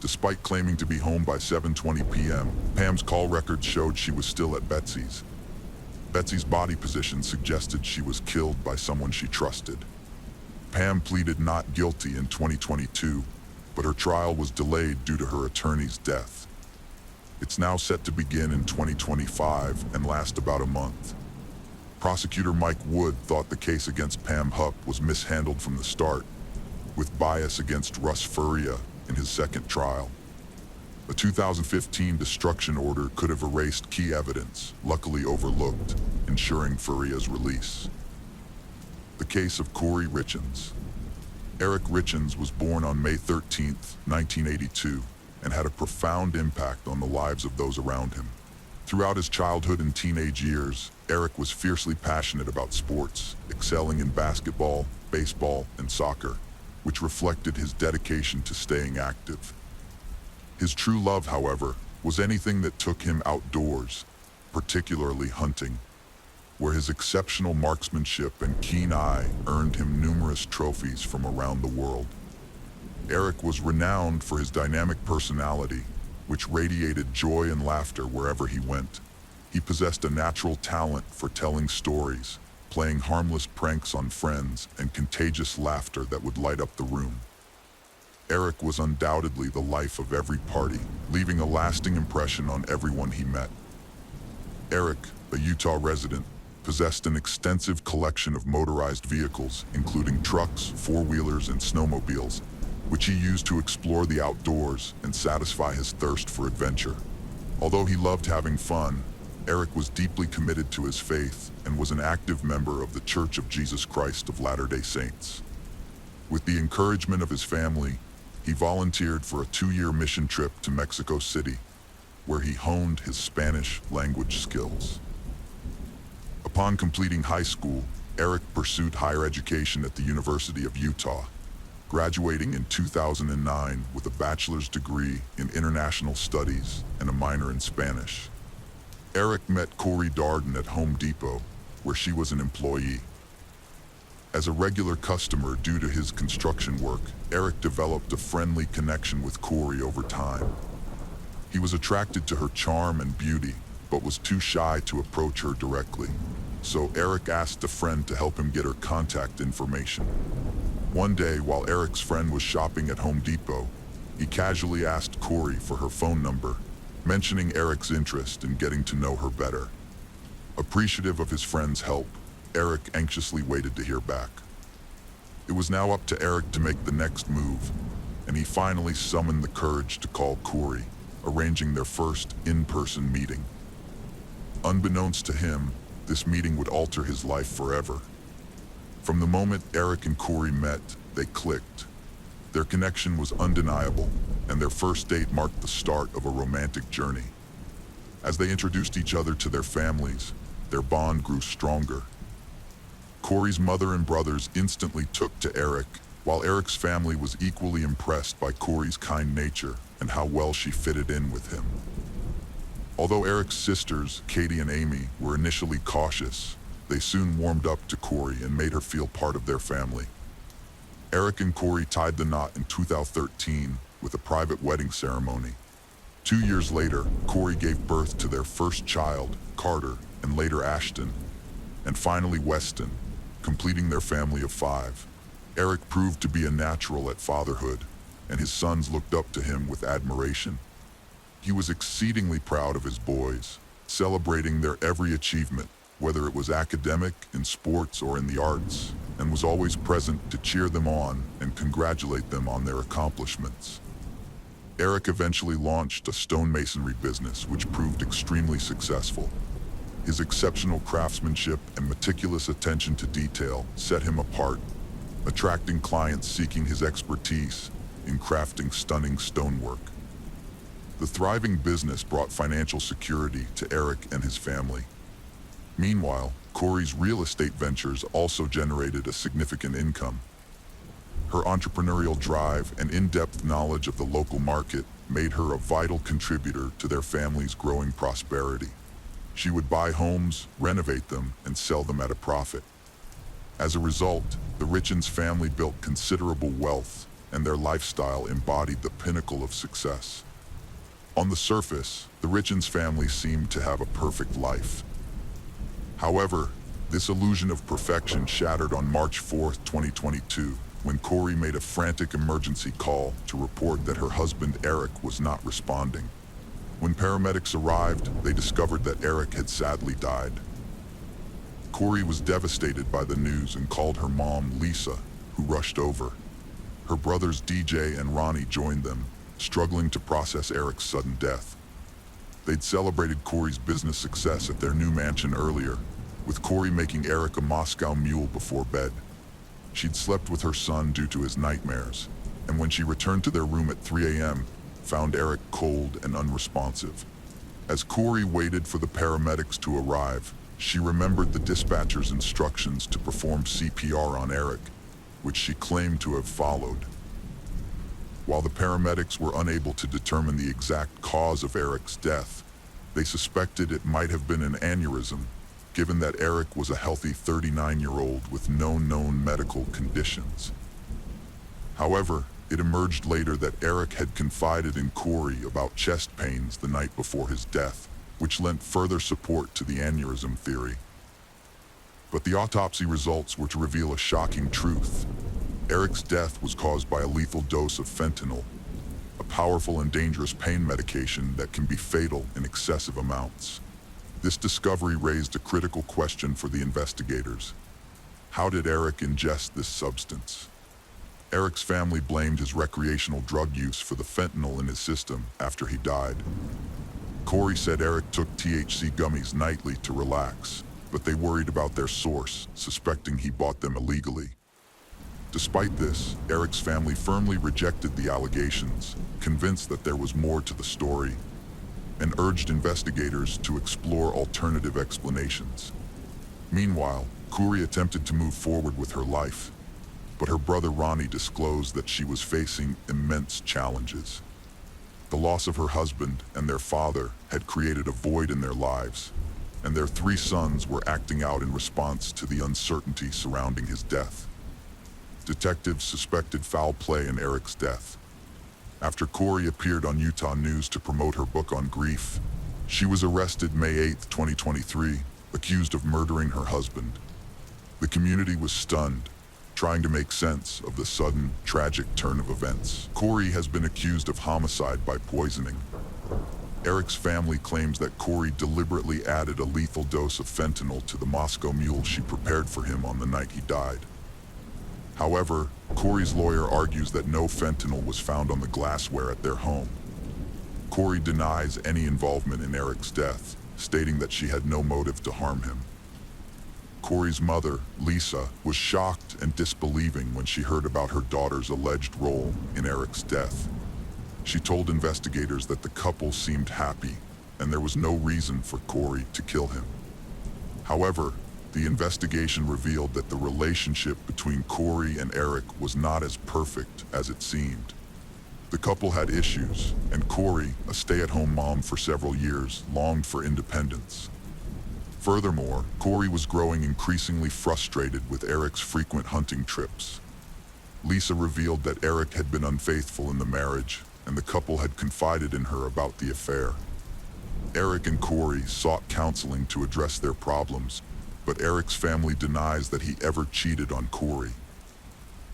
Despite claiming to be home by 7:20 p.m., Pam's call records showed she was still at Betsy's. Betsy's body position suggested she was killed by someone she trusted. Pam pleaded not guilty in 2022, but her trial was delayed due to her attorney's death. It's now set to begin in 2025 and last about a month. Prosecutor Mike Wood thought the case against Pam Hupp was mishandled from the start, with bias against Russ Faria in his second trial. A 2015 destruction order could have erased key evidence, luckily overlooked, ensuring Faria's release. The case of Corey Richins. Eric Richins was born on May 13, 1982, and had a profound impact on the lives of those around him. Throughout his childhood and teenage years, Eric was fiercely passionate about sports, excelling in basketball, baseball, and soccer, which reflected his dedication to staying active. His true love, however, was anything that took him outdoors, particularly hunting, where his exceptional marksmanship and keen eye earned him numerous trophies from around the world. Eric was renowned for his dynamic personality, which radiated joy and laughter wherever he went. He possessed a natural talent for telling stories, playing harmless pranks on friends, and contagious laughter that would light up the room. Eric was undoubtedly the life of every party, leaving a lasting impression on everyone he met. Eric, a Utah resident, possessed an extensive collection of motorized vehicles, including trucks, four-wheelers, and snowmobiles, which he used to explore the outdoors and satisfy his thirst for adventure. Although he loved having fun, Eric was deeply committed to his faith and was an active member of the Church of Jesus Christ of Latter-day Saints. With the encouragement of his family, he volunteered for a 2-year mission trip to Mexico City, where he honed his Spanish language skills. Upon completing high school, Eric pursued higher education at the University of Utah, graduating in 2009 with a bachelor's degree in international studies and a minor in Spanish. Eric met Corey Darden at Home Depot, where she was an employee. As a regular customer due to his construction work, Eric developed a friendly connection with Corey over time. He was attracted to her charm and beauty, but was too shy to approach her directly. So Eric asked a friend to help him get her contact information. One day, while Eric's friend was shopping at Home Depot, he casually asked Corey for her phone number, mentioning Eric's interest in getting to know her better. Appreciative of his friend's help, Eric anxiously waited to hear back. It was now up to Eric to make the next move, and he finally summoned the courage to call Corey, arranging their first in-person meeting. Unbeknownst to him, this meeting would alter his life forever. From the moment Eric and Corey met, they clicked. Their connection was undeniable, and their first date marked the start of a romantic journey. As they introduced each other to their families, their bond grew stronger. Corey's mother and brothers instantly took to Eric, while Eric's family was equally impressed by Corey's kind nature and how well she fitted in with him. Although Eric's sisters, Katie and Amy, were initially cautious, they soon warmed up to Corey and made her feel part of their family. Eric and Corey tied the knot in 2013 with a private wedding ceremony. 2 years later, Corey gave birth to their first child, Carter, and later Ashton, and finally Weston, completing their family of 5. Eric proved to be a natural at fatherhood, and his sons looked up to him with admiration. He was exceedingly proud of his boys, celebrating their every achievement, whether it was academic, in sports, or in the arts, and was always present to cheer them on and congratulate them on their accomplishments. Eric eventually launched a stonemasonry business which proved extremely successful. His exceptional craftsmanship and meticulous attention to detail set him apart, attracting clients seeking his expertise in crafting stunning stonework. The thriving business brought financial security to Eric and his family. Meanwhile, Corey's real estate ventures also generated a significant income. Her entrepreneurial drive and in-depth knowledge of the local market made her a vital contributor to their family's growing prosperity. She would buy homes, renovate them, and sell them at a profit. As a result, the Richens family built considerable wealth, and their lifestyle embodied the pinnacle of success. On the surface, the Richens family seemed to have a perfect life. However, this illusion of perfection shattered on March 4, 2022, when Corey made a frantic emergency call to report that her husband Eric was not responding. When paramedics arrived, they discovered that Eric had sadly died. Corey was devastated by the news and called her mom, Lisa, who rushed over. Her brothers DJ and Ronnie joined them, struggling to process Eric's sudden death. They'd celebrated Corey's business success at their new mansion earlier, with Corey making Eric a Moscow mule before bed. She'd slept with her son due to his nightmares, and when she returned to their room at 3 a.m., found Eric cold and unresponsive. As Corey waited for the paramedics to arrive, she remembered the dispatcher's instructions to perform CPR on Eric, which she claimed to have followed. While the paramedics were unable to determine the exact cause of Eric's death, they suspected it might have been an aneurysm, given that Eric was a healthy 39-year-old with no known medical conditions. However, it emerged later that Eric had confided in Corey about chest pains the night before his death, which lent further support to the aneurysm theory. But the autopsy results were to reveal a shocking truth. Eric's death was caused by a lethal dose of fentanyl, a powerful and dangerous pain medication that can be fatal in excessive amounts. This discovery raised a critical question for the investigators. How did Eric ingest this substance? Eric's family blamed his recreational drug use for the fentanyl in his system after he died. Corey said Eric took THC gummies nightly to relax, but they worried about their source, suspecting he bought them illegally. Despite this, Eric's family firmly rejected the allegations, convinced that there was more to the story, and urged investigators to explore alternative explanations. Meanwhile, Corey attempted to move forward with her life, but her brother Ronnie disclosed that she was facing immense challenges. The loss of her husband and their father had created a void in their lives, and their 3 sons were acting out in response to the uncertainty surrounding his death. Detectives suspected foul play in Eric's death. After Corey appeared on Utah News to promote her book on grief, she was arrested May 8, 2023, accused of murdering her husband. The community was stunned, trying to make sense of the sudden, tragic turn of events. Corey has been accused of homicide by poisoning. Eric's family claims that Corey deliberately added a lethal dose of fentanyl to the Moscow Mule she prepared for him on the night he died. However, Corey's lawyer argues that no fentanyl was found on the glassware at their home. Corey denies any involvement in Eric's death, stating that she had no motive to harm him. Corey's mother, Lisa, was shocked and disbelieving when she heard about her daughter's alleged role in Eric's death. She told investigators that the couple seemed happy and there was no reason for Corey to kill him. However, the investigation revealed that the relationship between Corey and Eric was not as perfect as it seemed. The couple had issues, and Corey, a stay-at-home mom for several years, longed for independence. Furthermore, Corey was growing increasingly frustrated with Eric's frequent hunting trips. Lisa revealed that Eric had been unfaithful in the marriage, and the couple had confided in her about the affair. Eric and Corey sought counseling to address their problems, but Eric's family denies that he ever cheated on Corey.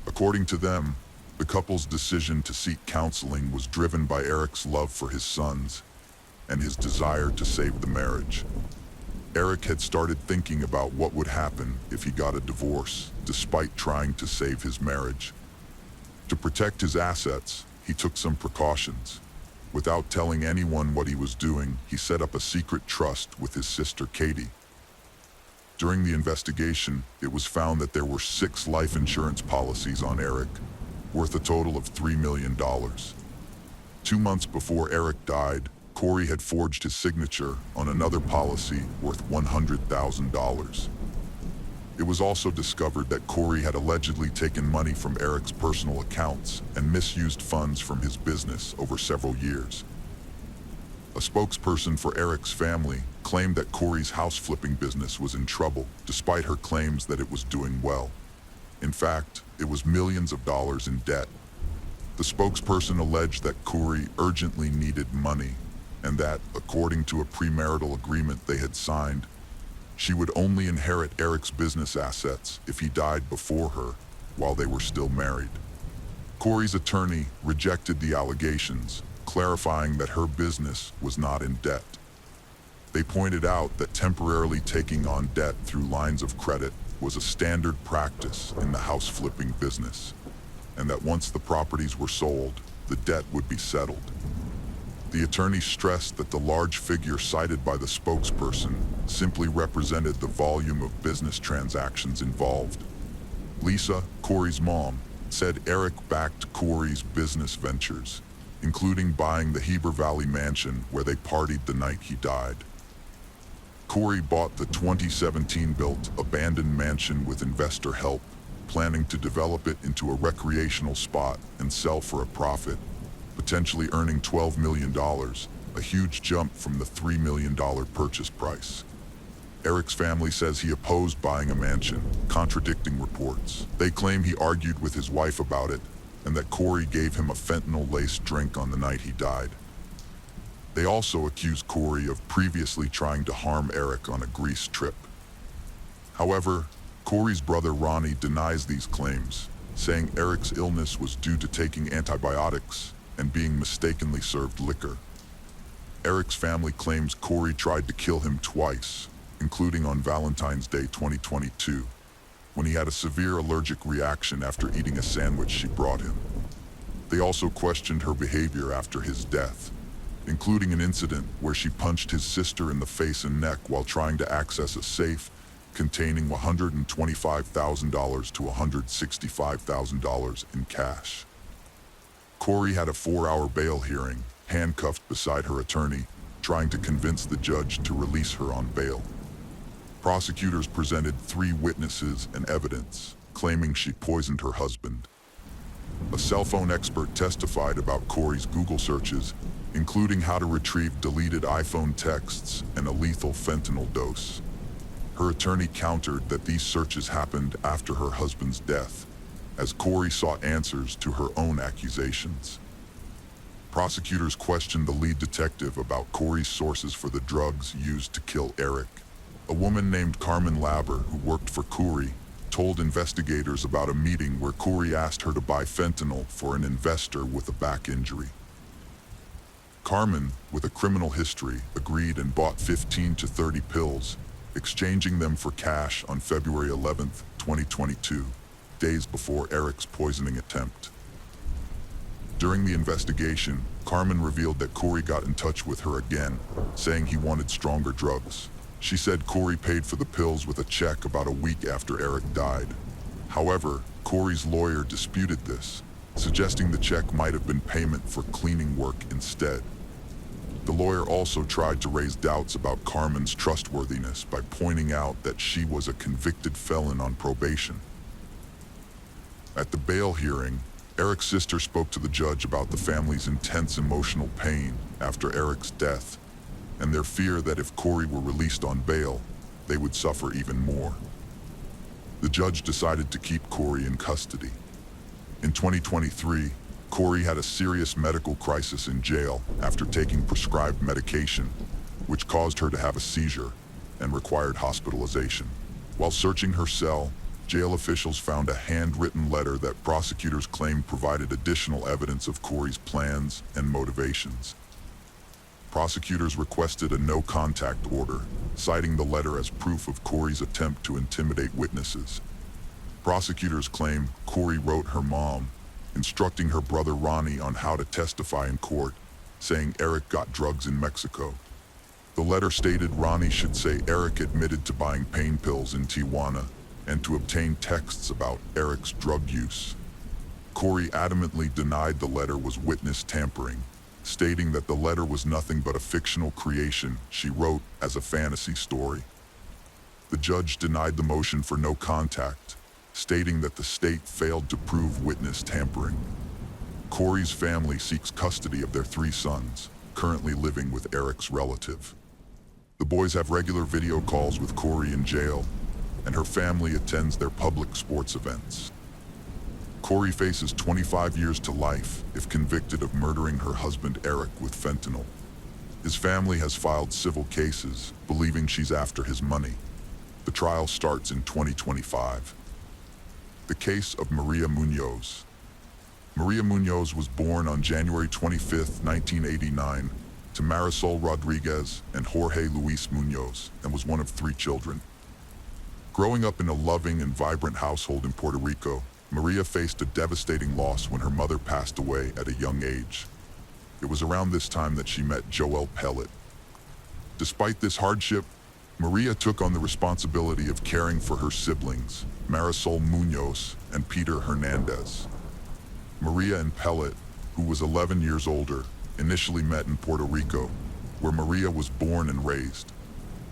According to them, the couple's decision to seek counseling was driven by Eric's love for his sons and his desire to save the marriage. Eric had started thinking about what would happen if he got a divorce, despite trying to save his marriage. To protect his assets, he took some precautions. Without telling anyone what he was doing, he set up a secret trust with his sister Katie. During the investigation, it was found that there were 6 life insurance policies on Eric, worth a total of $3 million. 2 months before Eric died, Corey had forged his signature on another policy worth $100,000. It was also discovered that Corey had allegedly taken money from Eric's personal accounts and misused funds from his business over several years. A spokesperson for Eric's family claimed that Corey's house flipping business was in trouble, despite her claims that it was doing well. In fact, it was millions of dollars in debt. The spokesperson alleged that Corey urgently needed money, and that, according to a premarital agreement they had signed, she would only inherit Eric's business assets if he died before her, while they were still married. Corey's attorney rejected the allegations, clarifying that her business was not in debt. They pointed out that temporarily taking on debt through lines of credit was a standard practice in the house flipping business, and that once the properties were sold, the debt would be settled. The attorney stressed that the large figure cited by the spokesperson simply represented the volume of business transactions involved. Lisa, Corey's mom, said Eric backed Corey's business ventures, including buying the Heber Valley mansion where they partied the night he died. Corey bought the 2017-built abandoned mansion with investor help, planning to develop it into a recreational spot and sell for a profit, potentially earning $12 million, a huge jump from the $3 million purchase price. Eric's family says he opposed buying a mansion, contradicting reports. They claim he argued with his wife about it, and that Corey gave him a fentanyl-laced drink on the night he died. They also accuse Corey of previously trying to harm Eric on a Greece trip. However, Corey's brother Ronnie denies these claims, saying Eric's illness was due to taking antibiotics and being mistakenly served liquor. Eric's family claims Corey tried to kill him twice, including on Valentine's Day 2022, when he had a severe allergic reaction after eating a sandwich she brought him. They also questioned her behavior after his death, including an incident where she punched his sister in the face and neck while trying to access a safe containing $125,000 to $165,000 in cash. Corey had a 4-hour bail hearing, handcuffed beside her attorney, trying to convince the judge to release her on bail. Prosecutors presented 3 witnesses and evidence, claiming she poisoned her husband. A cell phone expert testified about Corey's Google searches, including how to retrieve deleted iPhone texts and a lethal fentanyl dose. Her attorney countered that these searches happened after her husband's death, as Corey sought answers to her own accusations. Prosecutors questioned the lead detective about Corey's sources for the drugs used to kill Eric. A woman named Carmen Labber, who worked for Corey, told investigators about a meeting where Corey asked her to buy fentanyl for an investor with a back injury. Carmen, with a criminal history, agreed and bought 15 to 30 pills, exchanging them for cash on February 11th, 2022, days before Eric's poisoning attempt. During the investigation, Carmen revealed that Corey got in touch with her again, saying he wanted stronger drugs. She said Corey paid for the pills with a check about a week after Eric died. However, Corey's lawyer disputed this, suggesting the check might have been payment for cleaning work instead. The lawyer also tried to raise doubts about Carmen's trustworthiness by pointing out that she was a convicted felon on probation. At the bail hearing, Eric's sister spoke to the judge about the family's intense emotional pain after Eric's death, and their fear that if Corey were released on bail, they would suffer even more. The judge decided to keep Corey in custody. In 2023, Corey had a serious medical crisis in jail after taking prescribed medication, which caused her to have a seizure and required hospitalization. While searching her cell, jail officials found a handwritten letter that prosecutors claimed provided additional evidence of Corey's plans and motivations. Prosecutors requested a no-contact order, citing the letter as proof of Corey's attempt to intimidate witnesses. Prosecutors claim Corey wrote her mom, instructing her brother Ronnie on how to testify in court, saying Eric got drugs in Mexico. The letter stated Ronnie should say Eric admitted to buying pain pills in Tijuana and to obtain texts about Eric's drug use. Corey adamantly denied the letter was witness tampering, stating that the letter was nothing but a fictional creation she wrote as a fantasy story. The judge denied the motion for no contact, stating that the state failed to prove witness tampering. Corey's family seeks custody of their 3 sons, currently living with Eric's relative. The boys have regular video calls with Corey in jail, and her family attends their public sports events. Corey faces 25 years to life if convicted of murdering her husband Eric with fentanyl. His family has filed civil cases, believing she's after his money. The trial starts in 2025. The case of Maria Munoz. Maria Munoz was born on January 25, 1989, to Marisol Rodriguez and Jorge Luis Munoz, and was one of 3 children. Growing up in a loving and vibrant household in Puerto Rico, Maria faced a devastating loss when her mother passed away at a young age. It was around this time that she met Joel Pellet. Despite this hardship, Maria took on the responsibility of caring for her siblings, Marisol Munoz and Peter Hernandez. Maria and Pellet, who was 11 years older, initially met in Puerto Rico, where Maria was born and raised.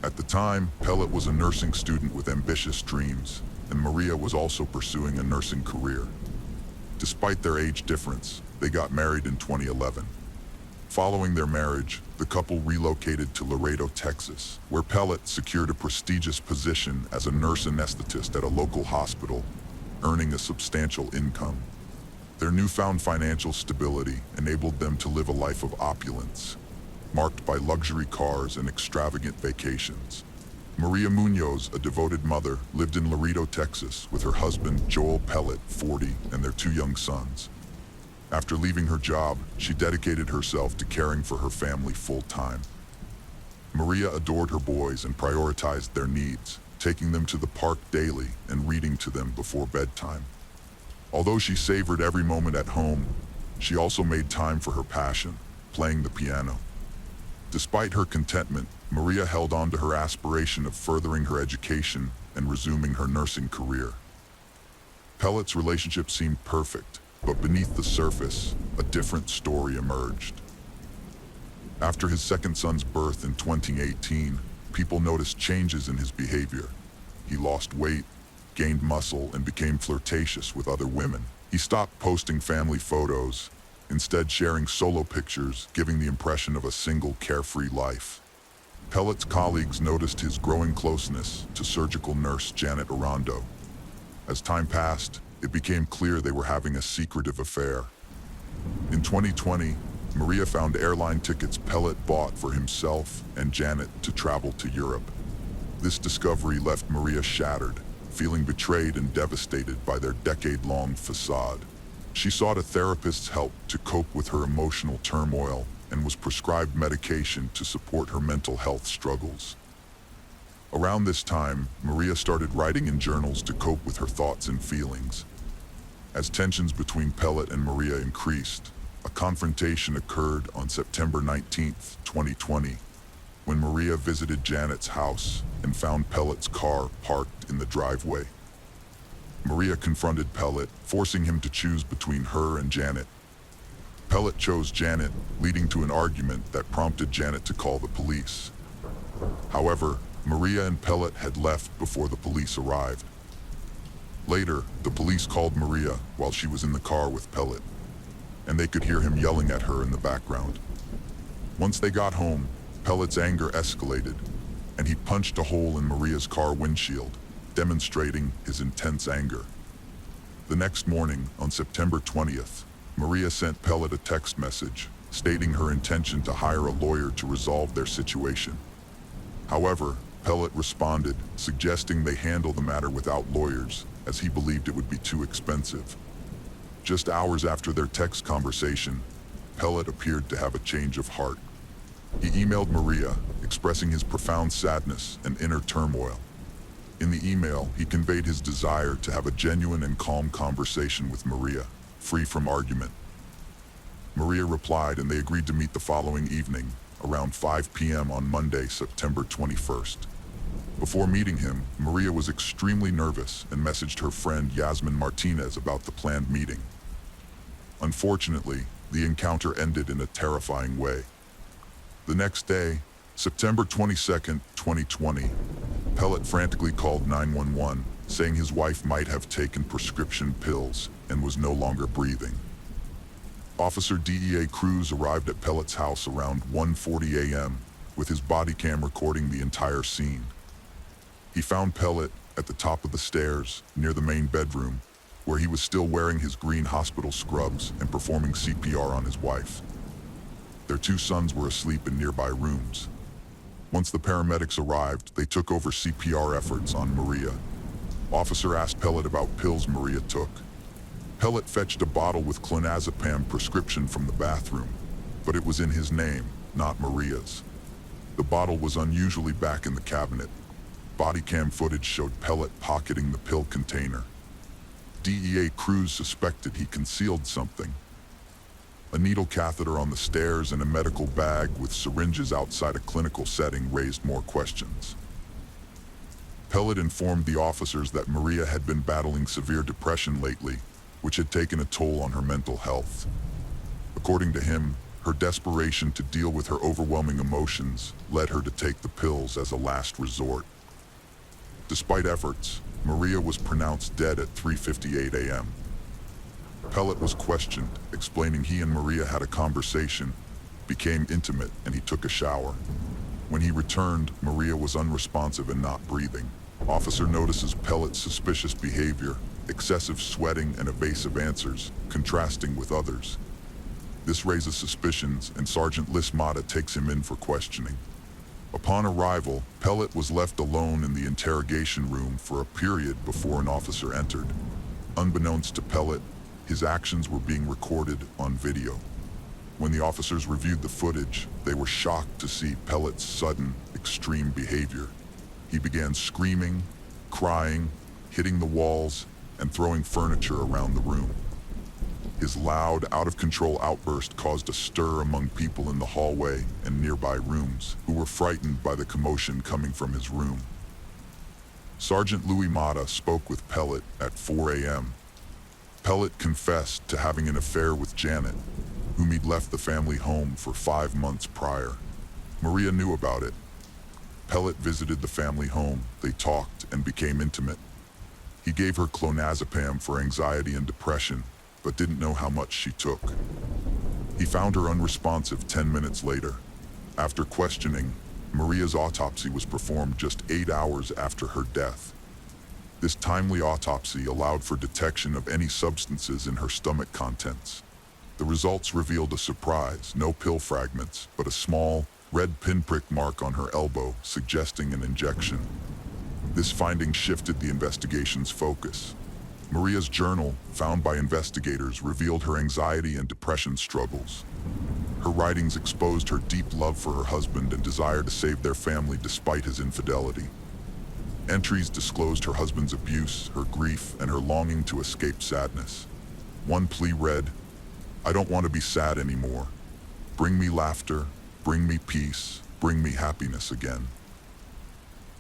At the time, Pellet was a nursing student with ambitious dreams, and Maria was also pursuing a nursing career. Despite their age difference, they got married in 2011. Following their marriage, the couple relocated to Laredo, Texas, where Pellet secured a prestigious position as a nurse anesthetist at a local hospital, earning a substantial income. Their newfound financial stability enabled them to live a life of opulence, marked by luxury cars and extravagant vacations. Maria Munoz, a devoted mother, lived in Laredo, Texas, with her husband, Joel Pellet, 40, and their 2 young sons. After leaving her job, she dedicated herself to caring for her family full-time. Maria adored her boys and prioritized their needs, taking them to the park daily and reading to them before bedtime. Although she savored every moment at home, she also made time for her passion, playing the piano. Despite her contentment, Maria held on to her aspiration of furthering her education and resuming her nursing career. Pellet's relationship seemed perfect, but beneath the surface, a different story emerged. After his second son's birth in 2018, people noticed changes in his behavior. He lost weight, gained muscle, and became flirtatious with other women. He stopped posting family photos, instead sharing solo pictures, giving the impression of a single, carefree life. Pellet's colleagues noticed his growing closeness to surgical nurse Janet Arando. As time passed, it became clear they were having a secretive affair. In 2020, Maria found airline tickets Pellet bought for himself and Janet to travel to Europe. This discovery left Maria shattered, feeling betrayed and devastated by their decade-long facade. She sought a therapist's help to cope with her emotional turmoil and was prescribed medication to support her mental health struggles. Around this time, Maria started writing in journals to cope with her thoughts and feelings. As tensions between Pellet and Maria increased, a confrontation occurred on September 19, 2020, when Maria visited Janet's house and found Pellet's car parked in the driveway. Maria confronted Pellet, forcing him to choose between her and Janet. Pellet chose Janet, leading to an argument that prompted Janet to call the police. However, Maria and Pellet had left before the police arrived. Later, the police called Maria while she was in the car with Pellet, and they could hear him yelling at her in the background. Once they got home, Pellet's anger escalated, and he punched a hole in Maria's car windshield, demonstrating his intense anger. The next morning, on September 20th, Maria sent Pellet a text message stating her intention to hire a lawyer to resolve their situation. However, Pellet responded, suggesting they handle the matter without lawyers, as he believed it would be too expensive. Just hours after their text conversation, Pellet appeared to have a change of heart. He emailed Maria, expressing his profound sadness and inner turmoil. In the email, he conveyed his desire to have a genuine and calm conversation with Maria, free from argument. Maria replied, and they agreed to meet the following evening, around 5 p.m. on Monday, September 21st. Before meeting him, Maria was extremely nervous and messaged her friend Yasmin Martinez about the planned meeting. Unfortunately, the encounter ended in a terrifying way. The next day, September 22nd, 2020, Pellet frantically called 911, saying his wife might have taken prescription pills and was no longer breathing. Officer DEA Cruz arrived at Pellet's house around 1:40 a.m., with his body cam recording the entire scene. He found Pellet at the top of the stairs, near the main bedroom, where he was still wearing his green hospital scrubs and performing CPR on his wife. Their 2 sons were asleep in nearby rooms. Once the paramedics arrived, they took over CPR efforts on Maria. Officer asked Pellet about pills Maria took. Pellet fetched a bottle with clonazepam prescription from the bathroom, but it was in his name, not Maria's. The bottle was unusually back in the cabinet. Body cam footage showed Pellet pocketing the pill container. DEA Cruz suspected he concealed something. A needle catheter on the stairs and a medical bag with syringes outside a clinical setting raised more questions. Pellet informed the officers that Maria had been battling severe depression lately, which had taken a toll on her mental health. According to him, her desperation to deal with her overwhelming emotions led her to take the pills as a last resort. Despite efforts, Maria was pronounced dead at 3:58 a.m. Pellet was questioned, explaining he and Maria had a conversation, became intimate, and he took a shower. When he returned, Maria was unresponsive and not breathing. Officer notices Pellet's suspicious behavior, excessive sweating and evasive answers, contrasting with others. This raises suspicions, and Sergeant Lismata takes him in for questioning. Upon arrival, Pellet was left alone in the interrogation room for a period before an officer entered. Unbeknownst to Pellet, his actions were being recorded on video. When the officers reviewed the footage, they were shocked to see Pellet's sudden, extreme behavior. He began screaming, crying, hitting the walls, and throwing furniture around the room. His loud, out-of-control outburst caused a stir among people in the hallway and nearby rooms, who were frightened by the commotion coming from his room. Sergeant Louis Mata spoke with Pellet at 4 a.m. Pellet confessed to having an affair with Janet, whom he'd left the family home for 5 months prior. Maria knew about it. Pellet visited the family home, they talked and became intimate. He gave her clonazepam for anxiety and depression, but didn't know how much she took. He found her unresponsive 10 minutes later. After questioning, Maria's autopsy was performed just 8 hours after her death. This timely autopsy allowed for detection of any substances in her stomach contents. The results revealed a surprise, no pill fragments, but a small, red pinprick mark on her elbow, suggesting an injection. This finding shifted the investigation's focus. Maria's journal, found by investigators, revealed her anxiety and depression struggles. Her writings exposed her deep love for her husband and desire to save their family despite his infidelity. Entries disclosed her husband's abuse, her grief, and her longing to escape sadness. One plea read, "I don't want to be sad anymore. Bring me laughter, bring me peace, bring me happiness again."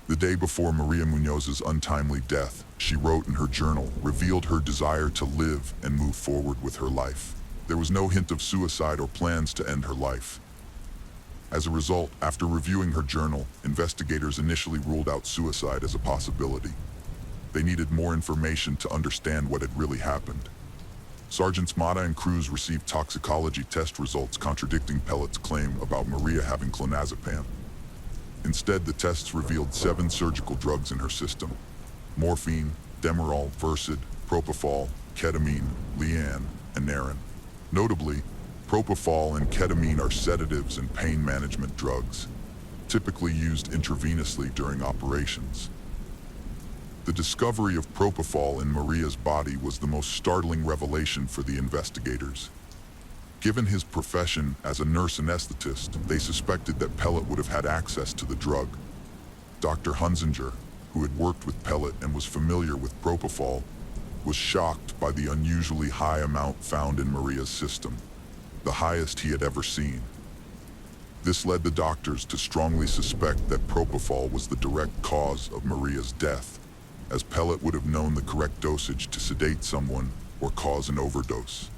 The day before Maria Munoz's untimely death, she wrote in her journal, revealed her desire to live and move forward with her life. There was no hint of suicide or plans to end her life. As a result, after reviewing her journal, investigators initially ruled out suicide as a possibility. They needed more information to understand what had really happened. Sergeants Mata and Cruz received toxicology test results contradicting Pellet's claim about Maria having clonazepam. Instead, the tests revealed 7 surgical drugs in her system: morphine, Demerol, Versed, propofol, ketamine, Leanne, and Naren. Notably, propofol and ketamine are sedatives and pain management drugs, typically used intravenously during operations. The discovery of propofol in Maria's body was the most startling revelation for the investigators. Given his profession as a nurse anesthetist, they suspected that Pellet would have had access to the drug. Dr. Hunzinger, who had worked with Pellet and was familiar with propofol, was shocked by the unusually high amount found in Maria's system, the highest he had ever seen. This led the doctors to strongly suspect that propofol was the direct cause of Maria's death, as Pellet would have known the correct dosage to sedate someone or cause an overdose.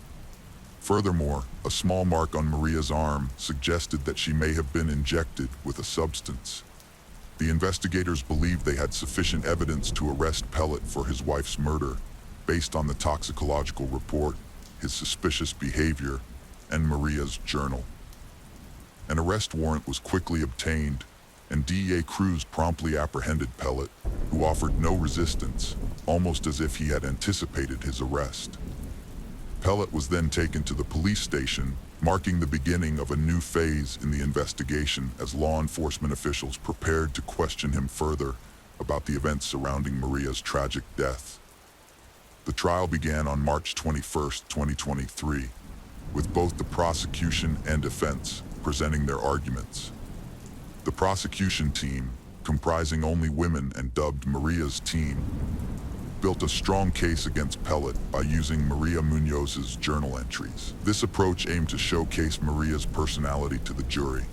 Furthermore, a small mark on Maria's arm suggested that she may have been injected with a substance. The investigators believed they had sufficient evidence to arrest Pellet for his wife's murder, based on the toxicological report, his suspicious behavior, and Maria's journal. An arrest warrant was quickly obtained, and DEA Cruz promptly apprehended Pellet, who offered no resistance, almost as if he had anticipated his arrest. Pellet was then taken to the police station, marking the beginning of a new phase in the investigation as law enforcement officials prepared to question him further about the events surrounding Maria's tragic death. The trial began on March 21, 2023, with both the prosecution and defense presenting their arguments. The prosecution team, comprising only women and dubbed Maria's team, built a strong case against Pellet by using Maria Munoz's journal entries. This approach aimed to showcase Maria's personality to the jury,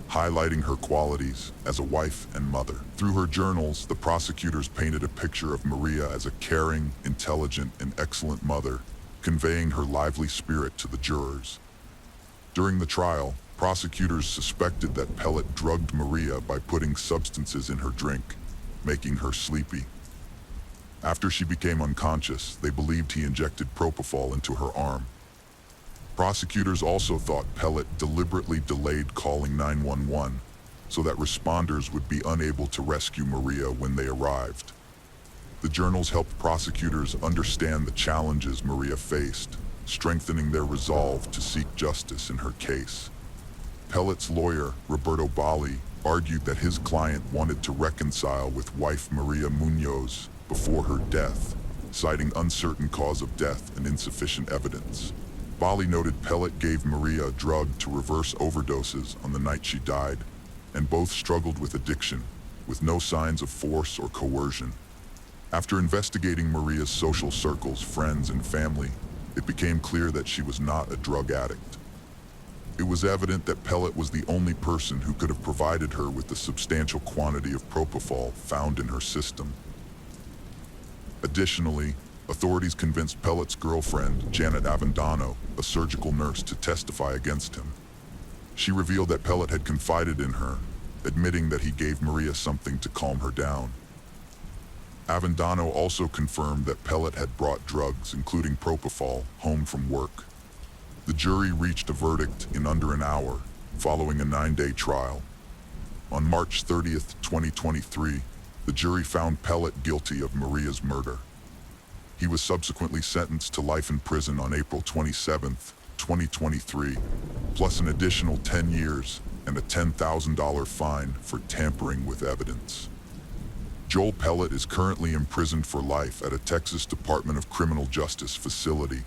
highlighting her qualities as a wife and mother. Through her journals, the prosecutors painted a picture of Maria as a caring, intelligent, and excellent mother, conveying her lively spirit to the jurors. During the trial, prosecutors suspected that Pellet drugged Maria by putting substances in her drink, making her sleepy. After she became unconscious, they believed he injected propofol into her arm. Prosecutors also thought Pellet deliberately delayed calling 911 so that responders would be unable to rescue Maria when they arrived. The journals helped prosecutors understand the challenges Maria faced, strengthening their resolve to seek justice in her case. Pellet's lawyer, Roberto Bali, argued that his client wanted to reconcile with wife Maria Munoz before her death, citing uncertain cause of death and insufficient evidence. Bali noted Pellet gave Maria a drug to reverse overdoses on the night she died, and both struggled with addiction, with no signs of force or coercion. After investigating Maria's social circles, friends, and family, it became clear that she was not a drug addict. It was evident that Pellet was the only person who could have provided her with the substantial quantity of propofol found in her system. Additionally, authorities convinced Pellet's girlfriend, Janet Avendano, a surgical nurse, to testify against him. She revealed that Pellet had confided in her, admitting that he gave Maria something to calm her down. Avendano also confirmed that Pellet had brought drugs, including propofol, home from work. The jury reached a verdict in under an hour, following a 9-day trial. On March 30, 2023, the jury found Pellet guilty of Maria's murder. He was subsequently sentenced to life in prison on April 27, 2023, plus an additional 10 years and a $10,000 fine for tampering with evidence. Joel Pellet is currently imprisoned for life at a Texas Department of Criminal Justice facility,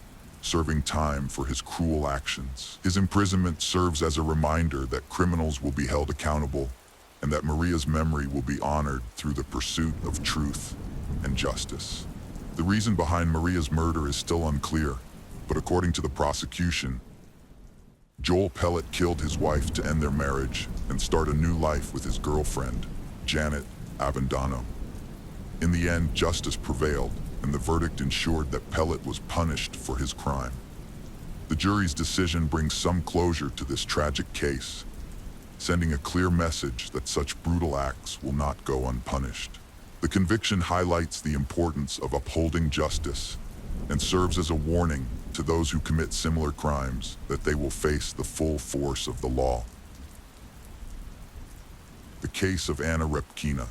serving time for his cruel actions. His imprisonment serves as a reminder that criminals will be held accountable and that Maria's memory will be honored through the pursuit of truth and justice. The reason behind Maria's murder is still unclear, but according to the prosecution, Joel Pellet killed his wife to end their marriage and start a new life with his girlfriend, Janet Avendano. In the end, justice prevailed, and the verdict ensured that Pellet was punished for his crime. The jury's decision brings some closure to this tragic case, sending a clear message that such brutal acts will not go unpunished. The conviction highlights the importance of upholding justice and serves as a warning to those who commit similar crimes that they will face the full force of the law. The case of Anna Repkina.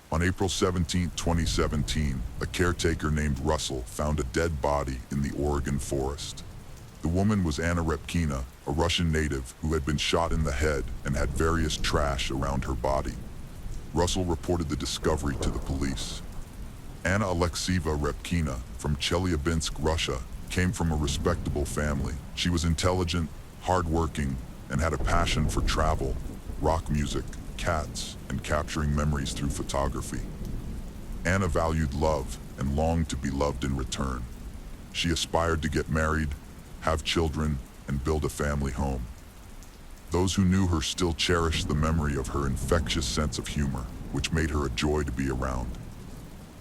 On April 17, 2017, a caretaker named Russell found a dead body in the Oregon forest. The woman was Anna Repkina, a Russian native who had been shot in the head and had various trash around her body. Russell reported the discovery to the police. Anna Alexieva Repkina from Chelyabinsk, Russia, came from a respectable family. She was intelligent, hardworking, and had a passion for travel, rock music, cats, and capturing memories through photography. Anna valued love and longed to be loved in return. She aspired to get married, have children, and build a family home. Those who knew her still cherish the memory of her infectious sense of humor, which made her a joy to be around.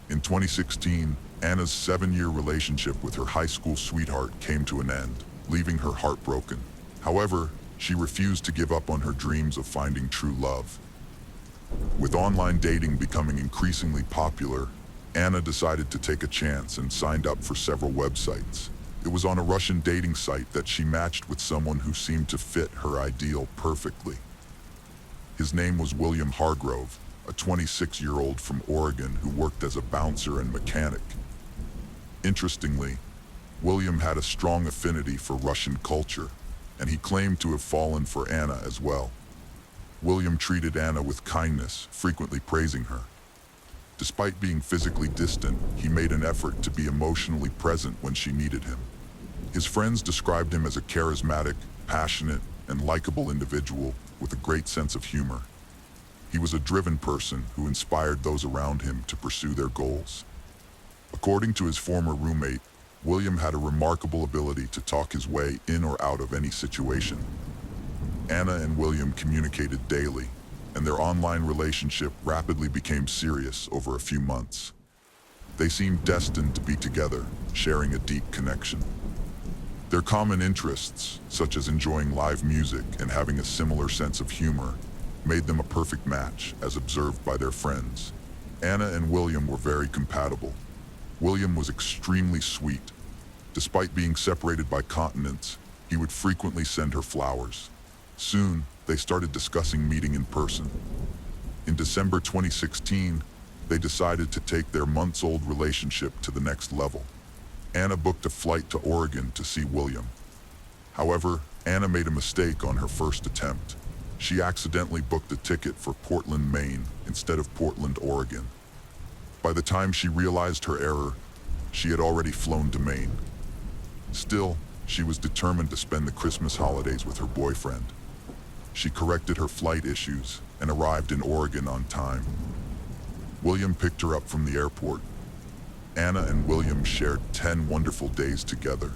In 2016, Anna's 7-year relationship with her high school sweetheart came to an end, leaving her heartbroken. However, she refused to give up on her dreams of finding true love. With online dating becoming increasingly popular, Anna decided to take a chance and signed up for several websites. It was on a Russian dating site that she matched with someone who seemed to fit her ideal perfectly. His name was William Hargrove, a 26-year-old from Oregon who worked as a bouncer and mechanic. Interestingly, William had a strong affinity for Russian culture, and he claimed to have fallen for Anna as well. William treated Anna with kindness, frequently praising her. Despite being physically distant, he made an effort to be emotionally present when she needed him. His friends described him as a charismatic, passionate, and likable individual with a great sense of humor. He was a driven person who inspired those around him to pursue their goals. According to his former roommate, William had a remarkable ability to talk his way in or out of any situation. Anna and William communicated daily, and their online relationship rapidly became serious over a few months. They seemed destined to be together, sharing a deep connection. Their common interests, such as enjoying live music and having a similar sense of humor, made them a perfect match, as observed by their friends. Anna and William were very compatible. William was extremely sweet. Despite being separated by continents, he would frequently send her flowers. Soon, they started discussing meeting in person. In December 2016, they decided to take their months-old relationship to the next level. Anna booked a flight to Oregon to see William. However, Anna made a mistake on her first attempt. She accidentally booked a ticket for Portland, Maine, instead of Portland, Oregon. By the time she realized her error, she had already flown to Maine. Still, she was determined to spend the Christmas holidays with her boyfriend. She corrected her flight issues and arrived in Oregon on time. William picked her up from the airport. Anna and William shared 10 wonderful days together.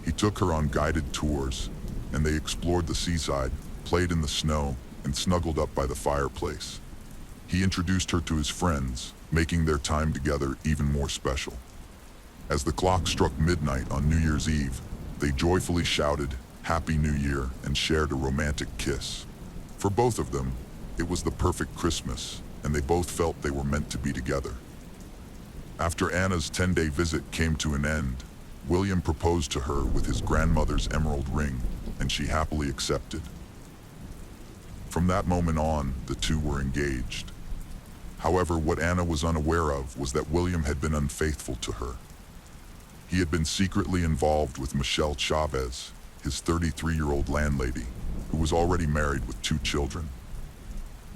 He took her on guided tours, and they explored the seaside, played in the snow, and snuggled up by the fireplace. He introduced her to his friends, making their time together even more special. As the clock struck midnight on New Year's Eve, they joyfully shouted, "Happy New Year," and shared a romantic kiss. For both of them, it was the perfect Christmas, and they both felt they were meant to be together. After Anna's 10-day visit came to an end, William proposed to her with his grandmother's emerald ring, and she happily accepted. From that moment on, the two were engaged. However, what Anna was unaware of was that William had been unfaithful to her. He had been secretly involved with Michelle Chavez, his 33-year-old landlady, who was already married with 2 children.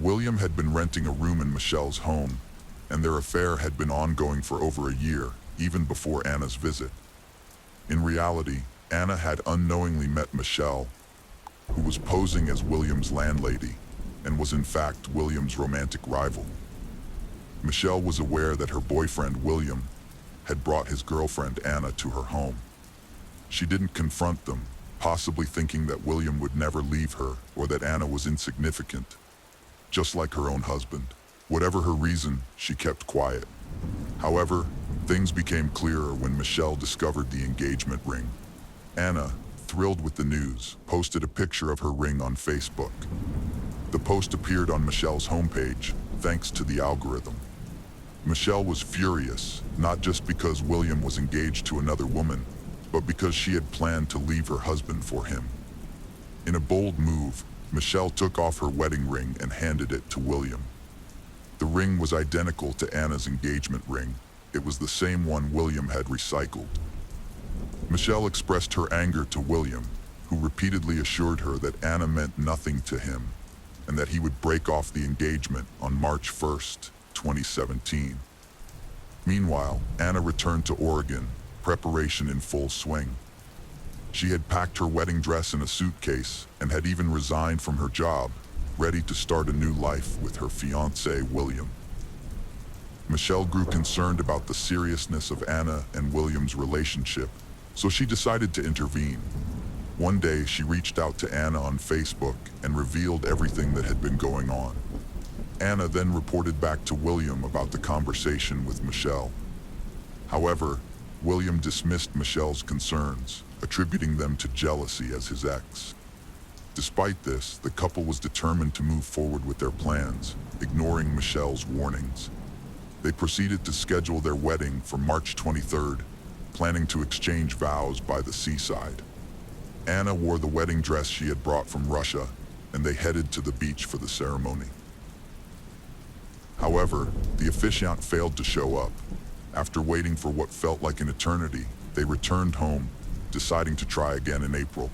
William had been renting a room in Michelle's home, and their affair had been ongoing for over a year, even before Anna's visit. In reality, Anna had unknowingly met Michelle, who was posing as William's landlady, and was in fact William's romantic rival. Michelle was aware that her boyfriend, William, had brought his girlfriend, Anna, to her home. She didn't confront them, possibly thinking that William would never leave her or that Anna was insignificant, just like her own husband. Whatever her reason, she kept quiet. However, things became clearer when Michelle discovered the engagement ring. Anna, thrilled with the news, posted a picture of her ring on Facebook. The post appeared on Michelle's homepage, thanks to the algorithm. Michelle was furious, not just because William was engaged to another woman, but because she had planned to leave her husband for him. In a bold move, Michelle took off her wedding ring and handed it to William. The ring was identical to Anna's engagement ring. It was the same one William had recycled. Michelle expressed her anger to William, who repeatedly assured her that Anna meant nothing to him, and that he would break off the engagement on March 1st, 2017. Meanwhile, Anna returned to Oregon, preparation in full swing. She had packed her wedding dress in a suitcase and had even resigned from her job, ready to start a new life with her fiancé, William. Michelle grew concerned about the seriousness of Anna and William's relationship, so she decided to intervene. One day, she reached out to Anna on Facebook and revealed everything that had been going on. Anna then reported back to William about the conversation with Michelle. However, William dismissed Michelle's concerns, attributing them to jealousy as his ex. Despite this, the couple was determined to move forward with their plans, ignoring Michelle's warnings. They proceeded to schedule their wedding for March 23rd, planning to exchange vows by the seaside. Anna wore the wedding dress she had brought from Russia, and they headed to the beach for the ceremony. However, the officiant failed to show up. After waiting for what felt like an eternity, they returned home, deciding to try again in April.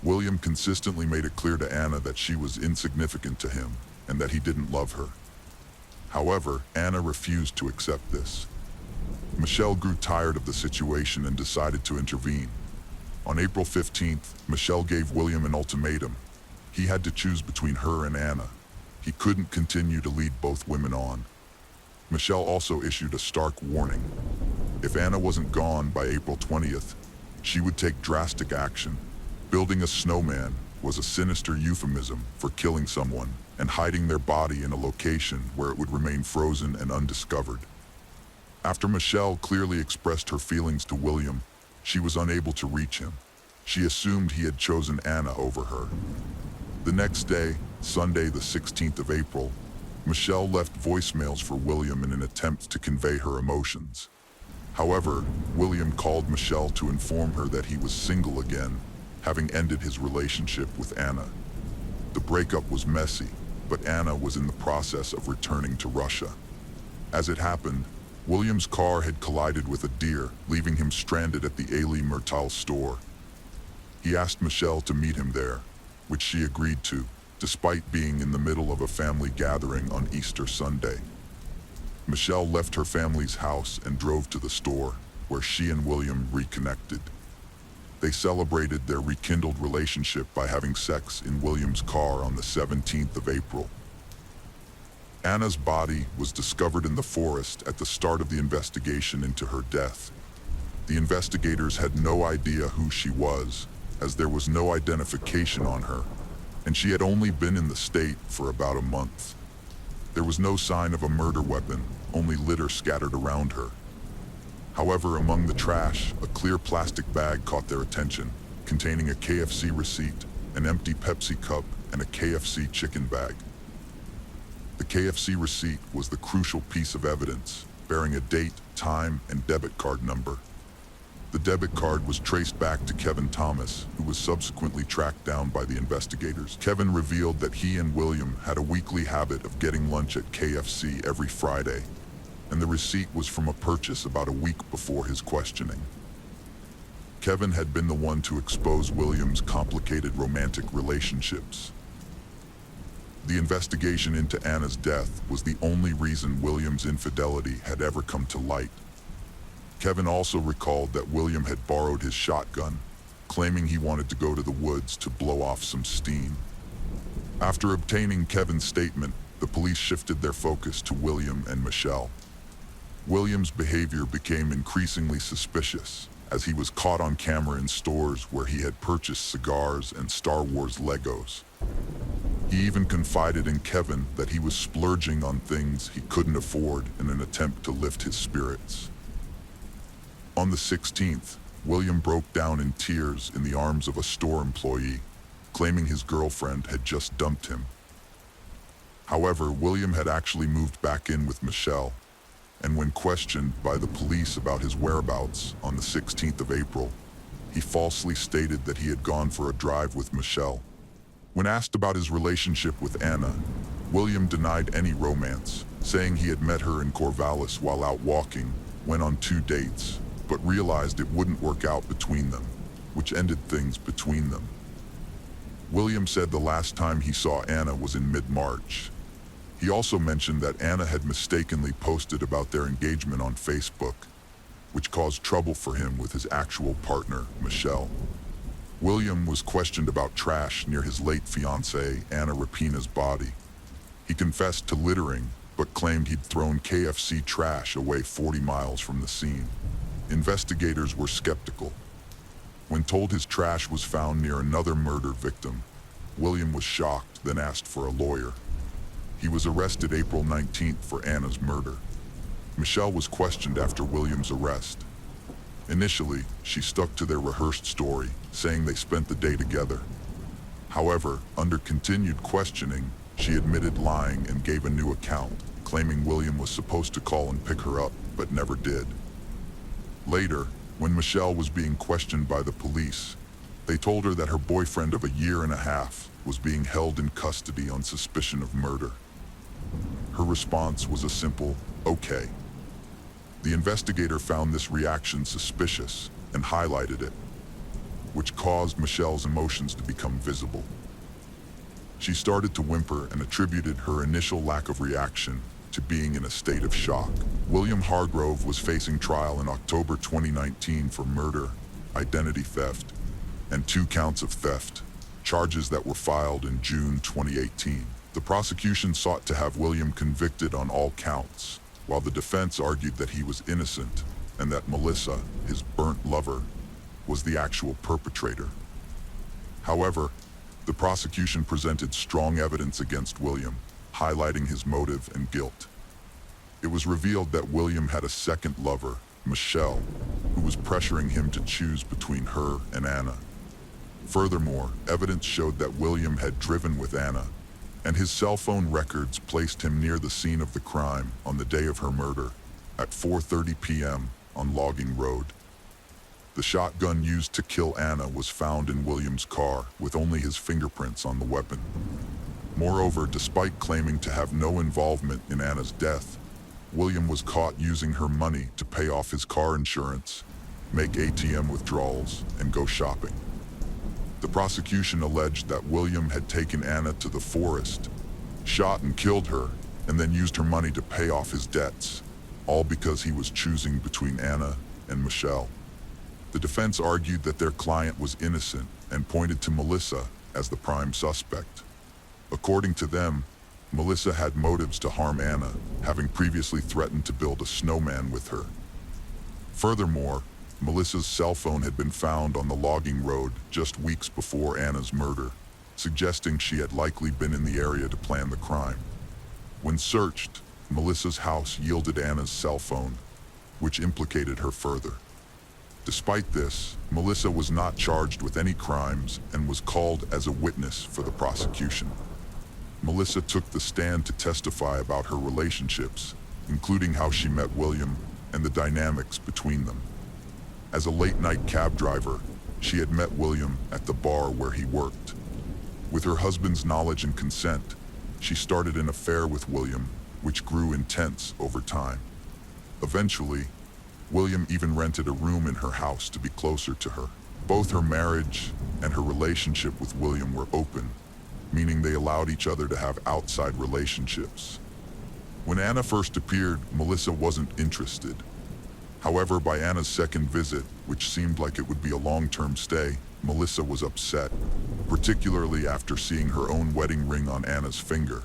William consistently made it clear to Anna that she was insignificant to him and that he didn't love her. However, Anna refused to accept this. Michelle grew tired of the situation and decided to intervene. On April 15th, Michelle gave William an ultimatum. He had to choose between her and Anna. He couldn't continue to lead both women on. Michelle also issued a stark warning. If Anna wasn't gone by April 20th, she would take drastic action. Building a snowman was a sinister euphemism for killing someone and hiding their body in a location where it would remain frozen and undiscovered. After Michelle clearly expressed her feelings to William, she was unable to reach him. She assumed he had chosen Anna over her. The next day, Sunday the 16th of April, Michelle left voicemails for William in an attempt to convey her emotions. However, William called Michelle to inform her that he was single again, having ended his relationship with Anna. The breakup was messy, but Anna was in the process of returning to Russia. As it happened, William's car had collided with a deer, leaving him stranded at the Ali Murtal store. He asked Michelle to meet him there, which she agreed to, despite being in the middle of a family gathering on Easter Sunday. Michelle left her family's house and drove to the store, where she and William reconnected. They celebrated their rekindled relationship by having sex in William's car on the 17th of April. Anna's body was discovered in the forest at the start of the investigation into her death. The investigators had no idea who she was, as there was no identification on her, and she had only been in the state for about a month. There was no sign of a murder weapon, only litter scattered around her. However, among the trash, a clear plastic bag caught their attention, containing a KFC receipt, an empty Pepsi cup, and a KFC chicken bag. The KFC receipt was the crucial piece of evidence, bearing a date, time, and debit card number. The debit card was traced back to Kevin Thomas, who was subsequently tracked down by the investigators. Kevin revealed that he and William had a weekly habit of getting lunch at KFC every Friday, and the receipt was from a purchase about a week before his questioning. Kevin had been the one to expose William's complicated romantic relationships. The investigation into Anna's death was the only reason William's infidelity had ever come to light. Kevin also recalled that William had borrowed his shotgun, claiming he wanted to go to the woods to blow off some steam. After obtaining Kevin's statement, the police shifted their focus to William and Michelle. William's behavior became increasingly suspicious, as he was caught on camera in stores where he had purchased cigars and Star Wars Legos. He even confided in Kevin that he was splurging on things he couldn't afford in an attempt to lift his spirits. On the 16th, William broke down in tears in the arms of a store employee, claiming his girlfriend had just dumped him. However, William had actually moved back in with Michelle, and when questioned by the police about his whereabouts on the 16th of April, he falsely stated that he had gone for a drive with Michelle. When asked about his relationship with Anna, William denied any romance, saying he had met her in Corvallis while out walking, went on 2 dates, but realized it wouldn't work out between them, which ended things between them. William said the last time he saw Anna was in mid-March. He also mentioned that Anna had mistakenly posted about their engagement on Facebook, which caused trouble for him with his actual partner, Michelle. William was questioned about trash near his late fiancée, Anna Rapina's body. He confessed to littering, but claimed he'd thrown KFC trash away 40 miles from the scene. Investigators were skeptical. When told his trash was found near another murder victim, William was shocked, then asked for a lawyer. He was arrested April 19th for Anna's murder. Michelle was questioned after William's arrest. Initially, she stuck to their rehearsed story, saying they spent the day together. However, under continued questioning, she admitted lying and gave a new account, claiming William was supposed to call and pick her up, but never did. Later, when Michelle was being questioned by the police, they told her that her boyfriend of a year and a half was being held in custody on suspicion of murder. Her response was a simple, "Okay." The investigator found this reaction suspicious and highlighted it, which caused Michelle's emotions to become visible. She started to whimper and attributed her initial lack of reaction to being in a state of shock. William Hargrove was facing trial in October 2019 for murder, identity theft, and 2 counts of theft, charges that were filed in June 2018. The prosecution sought to have William convicted on all counts, while the defense argued that he was innocent and that Melissa, his burnt lover, was the actual perpetrator. However, the prosecution presented strong evidence against William, highlighting his motive and guilt. It was revealed that William had a second lover, Michelle, who was pressuring him to choose between her and Anna. Furthermore, evidence showed that William had driven with Anna, and his cell phone records placed him near the scene of the crime on the day of her murder, at 4:30 p.m. on Logging Road. The shotgun used to kill Anna was found in William's car, with only his fingerprints on the weapon. Moreover, despite claiming to have no involvement in Anna's death, William was caught using her money to pay off his car insurance, make ATM withdrawals, and go shopping. The prosecution alleged that William had taken Anna to the forest, shot and killed her, and then used her money to pay off his debts, all because he was choosing between Anna and Michelle. The defense argued that their client was innocent and pointed to Melissa as the prime suspect. According to them, Melissa had motives to harm Anna, having previously threatened to build a snowman with her. Furthermore, Melissa's cell phone had been found on the Logging Road just weeks before Anna's murder, suggesting she had likely been in the area to plan the crime. When searched, Melissa's house yielded Anna's cell phone, which implicated her further. Despite this, Melissa was not charged with any crimes and was called as a witness for the prosecution. Melissa took the stand to testify about her relationships, including how she met William and the dynamics between them. As a late-night cab driver, she had met William at the bar where he worked. With her husband's knowledge and consent, she started an affair with William, which grew intense over time. Eventually, William even rented a room in her house to be closer to her. Both her marriage and her relationship with William were open, meaning they allowed each other to have outside relationships. When Anna first appeared, Melissa wasn't interested. However, by Anna's second visit, which seemed like it would be a long-term stay, Melissa was upset, particularly after seeing her own wedding ring on Anna's finger.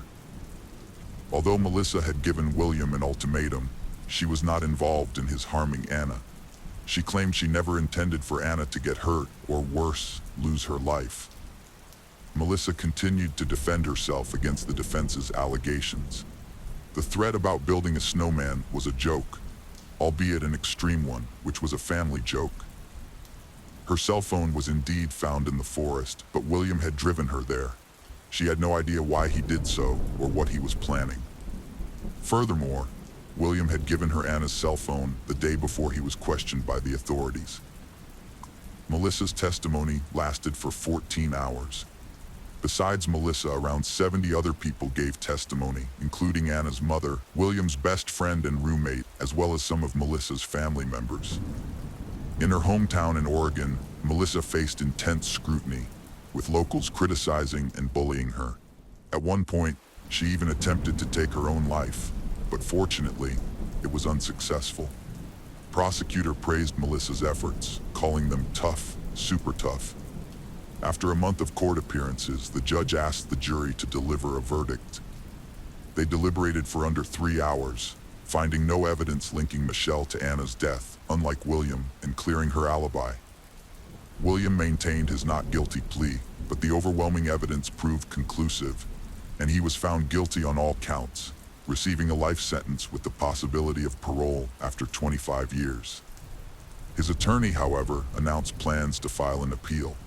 Although Melissa had given William an ultimatum, she was not involved in his harming Anna. She claimed she never intended for Anna to get hurt, or worse, lose her life. Melissa continued to defend herself against the defense's allegations. The threat about building a snowman was a joke, albeit an extreme one, which was a family joke. Her cell phone was indeed found in the forest, but William had driven her there. She had no idea why he did so or what he was planning. Furthermore, William had given her Anna's cell phone the day before he was questioned by the authorities. Melissa's testimony lasted for 14 hours. Besides Melissa, around 70 other people gave testimony, including Anna's mother, William's best friend and roommate, as well as some of Melissa's family members. In her hometown in Oregon, Melissa faced intense scrutiny, with locals criticizing and bullying her. At one point, she even attempted to take her own life, but fortunately, it was unsuccessful. Prosecutor praised Melissa's efforts, calling them tough, super tough. After a month of court appearances, the judge asked the jury to deliver a verdict. They deliberated for under 3 hours, finding no evidence linking Michelle to Anna's death, unlike William, and clearing her alibi. William maintained his not guilty plea, but the overwhelming evidence proved conclusive, and he was found guilty on all counts, receiving a life sentence with the possibility of parole after 25 years. His attorney, however, announced plans to file an appeal.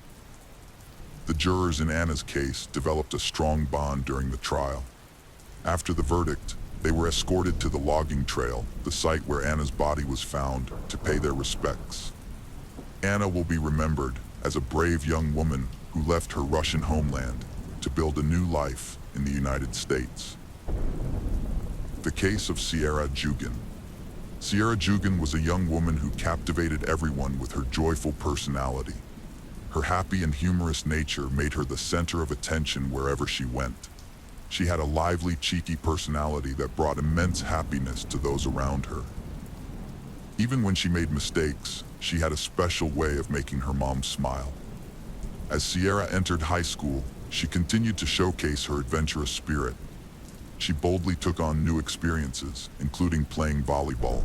The jurors in Anna's case developed a strong bond during the trial. After the verdict, they were escorted to the logging trail, the site where Anna's body was found, to pay their respects. Anna will be remembered as a brave young woman who left her Russian homeland to build a new life in the United States. The case of Sierra Jugan. Sierra Jugan was a young woman who captivated everyone with her joyful personality. Her happy and humorous nature made her the center of attention wherever she went. She had a lively, cheeky personality that brought immense happiness to those around her. Even when she made mistakes, she had a special way of making her mom smile. As Sierra entered high school, she continued to showcase her adventurous spirit. She boldly took on new experiences, including playing volleyball.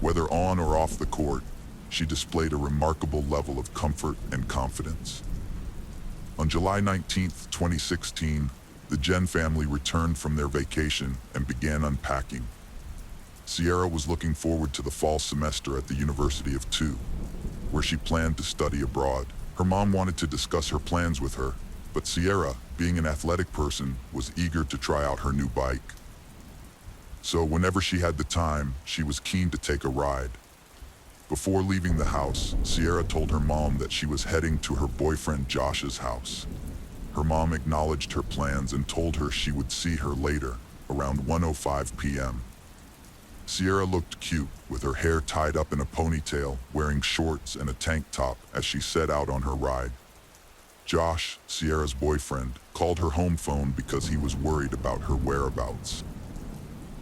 Whether on or off the court, she displayed a remarkable level of comfort and confidence. On July 19, 2016, the Jen family returned from their vacation and began unpacking. Sierra was looking forward to the fall semester at the University of Tu, where she planned to study abroad. Her mom wanted to discuss her plans with her, but Sierra, being an athletic person, was eager to try out her new bike. So whenever she had the time, she was keen to take a ride. Before leaving the house, Sierra told her mom that she was heading to her boyfriend Josh's house. Her mom acknowledged her plans and told her she would see her later, around 1:05 p.m. Sierra looked cute, with her hair tied up in a ponytail, wearing shorts and a tank top as she set out on her ride. Josh, Sierra's boyfriend, called her home phone because he was worried about her whereabouts.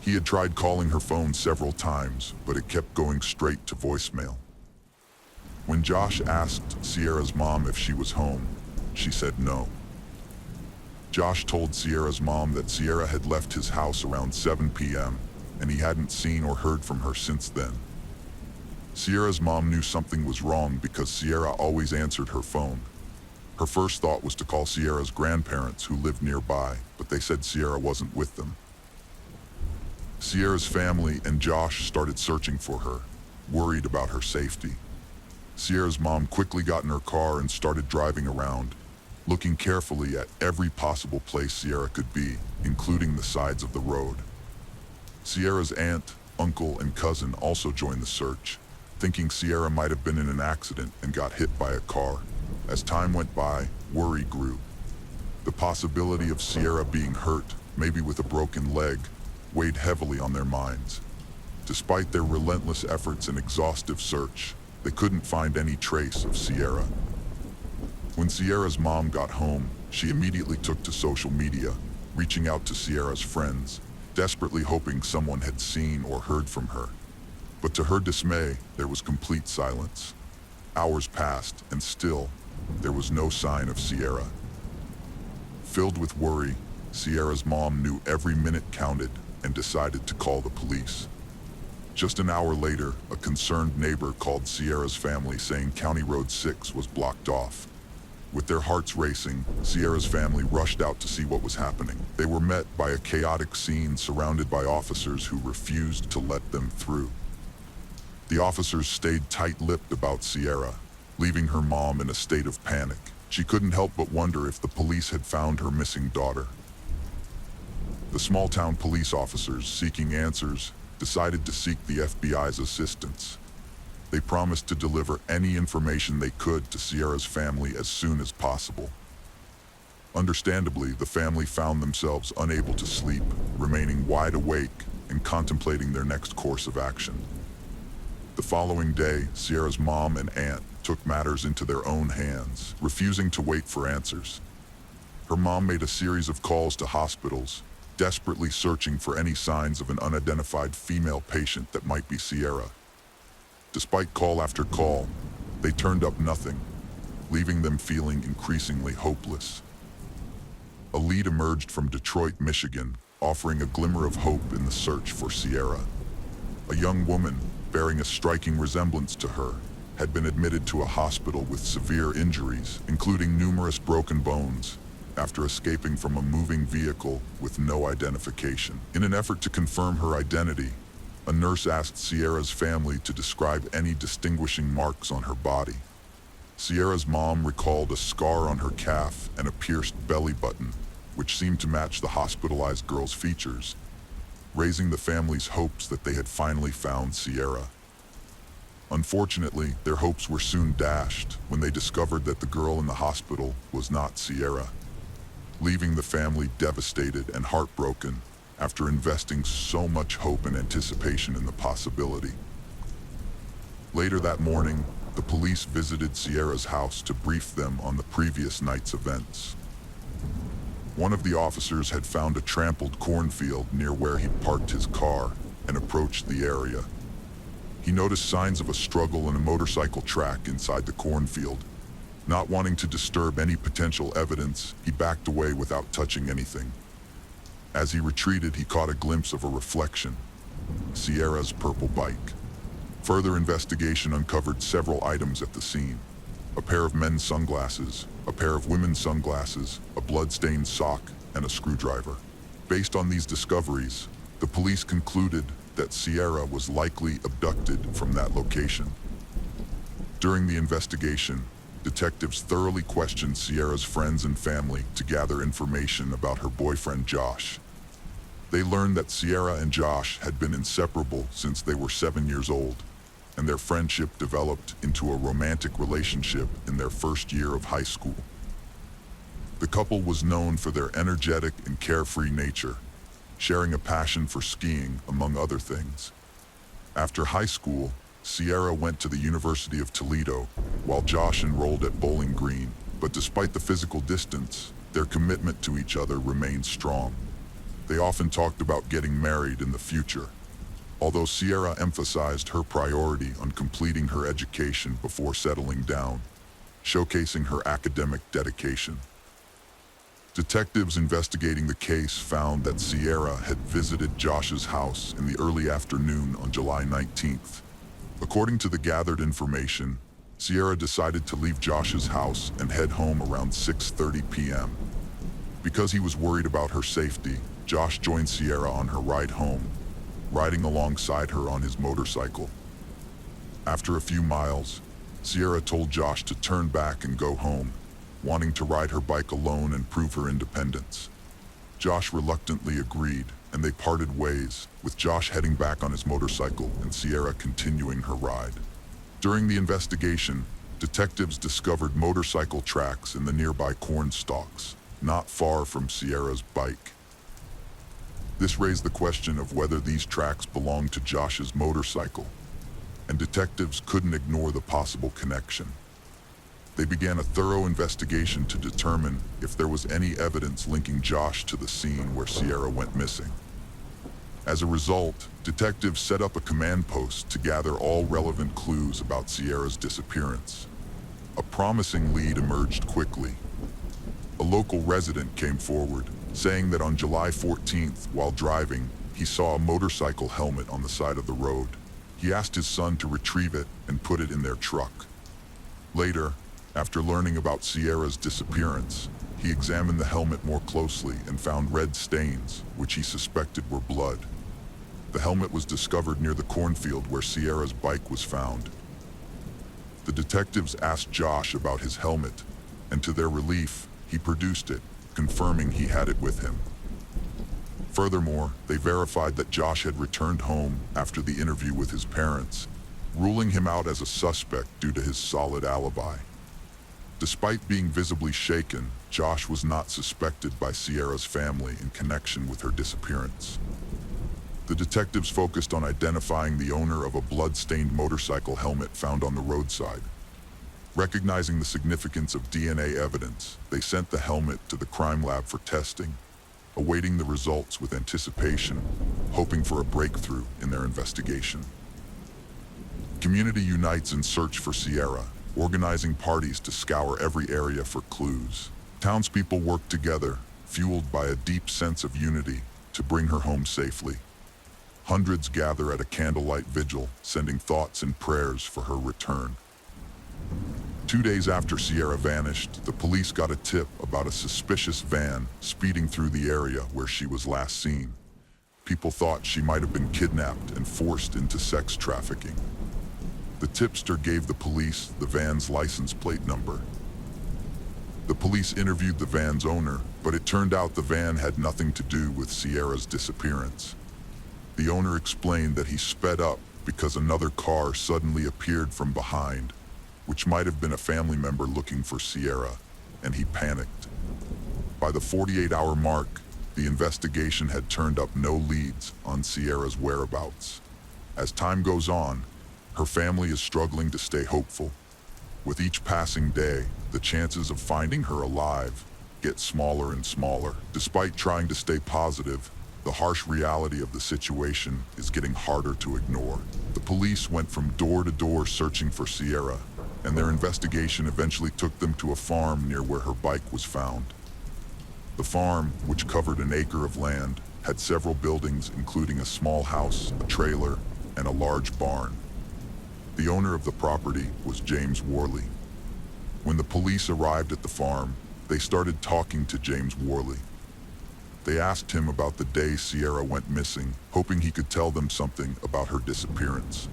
He had tried calling her phone several times, but it kept going straight to voicemail. When Josh asked Sierra's mom if she was home, she said no. Josh told Sierra's mom that Sierra had left his house around 7 p.m., and he hadn't seen or heard from her since then. Sierra's mom knew something was wrong because Sierra always answered her phone. Her first thought was to call Sierra's grandparents, who lived nearby, but they said Sierra wasn't with them. Sierra's family and Josh started searching for her, worried about her safety. Sierra's mom quickly got in her car and started driving around, looking carefully at every possible place Sierra could be, including the sides of the road. Sierra's aunt, uncle, and cousin also joined the search, thinking Sierra might have been in an accident and got hit by a car. As time went by, worry grew. The possibility of Sierra being hurt, maybe with a broken leg, weighed heavily on their minds. Despite their relentless efforts and exhaustive search, they couldn't find any trace of Sierra. When Sierra's mom got home, she immediately took to social media, reaching out to Sierra's friends, desperately hoping someone had seen or heard from her. But to her dismay, there was complete silence. Hours passed, and still, there was no sign of Sierra. Filled with worry, Sierra's mom knew every minute counted and decided to call the police. Just an hour later, a concerned neighbor called Sierra's family saying County Road 6 was blocked off. With their hearts racing, Sierra's family rushed out to see what was happening. They were met by a chaotic scene surrounded by officers who refused to let them through. The officers stayed tight-lipped about Sierra, leaving her mom in a state of panic. She couldn't help but wonder if the police had found her missing daughter. The small-town police officers, seeking answers, decided to seek the FBI's assistance. They promised to deliver any information they could to Sierra's family as soon as possible. Understandably, the family found themselves unable to sleep, remaining wide awake and contemplating their next course of action. The following day, Sierra's mom and aunt took matters into their own hands, refusing to wait for answers. Her mom made a series of calls to hospitals, desperately searching for any signs of an unidentified female patient that might be Sierra. Despite call after call, they turned up nothing, leaving them feeling increasingly hopeless. A lead emerged from Detroit, Michigan, offering a glimmer of hope in the search for Sierra. A young woman, bearing a striking resemblance to her, had been admitted to a hospital with severe injuries, including numerous broken bones, after escaping from a moving vehicle with no identification. In an effort to confirm her identity, a nurse asked Sierra's family to describe any distinguishing marks on her body. Sierra's mom recalled a scar on her calf and a pierced belly button, which seemed to match the hospitalized girl's features, raising the family's hopes that they had finally found Sierra. Unfortunately, their hopes were soon dashed when they discovered that the girl in the hospital was not Sierra, leaving the family devastated and heartbroken after investing so much hope and anticipation in the possibility. Later that morning, the police visited Sierra's house to brief them on the previous night's events. One of the officers had found a trampled cornfield near where he'd parked his car and approached the area. He noticed signs of a struggle and a motorcycle track inside the cornfield. Not wanting to disturb any potential evidence, he backed away without touching anything. As he retreated, he caught a glimpse of a reflection, Sierra's purple bike. Further investigation uncovered several items at the scene: a pair of men's sunglasses, a pair of women's sunglasses, a blood-stained sock, and a screwdriver. Based on these discoveries, the police concluded that Sierra was likely abducted from that location. During the investigation, detectives thoroughly questioned Sierra's friends and family to gather information about her boyfriend Josh. They learned that Sierra and Josh had been inseparable since they were 7 years old, and their friendship developed into a romantic relationship in their first year of high school. The couple was known for their energetic and carefree nature, sharing a passion for skiing, among other things. After high school, Sierra went to the University of Toledo, while Josh enrolled at Bowling Green, but despite the physical distance, their commitment to each other remained strong. They often talked about getting married in the future, although Sierra emphasized her priority on completing her education before settling down, showcasing her academic dedication. Detectives investigating the case found that Sierra had visited Josh's house in the early afternoon on July 19th. According to the gathered information, Sierra decided to leave Josh's house and head home around 6:30 p.m. Because he was worried about her safety, Josh joined Sierra on her ride home, riding alongside her on his motorcycle. After a few miles, Sierra told Josh to turn back and go home, wanting to ride her bike alone and prove her independence. Josh reluctantly agreed, and they parted ways, with Josh heading back on his motorcycle and Sierra continuing her ride. During the investigation, detectives discovered motorcycle tracks in the nearby corn stalks, not far from Sierra's bike. This raised the question of whether these tracks belonged to Josh's motorcycle, and detectives couldn't ignore the possible connection. They began a thorough investigation to determine if there was any evidence linking Josh to the scene where Sierra went missing. As a result, detectives set up a command post to gather all relevant clues about Sierra's disappearance. A promising lead emerged quickly. A local resident came forward, saying that on July 14th, while driving, he saw a motorcycle helmet on the side of the road. He asked his son to retrieve it and put it in their truck. Later, after learning about Sierra's disappearance, he examined the helmet more closely and found red stains, which he suspected were blood. The helmet was discovered near the cornfield where Sierra's bike was found. The detectives asked Josh about his helmet, and to their relief, he produced it, confirming he had it with him. Furthermore, they verified that Josh had returned home after the interview with his parents, ruling him out as a suspect due to his solid alibi. Despite being visibly shaken, Josh was not suspected by Sierra's family in connection with her disappearance. The detectives focused on identifying the owner of a blood-stained motorcycle helmet found on the roadside. Recognizing the significance of DNA evidence, they sent the helmet to the crime lab for testing, awaiting the results with anticipation, hoping for a breakthrough in their investigation. Community unites in search for Sierra, organizing parties to scour every area for clues. Townspeople work together, fueled by a deep sense of unity, to bring her home safely. Hundreds gather at a candlelight vigil, sending thoughts and prayers for her return. 2 days after Sierra vanished, the police got a tip about a suspicious van speeding through the area where she was last seen. People thought she might have been kidnapped and forced into sex trafficking. The tipster gave the police the van's license plate number. The police interviewed the van's owner, but it turned out the van had nothing to do with Sierra's disappearance. The owner explained that he sped up because another car suddenly appeared from behind, which might have been a family member looking for Sierra, and he panicked. By the 48-hour mark, the investigation had turned up no leads on Sierra's whereabouts. As time goes on, her family is struggling to stay hopeful. With each passing day, the chances of finding her alive get smaller and smaller. Despite trying to stay positive, the harsh reality of the situation is getting harder to ignore. The police went from door to door searching for Sierra, and their investigation eventually took them to a farm near where her bike was found. The farm, which covered an acre of land, had several buildings including a small house, a trailer, and a large barn. The owner of the property was James Worley. When the police arrived at the farm, they started talking to James Worley. They asked him about the day Sierra went missing, hoping he could tell them something about her disappearance.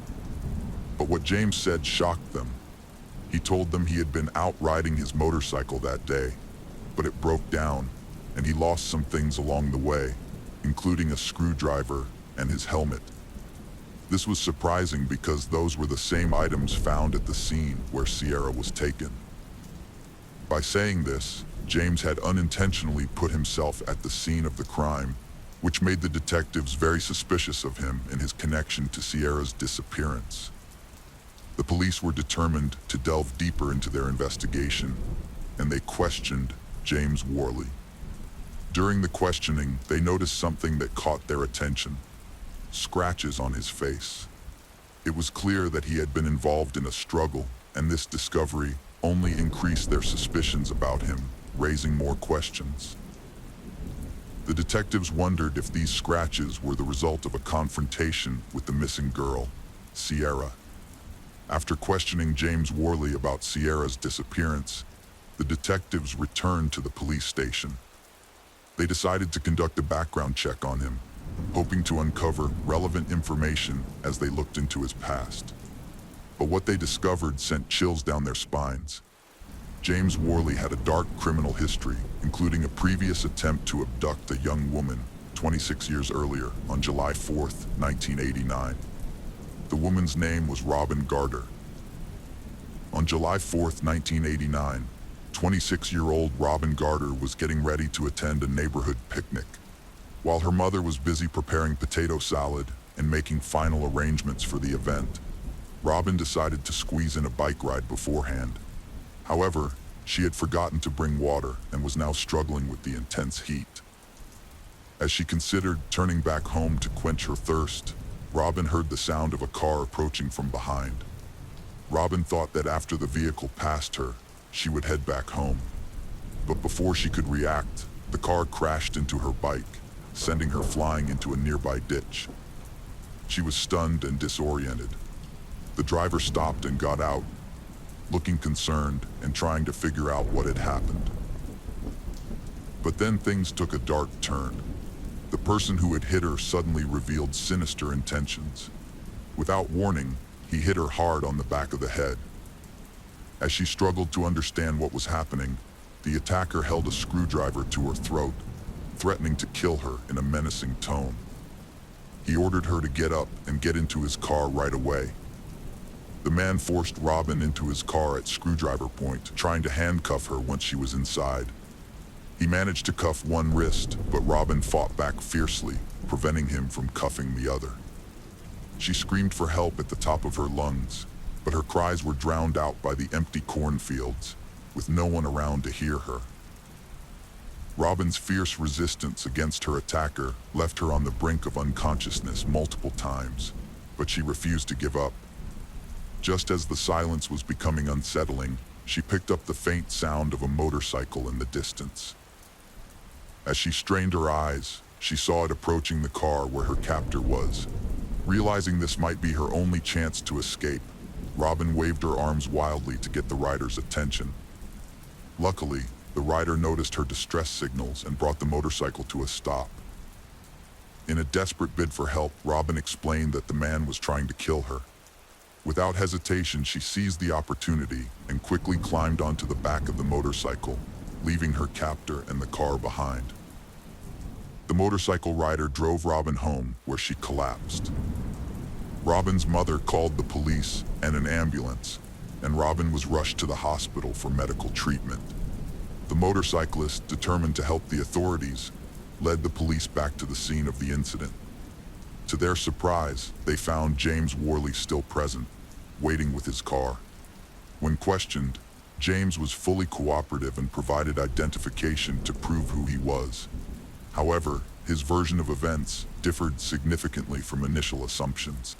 But what James said shocked them. He told them he had been out riding his motorcycle that day, but it broke down, and he lost some things along the way, including a screwdriver and his helmet. This was surprising because those were the same items found at the scene where Sierra was taken. By saying this, James had unintentionally put himself at the scene of the crime, which made the detectives very suspicious of him and his connection to Sierra's disappearance. The police were determined to delve deeper into their investigation, and they questioned James Worley. During the questioning, they noticed something that caught their attention: scratches on his face. It was clear that he had been involved in a struggle, and this discovery only increased their suspicions about him, raising more questions. The detectives wondered if these scratches were the result of a confrontation with the missing girl, Sierra. After questioning James Worley about Sierra's disappearance, the detectives returned to the police station. They decided to conduct a background check on him, hoping to uncover relevant information as they looked into his past. But what they discovered sent chills down their spines. James Worley had a dark criminal history, including a previous attempt to abduct a young woman 26 years earlier on July 4th, 1989. The woman's name was Robin Garter. On July 4th, 1989, 26-year-old Robin Garter was getting ready to attend a neighborhood picnic. While her mother was busy preparing potato salad and making final arrangements for the event, Robin decided to squeeze in a bike ride beforehand. However, she had forgotten to bring water and was now struggling with the intense heat. As she considered turning back home to quench her thirst, Robin heard the sound of a car approaching from behind. Robin thought that after the vehicle passed her, she would head back home. But before she could react, the car crashed into her bike, sending her flying into a nearby ditch. She was stunned and disoriented. The driver stopped and got out, looking concerned and trying to figure out what had happened. But then things took a dark turn. The person who had hit her suddenly revealed sinister intentions. Without warning, he hit her hard on the back of the head. As she struggled to understand what was happening, the attacker held a screwdriver to her throat, threatening to kill her in a menacing tone. He ordered her to get up and get into his car right away. The man forced Robin into his car at screwdriver point, trying to handcuff her once she was inside. He managed to cuff one wrist, but Robin fought back fiercely, preventing him from cuffing the other. She screamed for help at the top of her lungs, but her cries were drowned out by the empty cornfields, with no one around to hear her. Robin's fierce resistance against her attacker left her on the brink of unconsciousness multiple times, but she refused to give up. Just as the silence was becoming unsettling, she picked up the faint sound of a motorcycle in the distance. As she strained her eyes, she saw it approaching the car where her captor was. Realizing this might be her only chance to escape, Robin waved her arms wildly to get the rider's attention. Luckily, the rider noticed her distress signals and brought the motorcycle to a stop. In a desperate bid for help, Robin explained that the man was trying to kill her. Without hesitation, she seized the opportunity and quickly climbed onto the back of the motorcycle, leaving her captor and the car behind. The motorcycle rider drove Robin home, where she collapsed. Robin's mother called the police and an ambulance, and Robin was rushed to the hospital for medical treatment. The motorcyclist, determined to help the authorities, led the police back to the scene of the incident. To their surprise, they found James Worley still present, waiting with his car. When questioned, James was fully cooperative and provided identification to prove who he was. However, his version of events differed significantly from initial assumptions.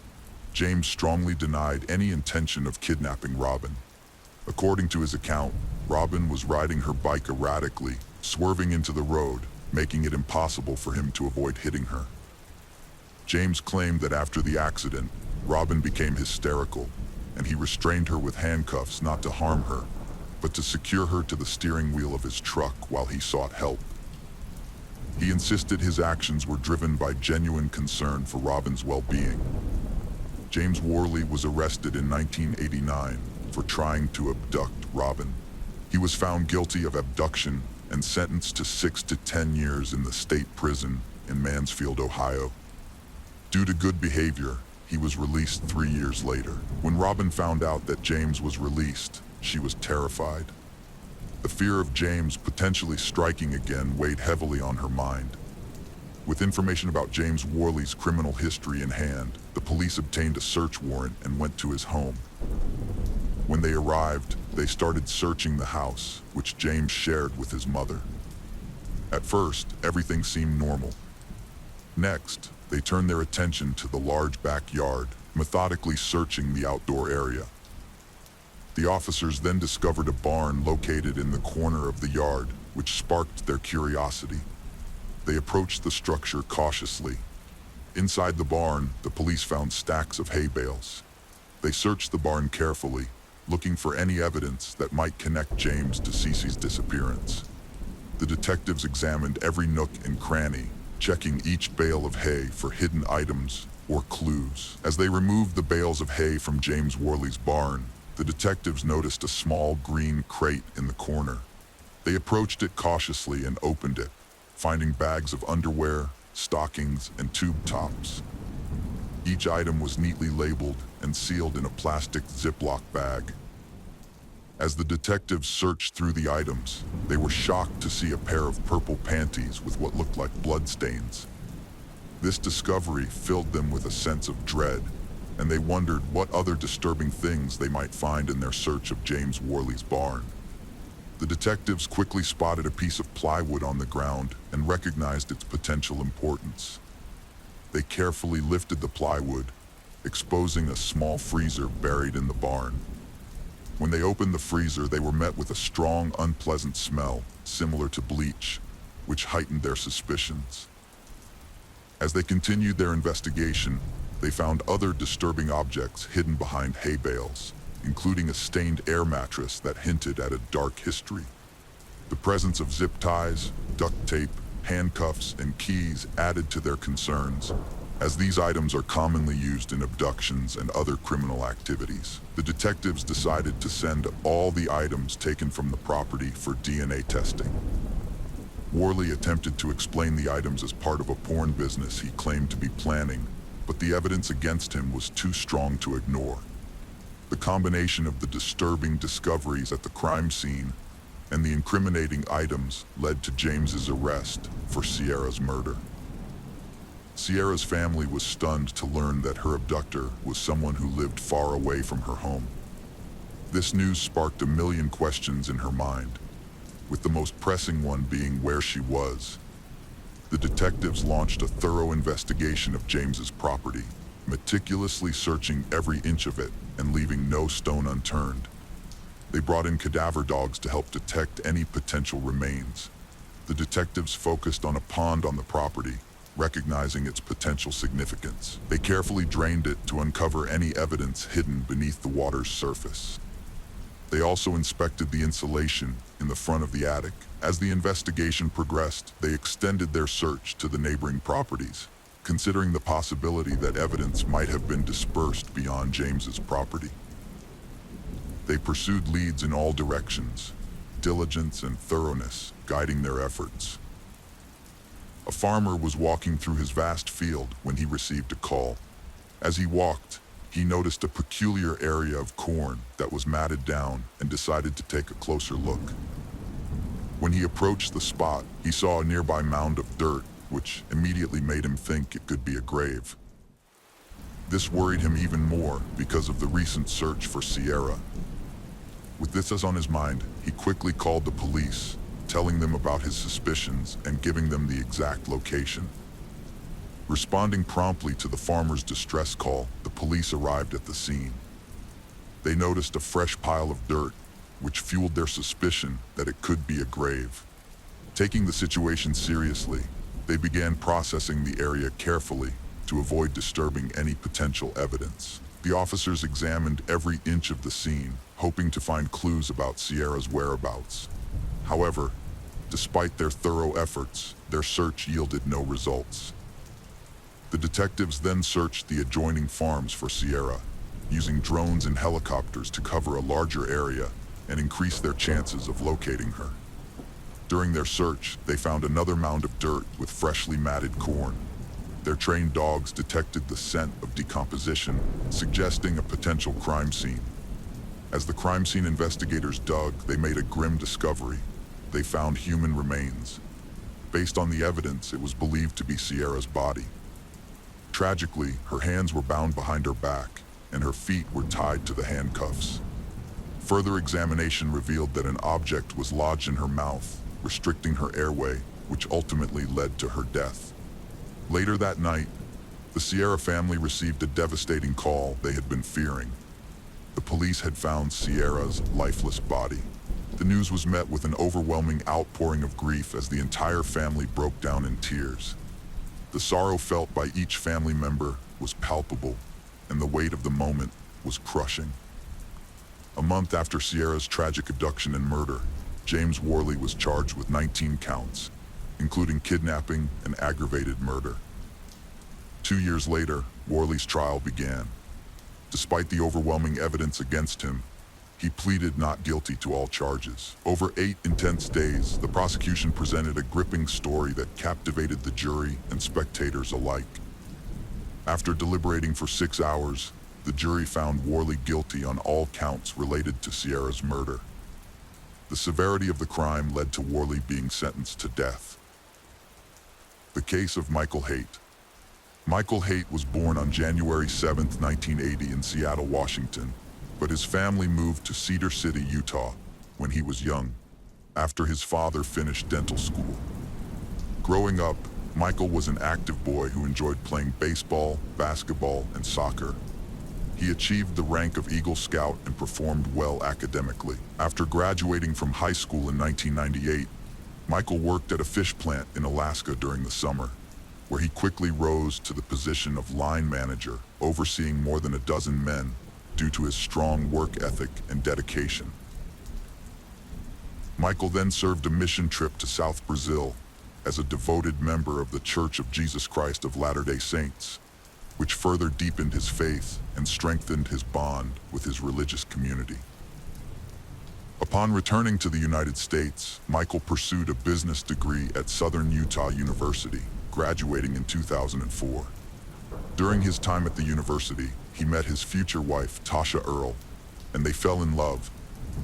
James strongly denied any intention of kidnapping Robin. According to his account, Robin was riding her bike erratically, swerving into the road, making it impossible for him to avoid hitting her. James claimed that after the accident, Robin became hysterical, and he restrained her with handcuffs not to harm her, but to secure her to the steering wheel of his truck while he sought help. He insisted his actions were driven by genuine concern for Robin's well-being. James Worley was arrested in 1989 for trying to abduct Robin. He was found guilty of abduction and sentenced to 6 to 10 years in the state prison in Mansfield, Ohio. Due to good behavior, he was released 3 years later. When Robin found out that James was released, she was terrified. The fear of James potentially striking again weighed heavily on her mind. With information about James Worley's criminal history in hand, the police obtained a search warrant and went to his home. When they arrived, they started searching the house, which James shared with his mother. At first, everything seemed normal. Next, they turned their attention to the large backyard, methodically searching the outdoor area. The officers then discovered a barn located in the corner of the yard, which sparked their curiosity. They approached the structure cautiously. Inside the barn, the police found stacks of hay bales. They searched the barn carefully, looking for any evidence that might connect James to Cece's disappearance. The detectives examined every nook and cranny, checking each bale of hay for hidden items or clues. As they removed the bales of hay from James Worley's barn, the detectives noticed a small green crate in the corner. They approached it cautiously and opened it, finding bags of underwear, stockings, and tube tops. Each item was neatly labeled and sealed in a plastic Ziploc bag. As the detectives searched through the items, they were shocked to see a pair of purple panties with what looked like bloodstains. This discovery filled them with a sense of dread, and they wondered what other disturbing things they might find in their search of James Worley's barn. The detectives quickly spotted a piece of plywood on the ground and recognized its potential importance. They carefully lifted the plywood, exposing a small freezer buried in the barn. When they opened the freezer, they were met with a strong, unpleasant smell, similar to bleach, which heightened their suspicions. As they continued their investigation, they found other disturbing objects hidden behind hay bales, including a stained air mattress that hinted at a dark history. The presence of zip ties, duct tape, handcuffs, and keys added to their concerns, as these items are commonly used in abductions and other criminal activities. The detectives decided to send all the items taken from the property for DNA testing. Worley attempted to explain the items as part of a porn business he claimed to be planning, but the evidence against him was too strong to ignore. The combination of the disturbing discoveries at the crime scene and the incriminating items led to James's arrest for Sierra's murder. Sierra's family was stunned to learn that her abductor was someone who lived far away from her home. This news sparked a million questions in her mind, with the most pressing one being where she was. The detectives launched a thorough investigation of James's property, meticulously searching every inch of it and leaving no stone unturned. They brought in cadaver dogs to help detect any potential remains. The detectives focused on a pond on the property, recognizing its potential significance. They carefully drained it to uncover any evidence hidden beneath the water's surface. They also inspected the insulation in the front of the attic. As the investigation progressed, they extended their search to the neighboring properties, considering the possibility that evidence might have been dispersed beyond James's property. They pursued leads in all directions, diligence and thoroughness guiding their efforts. A farmer was walking through his vast field when he received a call. As he walked, he noticed a peculiar area of corn that was matted down and decided to take a closer look. When he approached the spot, he saw a nearby mound of dirt, which immediately made him think it could be a grave. This worried him even more because of the recent search for Sierra. With this as on his mind, he quickly called the police, telling them about his suspicions and giving them the exact location. Responding promptly to the farmer's distress call, the police arrived at the scene. They noticed a fresh pile of dirt, which fueled their suspicion that it could be a grave. Taking the situation seriously, they began processing the area carefully to avoid disturbing any potential evidence. The officers examined every inch of the scene, hoping to find clues about Sierra's whereabouts. However, despite their thorough efforts, their search yielded no results. The detectives then searched the adjoining farms for Sierra, using drones and helicopters to cover a larger area and increase their chances of locating her. During their search, they found another mound of dirt with freshly matted corn. Their trained dogs detected the scent of decomposition, suggesting a potential crime scene. As the crime scene investigators dug, they made a grim discovery. They found human remains. Based on the evidence, it was believed to be Sierra's body. Tragically, her hands were bound behind her back, and her feet were tied to the handcuffs. Further examination revealed that an object was lodged in her mouth, restricting her airway, which ultimately led to her death. Later that night, the Sierra family received a devastating call they had been fearing. The police had found Sierra's lifeless body. The news was met with an overwhelming outpouring of grief as the entire family broke down in tears. The sorrow felt by each family member was palpable, and the weight of the moment was crushing. A month after Sierra's tragic abduction and murder, James Worley was charged with 19 counts, including kidnapping and aggravated murder. 2 years later, Worley's trial began. Despite the overwhelming evidence against him, he pleaded not guilty to all charges. Over 8 intense days, the prosecution presented a gripping story that captivated the jury and spectators alike. After deliberating for 6 hours, the jury found Worley guilty on all counts related to Sierra's murder. The severity of the crime led to Worley being sentenced to death. The case of Michael Haight. Michael Haight was born on January 7, 1980 in Seattle, Washington, but his family moved to Cedar City, Utah, when he was young. after his father finished dental school. Growing up, Michael was an active boy who enjoyed playing baseball, basketball, and soccer. He achieved the rank of Eagle Scout and performed well academically. After graduating from high school in 1998, Michael worked at a fish plant in Alaska during the summer, where he quickly rose to the position of line manager, overseeing more than a dozen men due to his strong work ethic and dedication. Michael then served a mission trip to South Brazil as a devoted member of the Church of Jesus Christ of Latter-day Saints, which further deepened his faith and strengthened his bond with his religious community. Upon returning to the United States, Michael pursued a business degree at Southern Utah University, graduating in 2004. During his time at the university, he met his future wife, Tasha Earle, and they fell in love,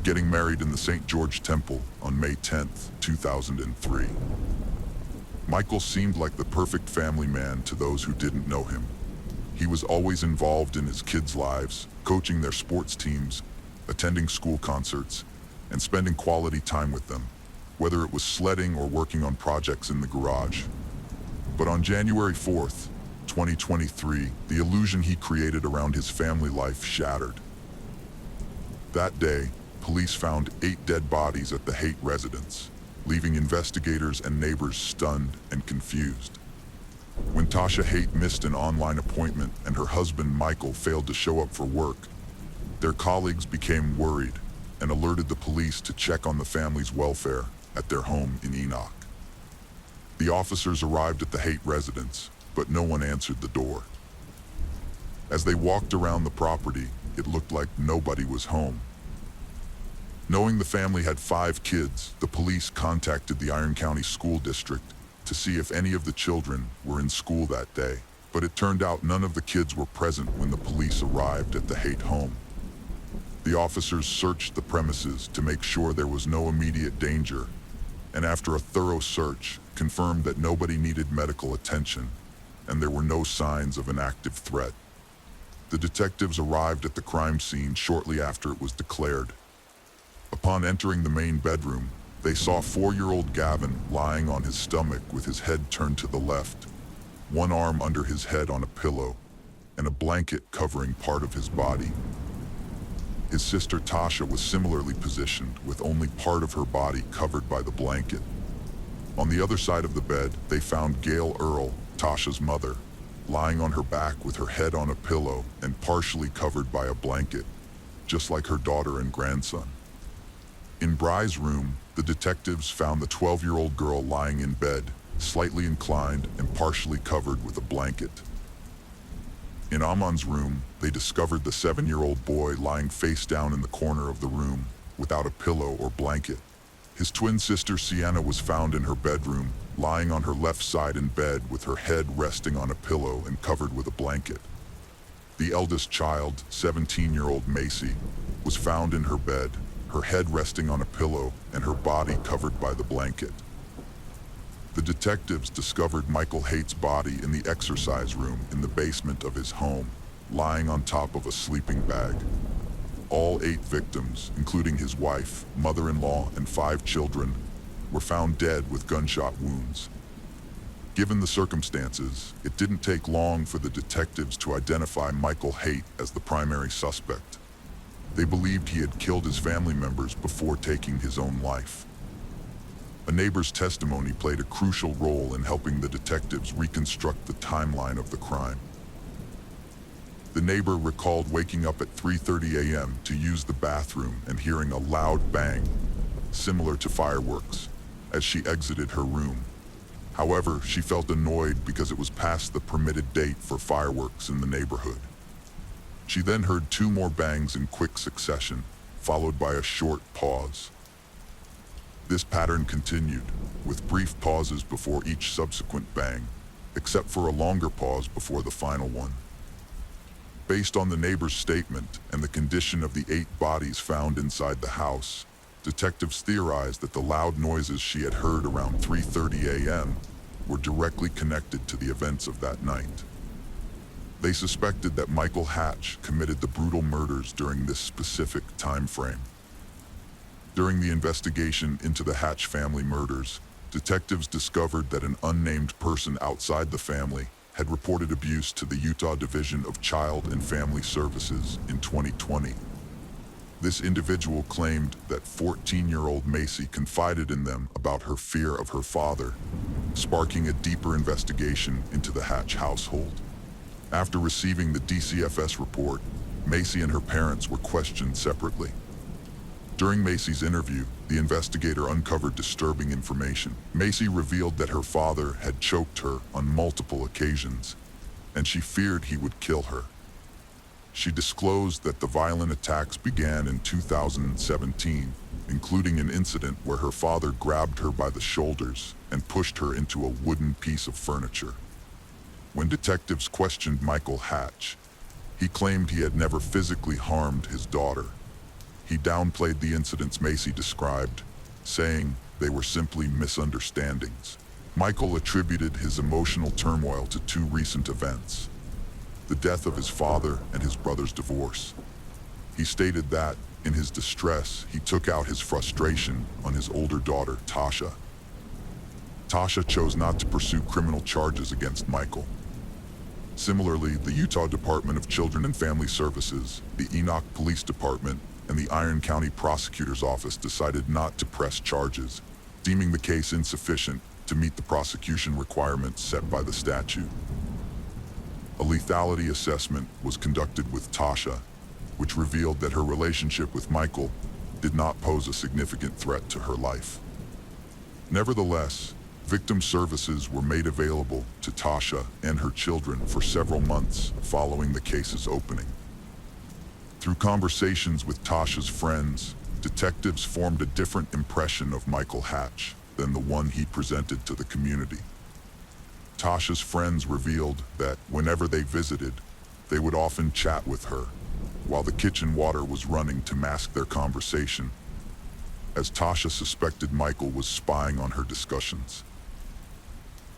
getting married in the St. George Temple on May 10, 2003. Michael seemed like the perfect family man to those who didn't know him. He was always involved in his kids' lives, coaching their sports teams, attending school concerts, and spending quality time with them, whether it was sledding or working on projects in the garage. But on January 4th, 2023, the illusion he created around his family life shattered. That day, police found 8 dead bodies at the Haight residence, leaving investigators and neighbors stunned and confused. When Tasha Haight missed an online appointment and her husband Michael failed to show up for work, their colleagues became worried and alerted the police to check on the family's welfare at their home in Enoch. The officers arrived at the Haight residence, but no one answered the door. As they walked around the property, it looked like nobody was home. Knowing the family had 5 kids, the police contacted the Iron County School District to see if any of the children were in school that day, but it turned out none of the kids were present when the police arrived at the Haight home. The officers searched the premises to make sure there was no immediate danger, and after a thorough search, confirmed that nobody needed medical attention, and there were no signs of an active threat. The detectives arrived at the crime scene shortly after it was declared. Upon entering the main bedroom, they saw 4-year-old Gavin lying on his stomach with his head turned to the left, one arm under his head on a pillow, and a blanket covering part of his body. His sister Tasha was similarly positioned, with only part of her body covered by the blanket. On the other side of the bed, they found Gail Earle, Tasha's mother, lying on her back with her head on a pillow and partially covered by a blanket, just like her daughter and grandson. In Bry's room, the detectives found the 12-year-old girl lying in bed, slightly inclined and partially covered with a blanket. In Amon's room, they discovered the 7-year-old boy lying face down in the corner of the room, without a pillow or blanket. His twin sister Sienna was found in her bedroom, lying on her left side in bed with her head resting on a pillow and covered with a blanket. The eldest child, 17-year-old Macy, was found in her bed, her head resting on a pillow and her body covered by the blanket. The detectives discovered Michael Haight's body in the exercise room in the basement of his home, lying on top of a sleeping bag. All 8 victims, including his wife, mother-in-law, and 5 children, were found dead with gunshot wounds. Given the circumstances, it didn't take long for the detectives to identify Michael Haight as the primary suspect. They believed he had killed his family members before taking his own life. A neighbor's testimony played a crucial role in helping the detectives reconstruct the timeline of the crime. The neighbor recalled waking up at 3:30 a.m. to use the bathroom and hearing a loud bang, similar to fireworks, as she exited her room. However, she felt annoyed because it was past the permitted date for fireworks in the neighborhood. She then heard 2 more bangs in quick succession, followed by a short pause. This pattern continued, with brief pauses before each subsequent bang, except for a longer pause before the final one. Based on the neighbor's statement and the condition of the 8 bodies found inside the house, detectives theorized that the loud noises she had heard around 3:30 a.m. were directly connected to the events of that night. They suspected that Michael Hatch committed the brutal murders during this specific time frame. During the investigation into the Hatch family murders, detectives discovered that an unnamed person outside the family had reported abuse to the Utah Division of Child and Family Services in 2020. This individual claimed that 14-year-old Macy confided in them about her fear of her father, sparking a deeper investigation into the Hatch household. After receiving the DCFS report, Macy and her parents were questioned separately. During Macy's interview, the investigator uncovered disturbing information. Macy revealed that her father had choked her on multiple occasions, and she feared he would kill her. She disclosed that the violent attacks began in 2017, including an incident where her father grabbed her by the shoulders and pushed her into a wooden piece of furniture. When detectives questioned Michael Hatch, he claimed he had never physically harmed his daughter. He downplayed the incidents Macy described, saying they were simply misunderstandings. Michael attributed his emotional turmoil to two recent events: the death of his father and his brother's divorce. He stated that, in his distress, he took out his frustration on his older daughter, Tasha. Tasha chose not to pursue criminal charges against Michael. Similarly, the Utah Department of Children and Family Services, the Enoch Police Department, and the Iron County Prosecutor's Office decided not to press charges, deeming the case insufficient to meet the prosecution requirements set by the statute. A lethality assessment was conducted with Tasha, which revealed that her relationship with Michael did not pose a significant threat to her life. Nevertheless, victim services were made available to Tasha and her children for several months following the case's opening. Through conversations with Tasha's friends, detectives formed a different impression of Michael Hatch than the one he presented to the community. Tasha's friends revealed that whenever they visited, they would often chat with her, while the kitchen water was running to mask their conversation, as Tasha suspected Michael was spying on her discussions.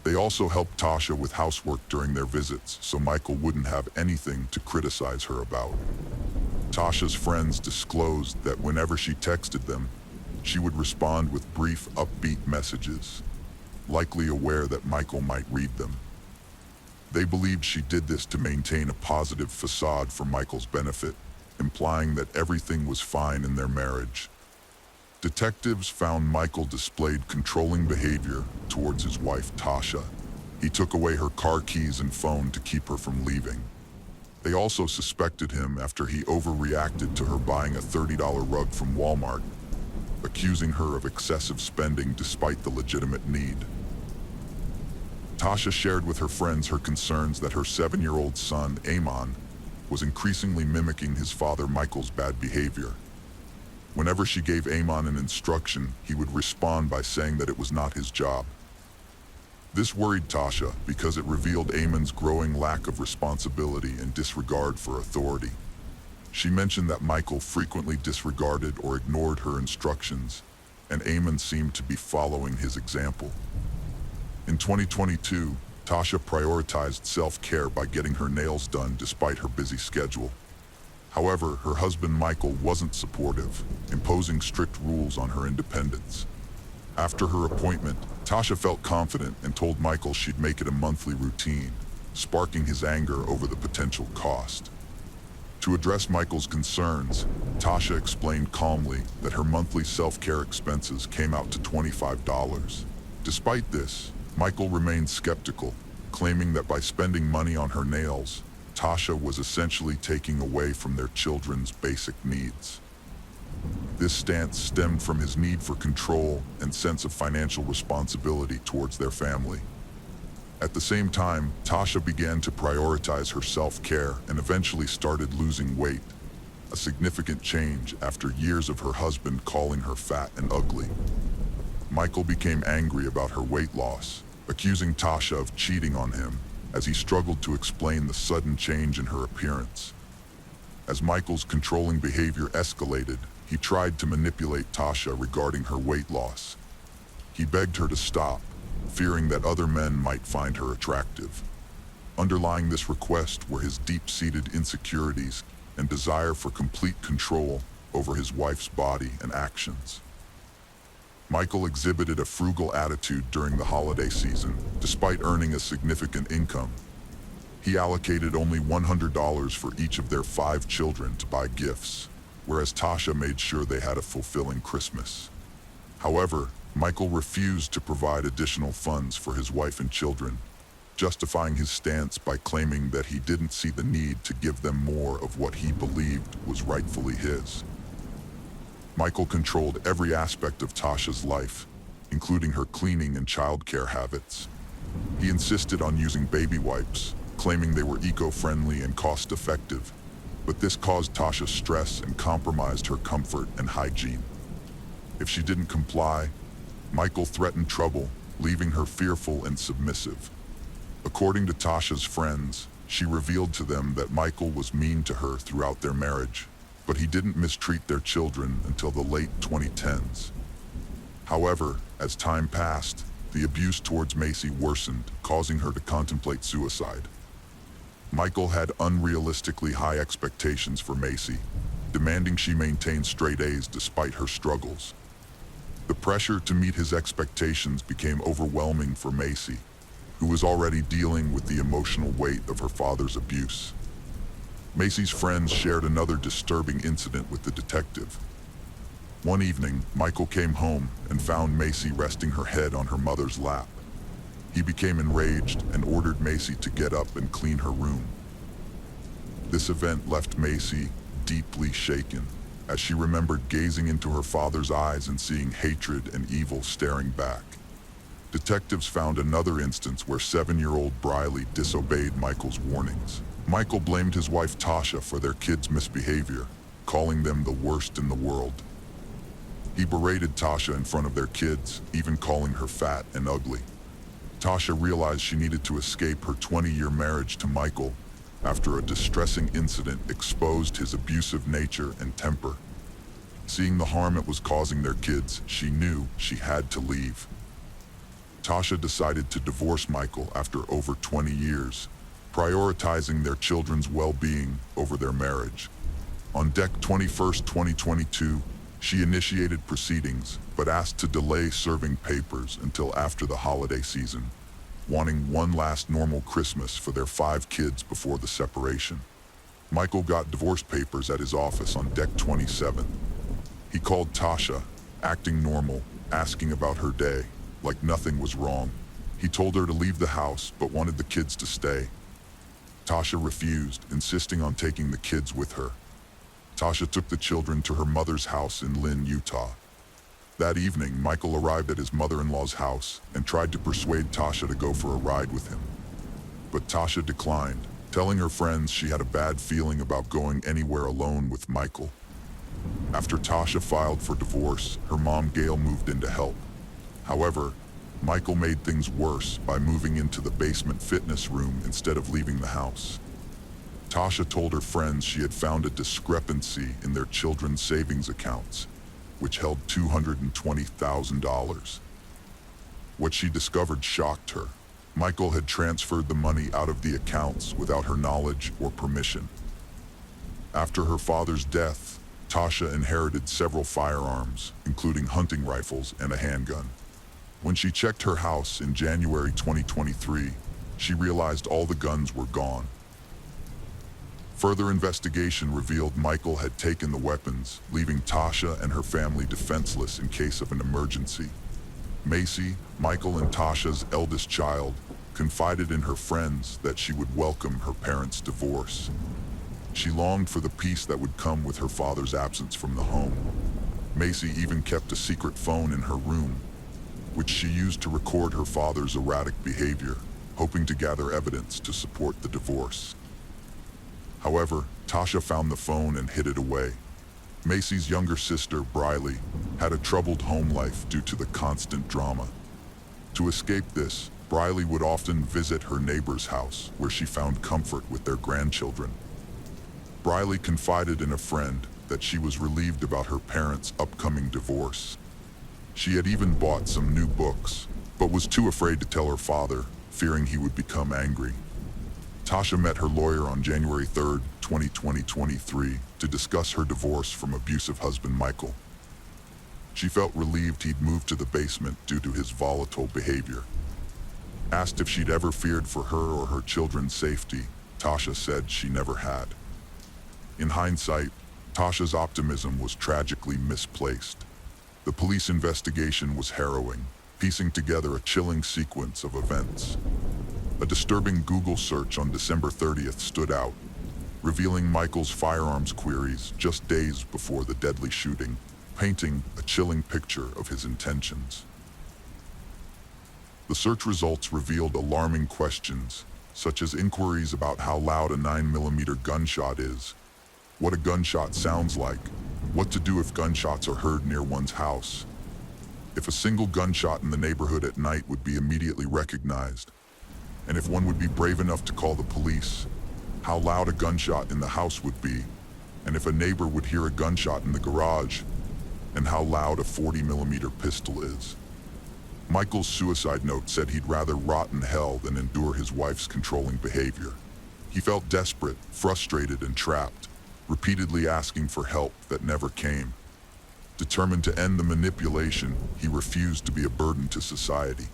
They also helped Tasha with housework during their visits, so Michael wouldn't have anything to criticize her about. Tasha's friends disclosed that whenever she texted them, she would respond with brief, upbeat messages, likely aware that Michael might read them. They believed she did this to maintain a positive facade for Michael's benefit, implying that everything was fine in their marriage. Detectives found Michael displayed controlling behavior towards his wife, Tasha. He took away her car keys and phone to keep her from leaving. They also suspected him after he overreacted to her buying a $30 rug from Walmart, accusing her of excessive spending despite the legitimate need. Tasha shared with her friends her concerns that her 7-year-old son, Amon, was increasingly mimicking his father Michael's bad behavior. Whenever she gave Amon an instruction, he would respond by saying that it was not his job. This worried Tasha because it revealed Amon's growing lack of responsibility and disregard for authority. She mentioned that Michael frequently disregarded or ignored her instructions, and Amon seemed to be following his example. In 2022, Tasha prioritized self-care by getting her nails done despite her busy schedule. However, her husband Michael wasn't supportive, imposing strict rules on her independence. After her appointment, Tasha felt confident and told Michael she'd make it a monthly routine, sparking his anger over the potential cost. To address Michael's concerns, Tasha explained calmly that her monthly self-care expenses came out to $25. Despite this, Michael remained skeptical, claiming that by spending money on her nails, Tasha was essentially taking away from their children's basic needs. This stance stemmed from his need for control and sense of financial responsibility towards their family. At the same time, Tasha began to prioritize her self-care and eventually started losing weight, a significant change after years of her husband calling her fat and ugly. Michael became angry about her weight loss, accusing Tasha of cheating on him as he struggled to explain the sudden change in her appearance. As Michael's controlling behavior escalated, he tried to manipulate Tasha regarding her weight loss. He begged her to stop, fearing that other men might find her attractive. Underlying this request were his deep-seated insecurities and desire for complete control over his wife's body and actions. Michael exhibited a frugal attitude during the holiday season, despite earning a significant income. He allocated only $100 for each of their 5 children to buy gifts, whereas Tasha made sure they had a fulfilling Christmas. However, Michael refused to provide additional funds for his wife and children, justifying his stance by claiming that he didn't see the need to give them more of what he believed was rightfully his. Michael controlled every aspect of Tasha's life, including her cleaning and childcare habits. He insisted on using baby wipes, claiming they were eco-friendly and cost-effective, but this caused Tasha stress and compromised her comfort and hygiene. If she didn't comply, Michael threatened trouble, leaving her fearful and submissive. According to Tasha's friends, she revealed to them that Michael was mean to her throughout their marriage, but he didn't mistreat their children until the late 2010s. However, as time passed, the abuse towards Macy worsened, causing her to contemplate suicide. Michael had unrealistically high expectations for Macy, demanding she maintain straight A's despite her struggles. The pressure to meet his expectations became overwhelming for Macy, who was already dealing with the emotional weight of her father's abuse. Macy's friends shared another disturbing incident with the detective. One evening, Michael came home and found Macy resting her head on her mother's lap. He became enraged and ordered Macy to get up and clean her room. This event left Macy deeply shaken, as she remembered gazing into her father's eyes and seeing hatred and evil staring back. Detectives found another instance where 7-year-old Briley disobeyed Michael's warnings. Michael blamed his wife Tasha for their kids' misbehavior, calling them the worst in the world. He berated Tasha in front of their kids, even calling her fat and ugly. Tasha realized she needed to escape her 20-year marriage to Michael after a distressing incident exposed his abusive nature and temper. Seeing the harm it was causing their kids, she knew she had to leave. Tasha decided to divorce Michael after over 20 years, prioritizing their children's well-being over their marriage. On Dec 21, 2022, she initiated proceedings, but asked to delay serving papers until after the holiday season, wanting one last normal Christmas for their 5 kids before the separation. Michael got divorce papers at his office on Dec 27. He called Tasha, acting normal, asking about her day, like nothing was wrong. He told her to leave the house, but wanted the kids to stay. Tasha refused, insisting on taking the kids with her. Tasha took the children to her mother's house in Lynn, Utah. That evening, Michael arrived at his mother-in-law's house and tried to persuade Tasha to go for a ride with him. But Tasha declined, telling her friends she had a bad feeling about going anywhere alone with Michael. After Tasha filed for divorce, her mom Gail moved in to help. However, Michael made things worse by moving into the basement fitness room instead of leaving the house. Tasha told her friends she had found a discrepancy in their children's savings accounts, which held $220,000. What she discovered shocked her. Michael had transferred the money out of the accounts without her knowledge or permission. After her father's death, Tasha inherited several firearms, including hunting rifles and a handgun. When she checked her house in January 2023, she realized all the guns were gone. Further investigation revealed Michael had taken the weapons, leaving Tasha and her family defenseless in case of an emergency. Macy, Michael and Tasha's eldest child, confided in her friends that she would welcome her parents' divorce. She longed for the peace that would come with her father's absence from the home. Macy even kept a secret phone in her room, which she used to record her father's erratic behavior, hoping to gather evidence to support the divorce. However, Tasha found the phone and hid it away. Macy's younger sister, Briley, had a troubled home life due to the constant drama. To escape this, Briley would often visit her neighbor's house, where she found comfort with their grandchildren. Briley confided in a friend that she was relieved about her parents' upcoming divorce. She had even bought some new books, but was too afraid to tell her father, fearing he would become angry. Tasha met her lawyer on January 3rd, 2023, to discuss her divorce from abusive husband Michael. She felt relieved he'd moved to the basement due to his volatile behavior. Asked if she'd ever feared for her or her children's safety, Tasha said she never had. In hindsight, Tasha's optimism was tragically misplaced. The police investigation was harrowing, piecing together a chilling sequence of events. A disturbing Google search on December 30th stood out, revealing Michael's firearms queries just days before the deadly shooting, painting a chilling picture of his intentions. The search results revealed alarming questions, such as inquiries about how loud a 9mm gunshot is, what a gunshot sounds like, what to do if gunshots are heard near one's house, if a single gunshot in the neighborhood at night would be immediately recognized, and if one would be brave enough to call the police, how loud a gunshot in the house would be, and if a neighbor would hear a gunshot in the garage, and how loud a 40mm pistol is. Michael's suicide note said he'd rather rot in hell than endure his wife's controlling behavior. He felt desperate, frustrated, and trapped, repeatedly asking for help that never came. Determined to end the manipulation, he refused to be a burden to society.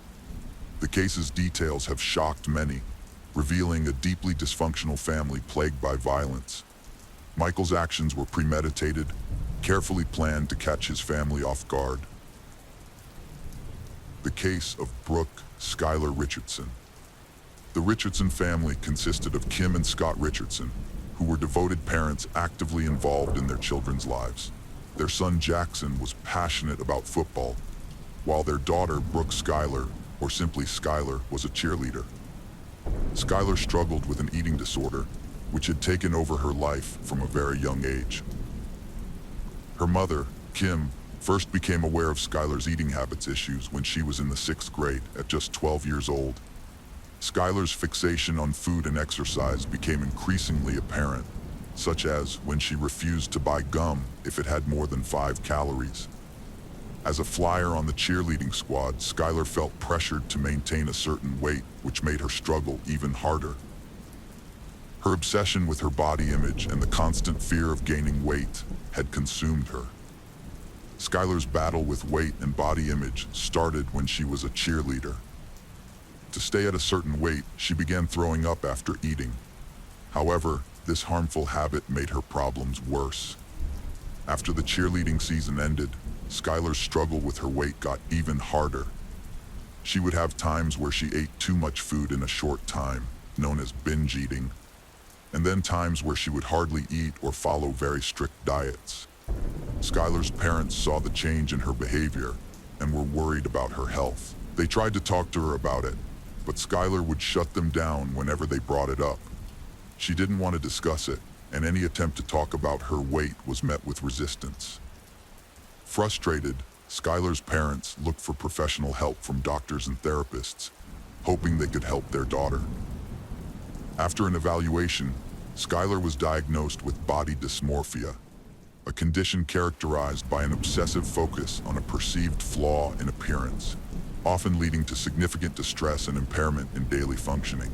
The case's details have shocked many, revealing a deeply dysfunctional family plagued by violence. Michael's actions were premeditated, carefully planned to catch his family off guard. The case of Brooke Skylar Richardson. The Richardson family consisted of Kim and Scott Richardson, who were devoted parents actively involved in their children's lives. Their son Jackson was passionate about football, while their daughter Brooke Skylar, or simply Skylar, was a cheerleader. Skylar struggled with an eating disorder, which had taken over her life from a very young age. Her mother, Kim, first became aware of Skylar's eating habits issues when she was in the 6th grade at just 12 years old. Skylar's fixation on food and exercise became increasingly apparent, such as when she refused to buy gum if it had more than 5 calories. As a flyer on the cheerleading squad, Skylar felt pressured to maintain a certain weight, which made her struggle even harder. Her obsession with her body image and the constant fear of gaining weight had consumed her. Skylar's battle with weight and body image started when she was a cheerleader. To stay at a certain weight, she began throwing up after eating. However, this harmful habit made her problems worse. After the cheerleading season ended, Skylar's struggle with her weight got even harder. She would have times where she ate too much food in a short time, known as binge eating, and then times where she would hardly eat or follow very strict diets. Skylar's parents saw the change in her behavior and were worried about her health. They tried to talk to her about it, but Skylar would shut them down whenever they brought it up. She didn't want to discuss it, and any attempt to talk about her weight was met with resistance. Frustrated, Skylar's parents looked for professional help from doctors and therapists, hoping they could help their daughter. After an evaluation, Skylar was diagnosed with body dysmorphia, a condition characterized by an obsessive focus on a perceived flaw in appearance, often leading to significant distress and impairment in daily functioning.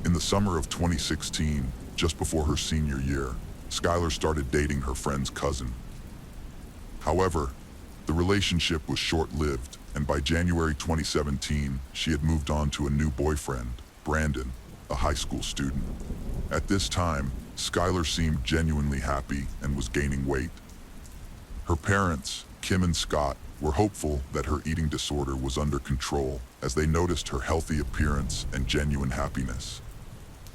In the summer of 2016, just before her senior year, Skylar started dating her friend's cousin. However, the relationship was short-lived, and by January 2017, she had moved on to a new boyfriend, Brandon, a high school student. At this time, Skylar seemed genuinely happy and was gaining weight. Her parents, Kim and Scott, were hopeful that her eating disorder was under control as they noticed her healthy appearance and genuine happiness.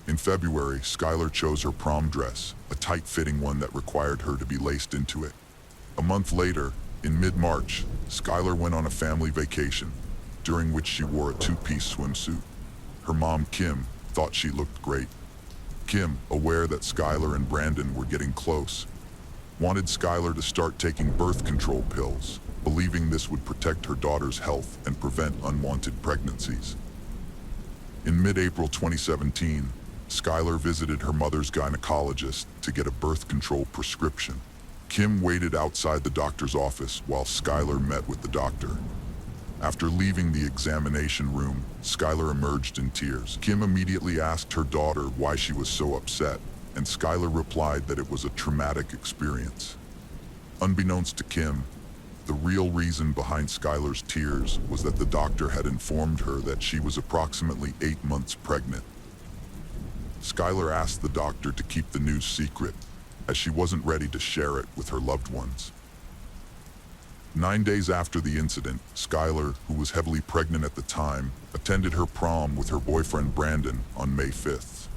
In February, Skylar chose her prom dress, a tight-fitting one that required her to be laced into it. A month later, in mid-March, Skylar went on a family vacation, during which she wore a 2-piece swimsuit. Her mom, Kim, thought she looked great. Kim, aware that Skylar and Brandon were getting close, wanted Skylar to start taking birth control pills, believing this would protect her daughter's health and prevent unwanted pregnancies. In mid-April 2017, Skylar visited her mother's gynecologist to get a birth control prescription. Kim waited outside the doctor's office while Skylar met with the doctor. After leaving the examination room, Skylar emerged in tears. Kim immediately asked her daughter why she was so upset, and Skylar replied that it was a traumatic experience. Unbeknownst to Kim, the real reason behind Skylar's tears was that the doctor had informed her that she was approximately 8 months pregnant. Skylar asked the doctor to keep the news secret, as she wasn't ready to share it with her loved ones. 9 days after the incident, Skylar, who was heavily pregnant at the time, attended her prom with her boyfriend Brandon on May 5th.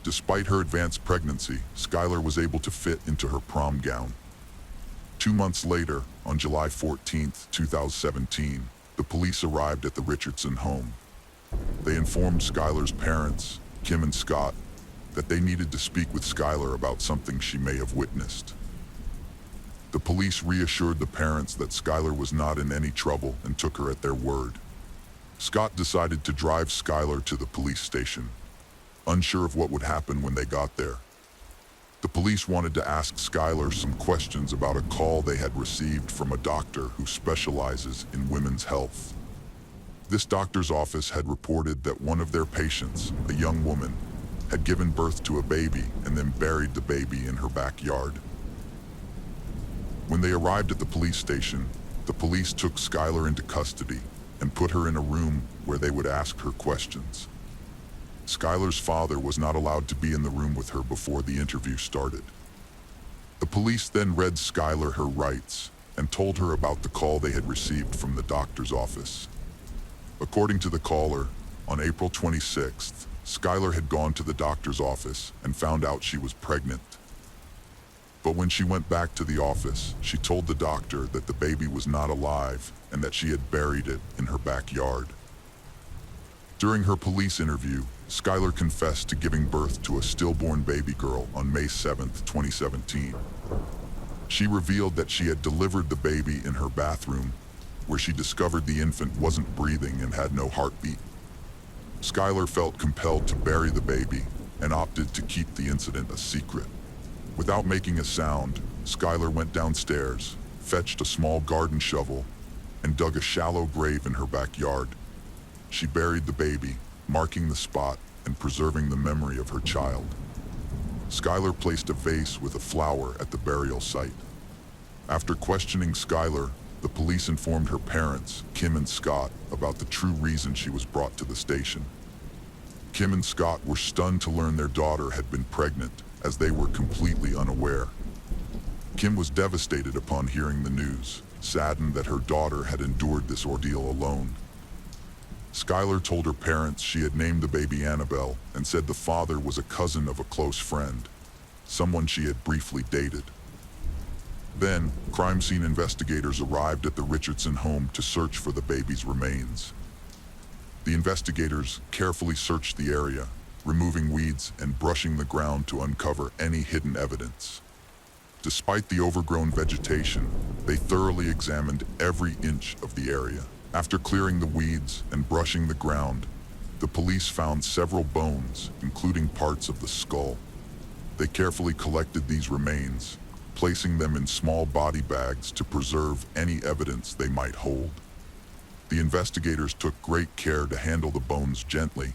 Despite her advanced pregnancy, Skylar was able to fit into her prom gown. 2 months later, on July 14, 2017, the police arrived at the Richardson home. They informed Skylar's parents, Kim and Scott, that they needed to speak with Skylar about something she may have witnessed. The police reassured the parents that Skylar was not in any trouble and took her at their word. Scott decided to drive Skylar to the police station, unsure of what would happen when they got there. The police wanted to ask Skylar some questions about a call they had received from a doctor who specializes in women's health. This doctor's office had reported that one of their patients, a young woman, had given birth to a baby and then buried the baby in her backyard. When they arrived at the police station, the police took Skylar into custody and put her in a room where they would ask her questions. Skylar's father was not allowed to be in the room with her before the interview started. The police then read Skylar her rights and told her about the call they had received from the doctor's office. According to the caller, on April 26th, Skylar had gone to the doctor's office and found out she was pregnant. But when she went back to the office, she told the doctor that the baby was not alive and that she had buried it in her backyard. During her police interview, Skylar confessed to giving birth to a stillborn baby girl on May 7, 2017. She revealed that she had delivered the baby in her bathroom, where she discovered the infant wasn't breathing and had no heartbeat. Skylar felt compelled to bury the baby and opted to keep the incident a secret. Without making a sound, Skylar went downstairs, fetched a small garden shovel, and dug a shallow grave in her backyard. She buried the baby, marking the spot and preserving the memory of her child. Skylar placed a vase with a flower at the burial site. After questioning Skylar, the police informed her parents, Kim and Scott, about the true reason she was brought to the station. Kim and Scott were stunned to learn their daughter had been pregnant, as they were completely unaware. Kim was devastated upon hearing the news, saddened that her daughter had endured this ordeal alone. Skylar told her parents she had named the baby Annabelle and said the father was a cousin of a close friend, someone she had briefly dated. Then, crime scene investigators arrived at the Richardson home to search for the baby's remains. The investigators carefully searched the area, removing weeds and brushing the ground to uncover any hidden evidence. Despite the overgrown vegetation, they thoroughly examined every inch of the area. After clearing the weeds and brushing the ground, the police found several bones, including parts of the skull. They carefully collected these remains, placing them in small body bags to preserve any evidence they might hold. The investigators took great care to handle the bones gently,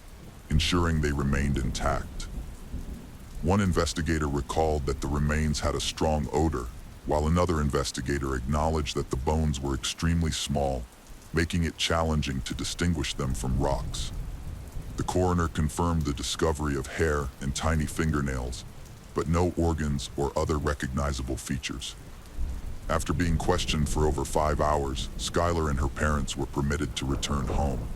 ensuring they remained intact. One investigator recalled that the remains had a strong odor, while another investigator acknowledged that the bones were extremely small, making it challenging to distinguish them from rocks. The coroner confirmed the discovery of hair and tiny fingernails, but no organs or other recognizable features. After being questioned for over 5 hours, Skylar and her parents were permitted to return home.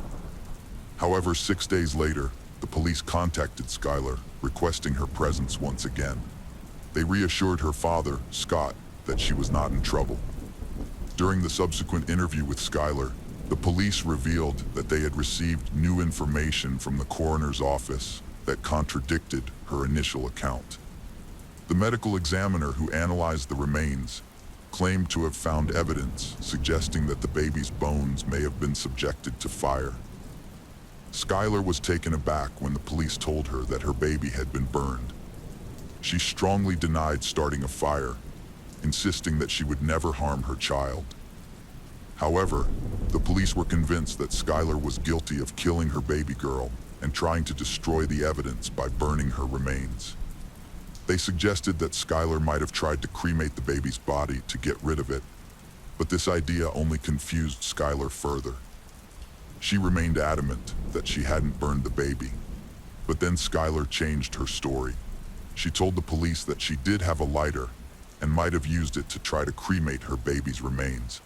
However, 6 days later, the police contacted Skylar, requesting her presence once again. They reassured her father, Scott, that she was not in trouble. During the subsequent interview with Skylar, the police revealed that they had received new information from the coroner's office that contradicted her initial account. The medical examiner who analyzed the remains claimed to have found evidence suggesting that the baby's bones may have been subjected to fire. Skylar was taken aback when the police told her that her baby had been burned. She strongly denied starting a fire, insisting that she would never harm her child. However, the police were convinced that Skylar was guilty of killing her baby girl and trying to destroy the evidence by burning her remains. They suggested that Skylar might have tried to cremate the baby's body to get rid of it, but this idea only confused Skylar further. She remained adamant that she hadn't burned the baby, but then Skylar changed her story. She told the police that she did have a lighter and might have used it to try to cremate her baby's remains.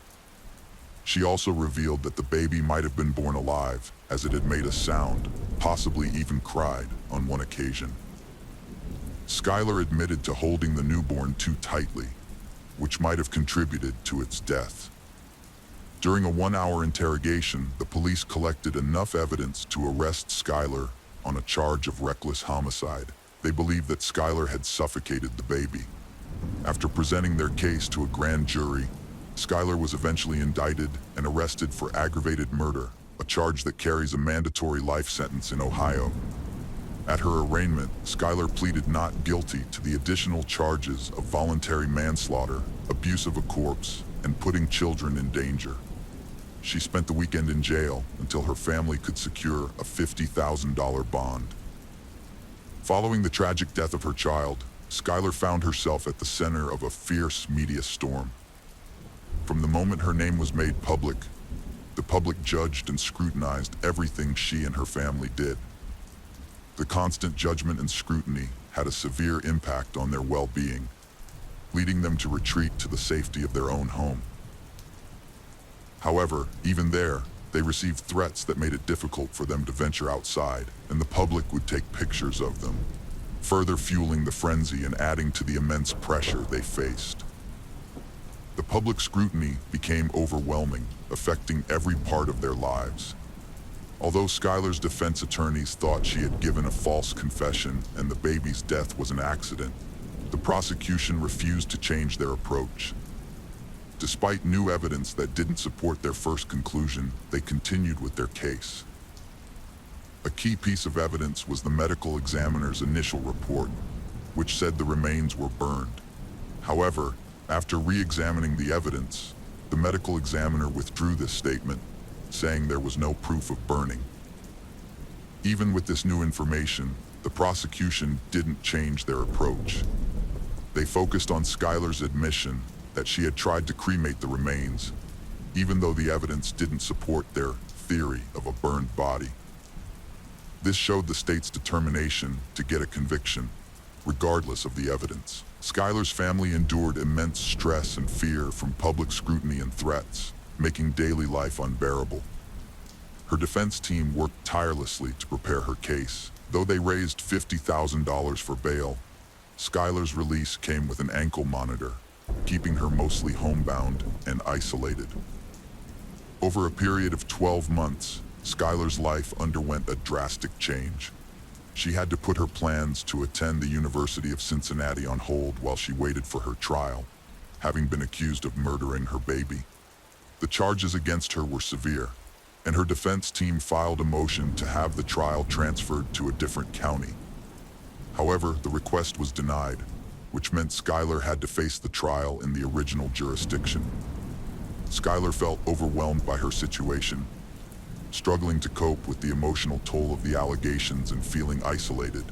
She also revealed that the baby might have been born alive, as it had made a sound, possibly even cried on one occasion. Skylar admitted to holding the newborn too tightly, which might have contributed to its death. During a 1-hour interrogation, the police collected enough evidence to arrest Skylar on a charge of reckless homicide. They believed that Skylar had suffocated the baby. After presenting their case to a grand jury, Skylar was eventually indicted and arrested for aggravated murder, a charge that carries a mandatory life sentence in Ohio. At her arraignment, Skylar pleaded not guilty to the additional charges of voluntary manslaughter, abuse of a corpse, and putting children in danger. She spent the weekend in jail until her family could secure a $50,000 bond. Following the tragic death of her child, Skylar found herself at the center of a fierce media storm. From the moment her name was made public, the public judged and scrutinized everything she and her family did. The constant judgment and scrutiny had a severe impact on their well-being, leading them to retreat to the safety of their own home. However, even there, they received threats that made it difficult for them to venture outside, and the public would take pictures of them, further fueling the frenzy and adding to the immense pressure they faced. The public scrutiny became overwhelming, affecting every part of their lives. Although Skylar's defense attorneys thought she had given a false confession and the baby's death was an accident, the prosecution refused to change their approach. Despite new evidence that didn't support their first conclusion, they continued with their case. A key piece of evidence was the medical examiner's initial report, which said the remains were burned. However, after re-examining the evidence, the medical examiner withdrew this statement, saying there was no proof of burning. Even with this new information, the prosecution didn't change their approach. They focused on Skylar's admission that she had tried to cremate the remains, even though the evidence didn't support their theory of a burned body. This showed the state's determination to get a conviction, regardless of the evidence. Skylar's family endured immense stress and fear from public scrutiny and threats, making daily life unbearable. Her defense team worked tirelessly to prepare her case. Though they raised $50,000 for bail, Skylar's release came with an ankle monitor, keeping her mostly homebound and isolated. Over a period of 12 months, Skylar's life underwent a drastic change. She had to put her plans to attend the University of Cincinnati on hold while she waited for her trial, having been accused of murdering her baby. The charges against her were severe, and her defense team filed a motion to have the trial transferred to a different county. However, the request was denied, which meant Skylar had to face the trial in the original jurisdiction. Skylar felt overwhelmed by her situation, struggling to cope with the emotional toll of the allegations and feeling isolated.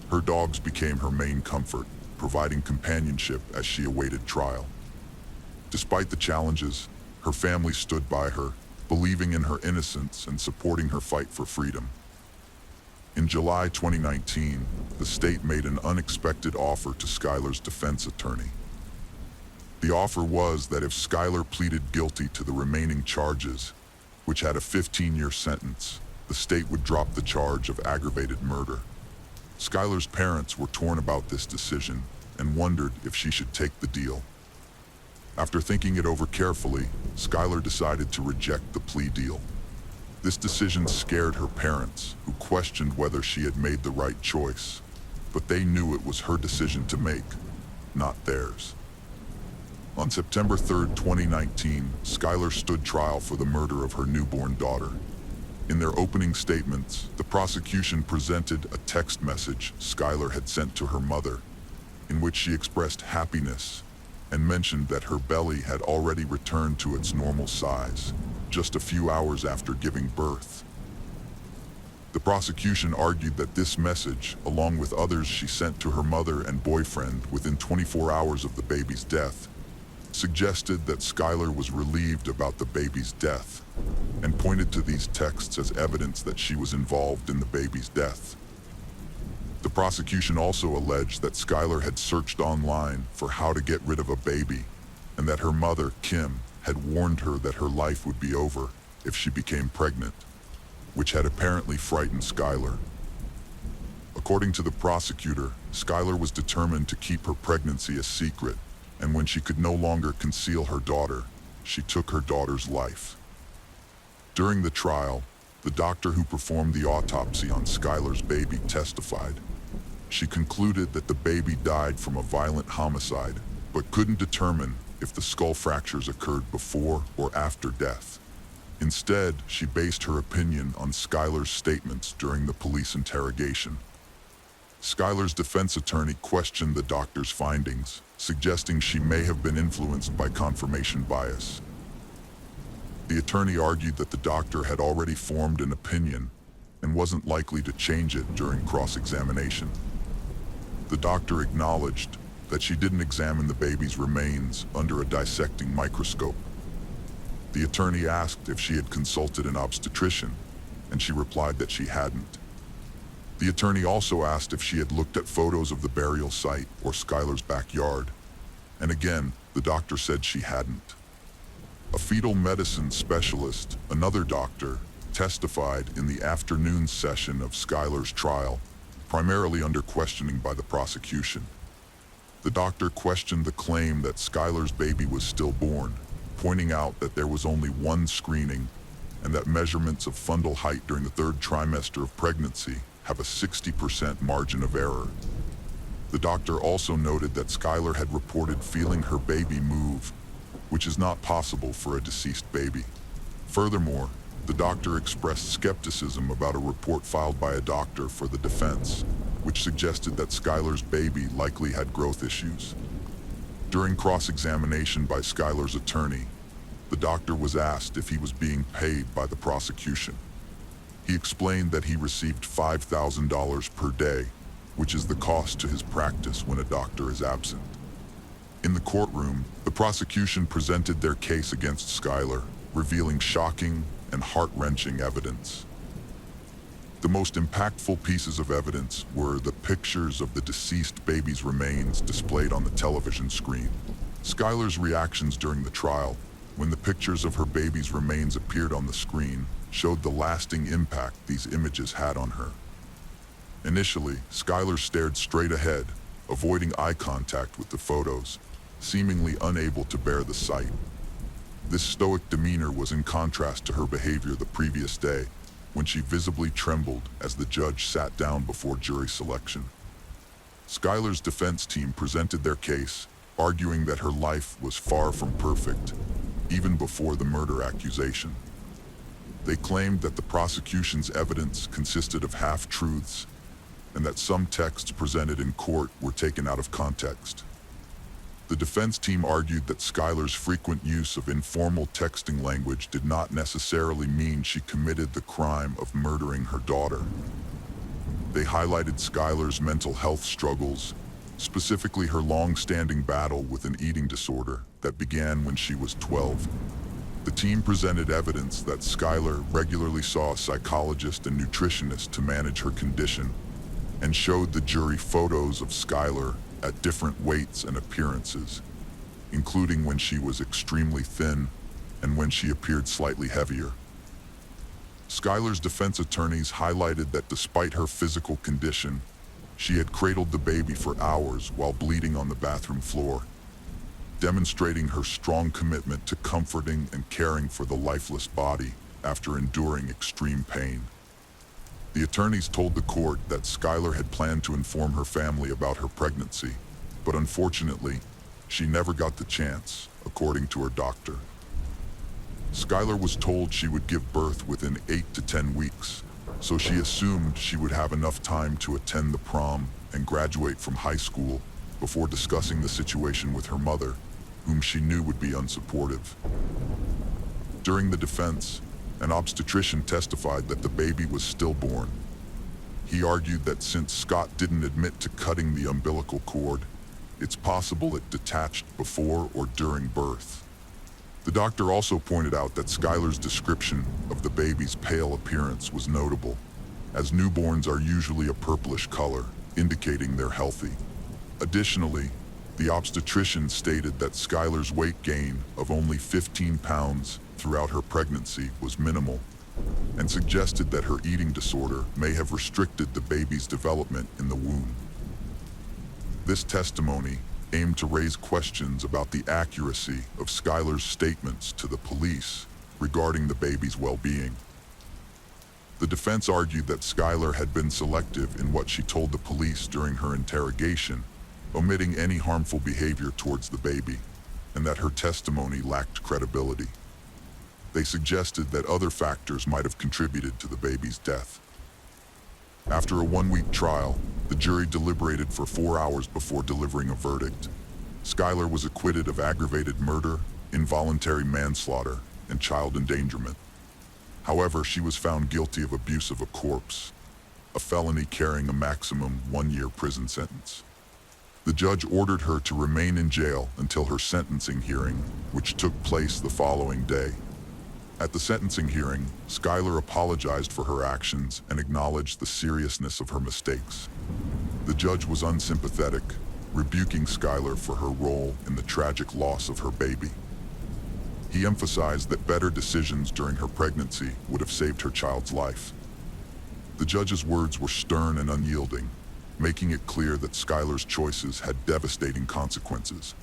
Her dogs became her main comfort, providing companionship as she awaited trial. Despite the challenges, her family stood by her, believing in her innocence and supporting her fight for freedom. In July 2019, the state made an unexpected offer to Skylar's defense attorney. The offer was that if Skylar pleaded guilty to the remaining charges, which had a 15-year sentence, the state would drop the charge of aggravated murder. Skylar's parents were torn about this decision and wondered if she should take the deal. After thinking it over carefully, Skylar decided to reject the plea deal. This decision scared her parents, who questioned whether she had made the right choice, but they knew it was her decision to make, not theirs. On September 3, 2019, Skylar stood trial for the murder of her newborn daughter. In their opening statements, the prosecution presented a text message Skylar had sent to her mother, in which she expressed happiness and mentioned that her belly had already returned to its normal size, just a few hours after giving birth. The prosecution argued that this message, along with others she sent to her mother and boyfriend within 24 hours of the baby's death, suggested that Skylar was relieved about the baby's death, and pointed to these texts as evidence that she was involved in the baby's death. The prosecution also alleged that Skylar had searched online for how to get rid of a baby, and that her mother, Kim, had warned her that her life would be over if she became pregnant, which had apparently frightened Skylar. According to the prosecutor, Skylar was determined to keep her pregnancy a secret, and when she could no longer conceal her daughter, she took her daughter's life. During the trial, the doctor who performed the autopsy on Skylar's baby testified. She concluded that the baby died from a violent homicide, but couldn't determine if the skull fractures occurred before or after death. Instead, she based her opinion on Skylar's statements during the police interrogation. Skylar's defense attorney questioned the doctor's findings, suggesting she may have been influenced by confirmation bias. The attorney argued that the doctor had already formed an opinion and wasn't likely to change it during cross-examination. The doctor acknowledged that she didn't examine the baby's remains under a dissecting microscope. The attorney asked if she had consulted an obstetrician, and she replied that she hadn't. The attorney also asked if she had looked at photos of the burial site or Skylar's backyard, and again, the doctor said she hadn't. A fetal medicine specialist, another doctor, testified in the afternoon session of Skylar's trial, primarily under questioning by the prosecution. The doctor questioned the claim that Skylar's baby was stillborn, pointing out that there was only one screening and that measurements of fundal height during the third trimester of pregnancy have a 60% margin of error. The doctor also noted that Skylar had reported feeling her baby move, which is not possible for a deceased baby. Furthermore, the doctor expressed skepticism about a report filed by a doctor for the defense, which suggested that Skylar's baby likely had growth issues. During cross-examination by Skylar's attorney, the doctor was asked if he was being paid by the prosecution. He explained that he received $5,000 per day, which is the cost to his practice when a doctor is absent. In the courtroom, the prosecution presented their case against Skylar, revealing shocking and heart-wrenching evidence. The most impactful pieces of evidence were the pictures of the deceased baby's remains displayed on the television screen. Skylar's reactions during the trial, when the pictures of her baby's remains appeared on the screen, showed the lasting impact these images had on her. Initially, Skylar stared straight ahead, avoiding eye contact with the photos, seemingly unable to bear the sight. This stoic demeanor was in contrast to her behavior the previous day, when she visibly trembled as the judge sat down before jury selection. Skylar's defense team presented their case, arguing that her life was far from perfect, even before the murder accusation. They claimed that the prosecution's evidence consisted of half-truths and that some texts presented in court were taken out of context. The defense team argued that Skylar's frequent use of informal texting language did not necessarily mean she committed the crime of murdering her daughter. They highlighted Skylar's mental health struggles, specifically her long-standing battle with an eating disorder that began when she was 12. The team presented evidence that Skylar regularly saw a psychologist and nutritionist to manage her condition, and showed the jury photos of Skylar at different weights and appearances, including when she was extremely thin and when she appeared slightly heavier. Skylar's defense attorneys highlighted that despite her physical condition, she had cradled the baby for hours while bleeding on the bathroom floor, demonstrating her strong commitment to comforting and caring for the lifeless body after enduring extreme pain. The attorneys told the court that Skylar had planned to inform her family about her pregnancy, but unfortunately, she never got the chance, according to her doctor. Skylar was told she would give birth within 8 to 10 weeks, so she assumed she would have enough time to attend the prom and graduate from high school before discussing the situation with her mother, whom she knew would be unsupportive. During the defense, an obstetrician testified that the baby was stillborn. He argued that since Scott didn't admit to cutting the umbilical cord, it's possible it detached before or during birth. The doctor also pointed out that Skylar's description of the baby's pale appearance was notable, as newborns are usually a purplish color, indicating they're healthy. Additionally, the obstetrician stated that Skylar's weight gain of only 15 pounds throughout her pregnancy was minimal, and suggested that her eating disorder may have restricted the baby's development in the womb. This testimony aimed to raise questions about the accuracy of Skylar's statements to the police regarding the baby's well-being. The defense argued that Skylar had been selective in what she told the police during her interrogation, omitting any harmful behavior towards the baby, and that her testimony lacked credibility. They suggested that other factors might have contributed to the baby's death. After a one-week trial, the jury deliberated for 4 hours before delivering a verdict. Skylar was acquitted of aggravated murder, involuntary manslaughter, and child endangerment. However, she was found guilty of abuse of a corpse, a felony carrying a maximum 1-year prison sentence. The judge ordered her to remain in jail until her sentencing hearing, which took place the following day. At the sentencing hearing, Skylar apologized for her actions and acknowledged the seriousness of her mistakes. The judge was unsympathetic, rebuking Skylar for her role in the tragic loss of her baby. He emphasized that better decisions during her pregnancy would have saved her child's life. The judge's words were stern and unyielding, making it clear that Skylar's choices had devastating consequences.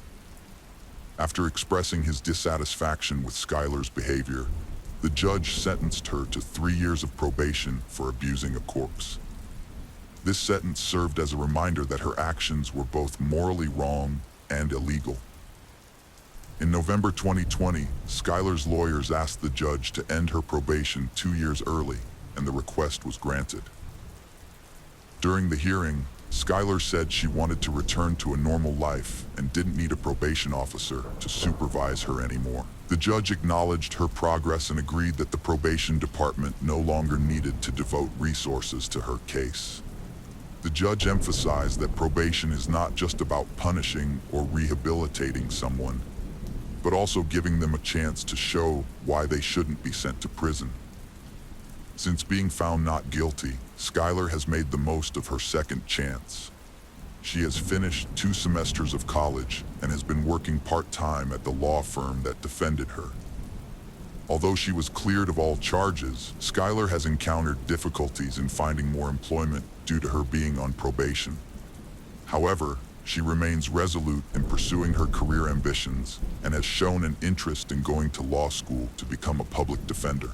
After expressing his dissatisfaction with Skylar's behavior, the judge sentenced her to 3 years of probation for abusing a corpse. This sentence served as a reminder that her actions were both morally wrong and illegal. In November 2020, Skylar's lawyers asked the judge to end her probation 2 years early, and the request was granted. During the hearing, Skylar said she wanted to return to a normal life and didn't need a probation officer to supervise her anymore. The judge acknowledged her progress and agreed that the probation department no longer needed to devote resources to her case. The judge emphasized that probation is not just about punishing or rehabilitating someone, but also giving them a chance to show why they shouldn't be sent to prison. Since being found not guilty, Skylar has made the most of her second chance. She has finished 2 semesters of college and has been working part-time at the law firm that defended her. Although she was cleared of all charges, Skylar has encountered difficulties in finding more employment due to her being on probation. However, she remains resolute in pursuing her career ambitions and has shown an interest in going to law school to become a public defender.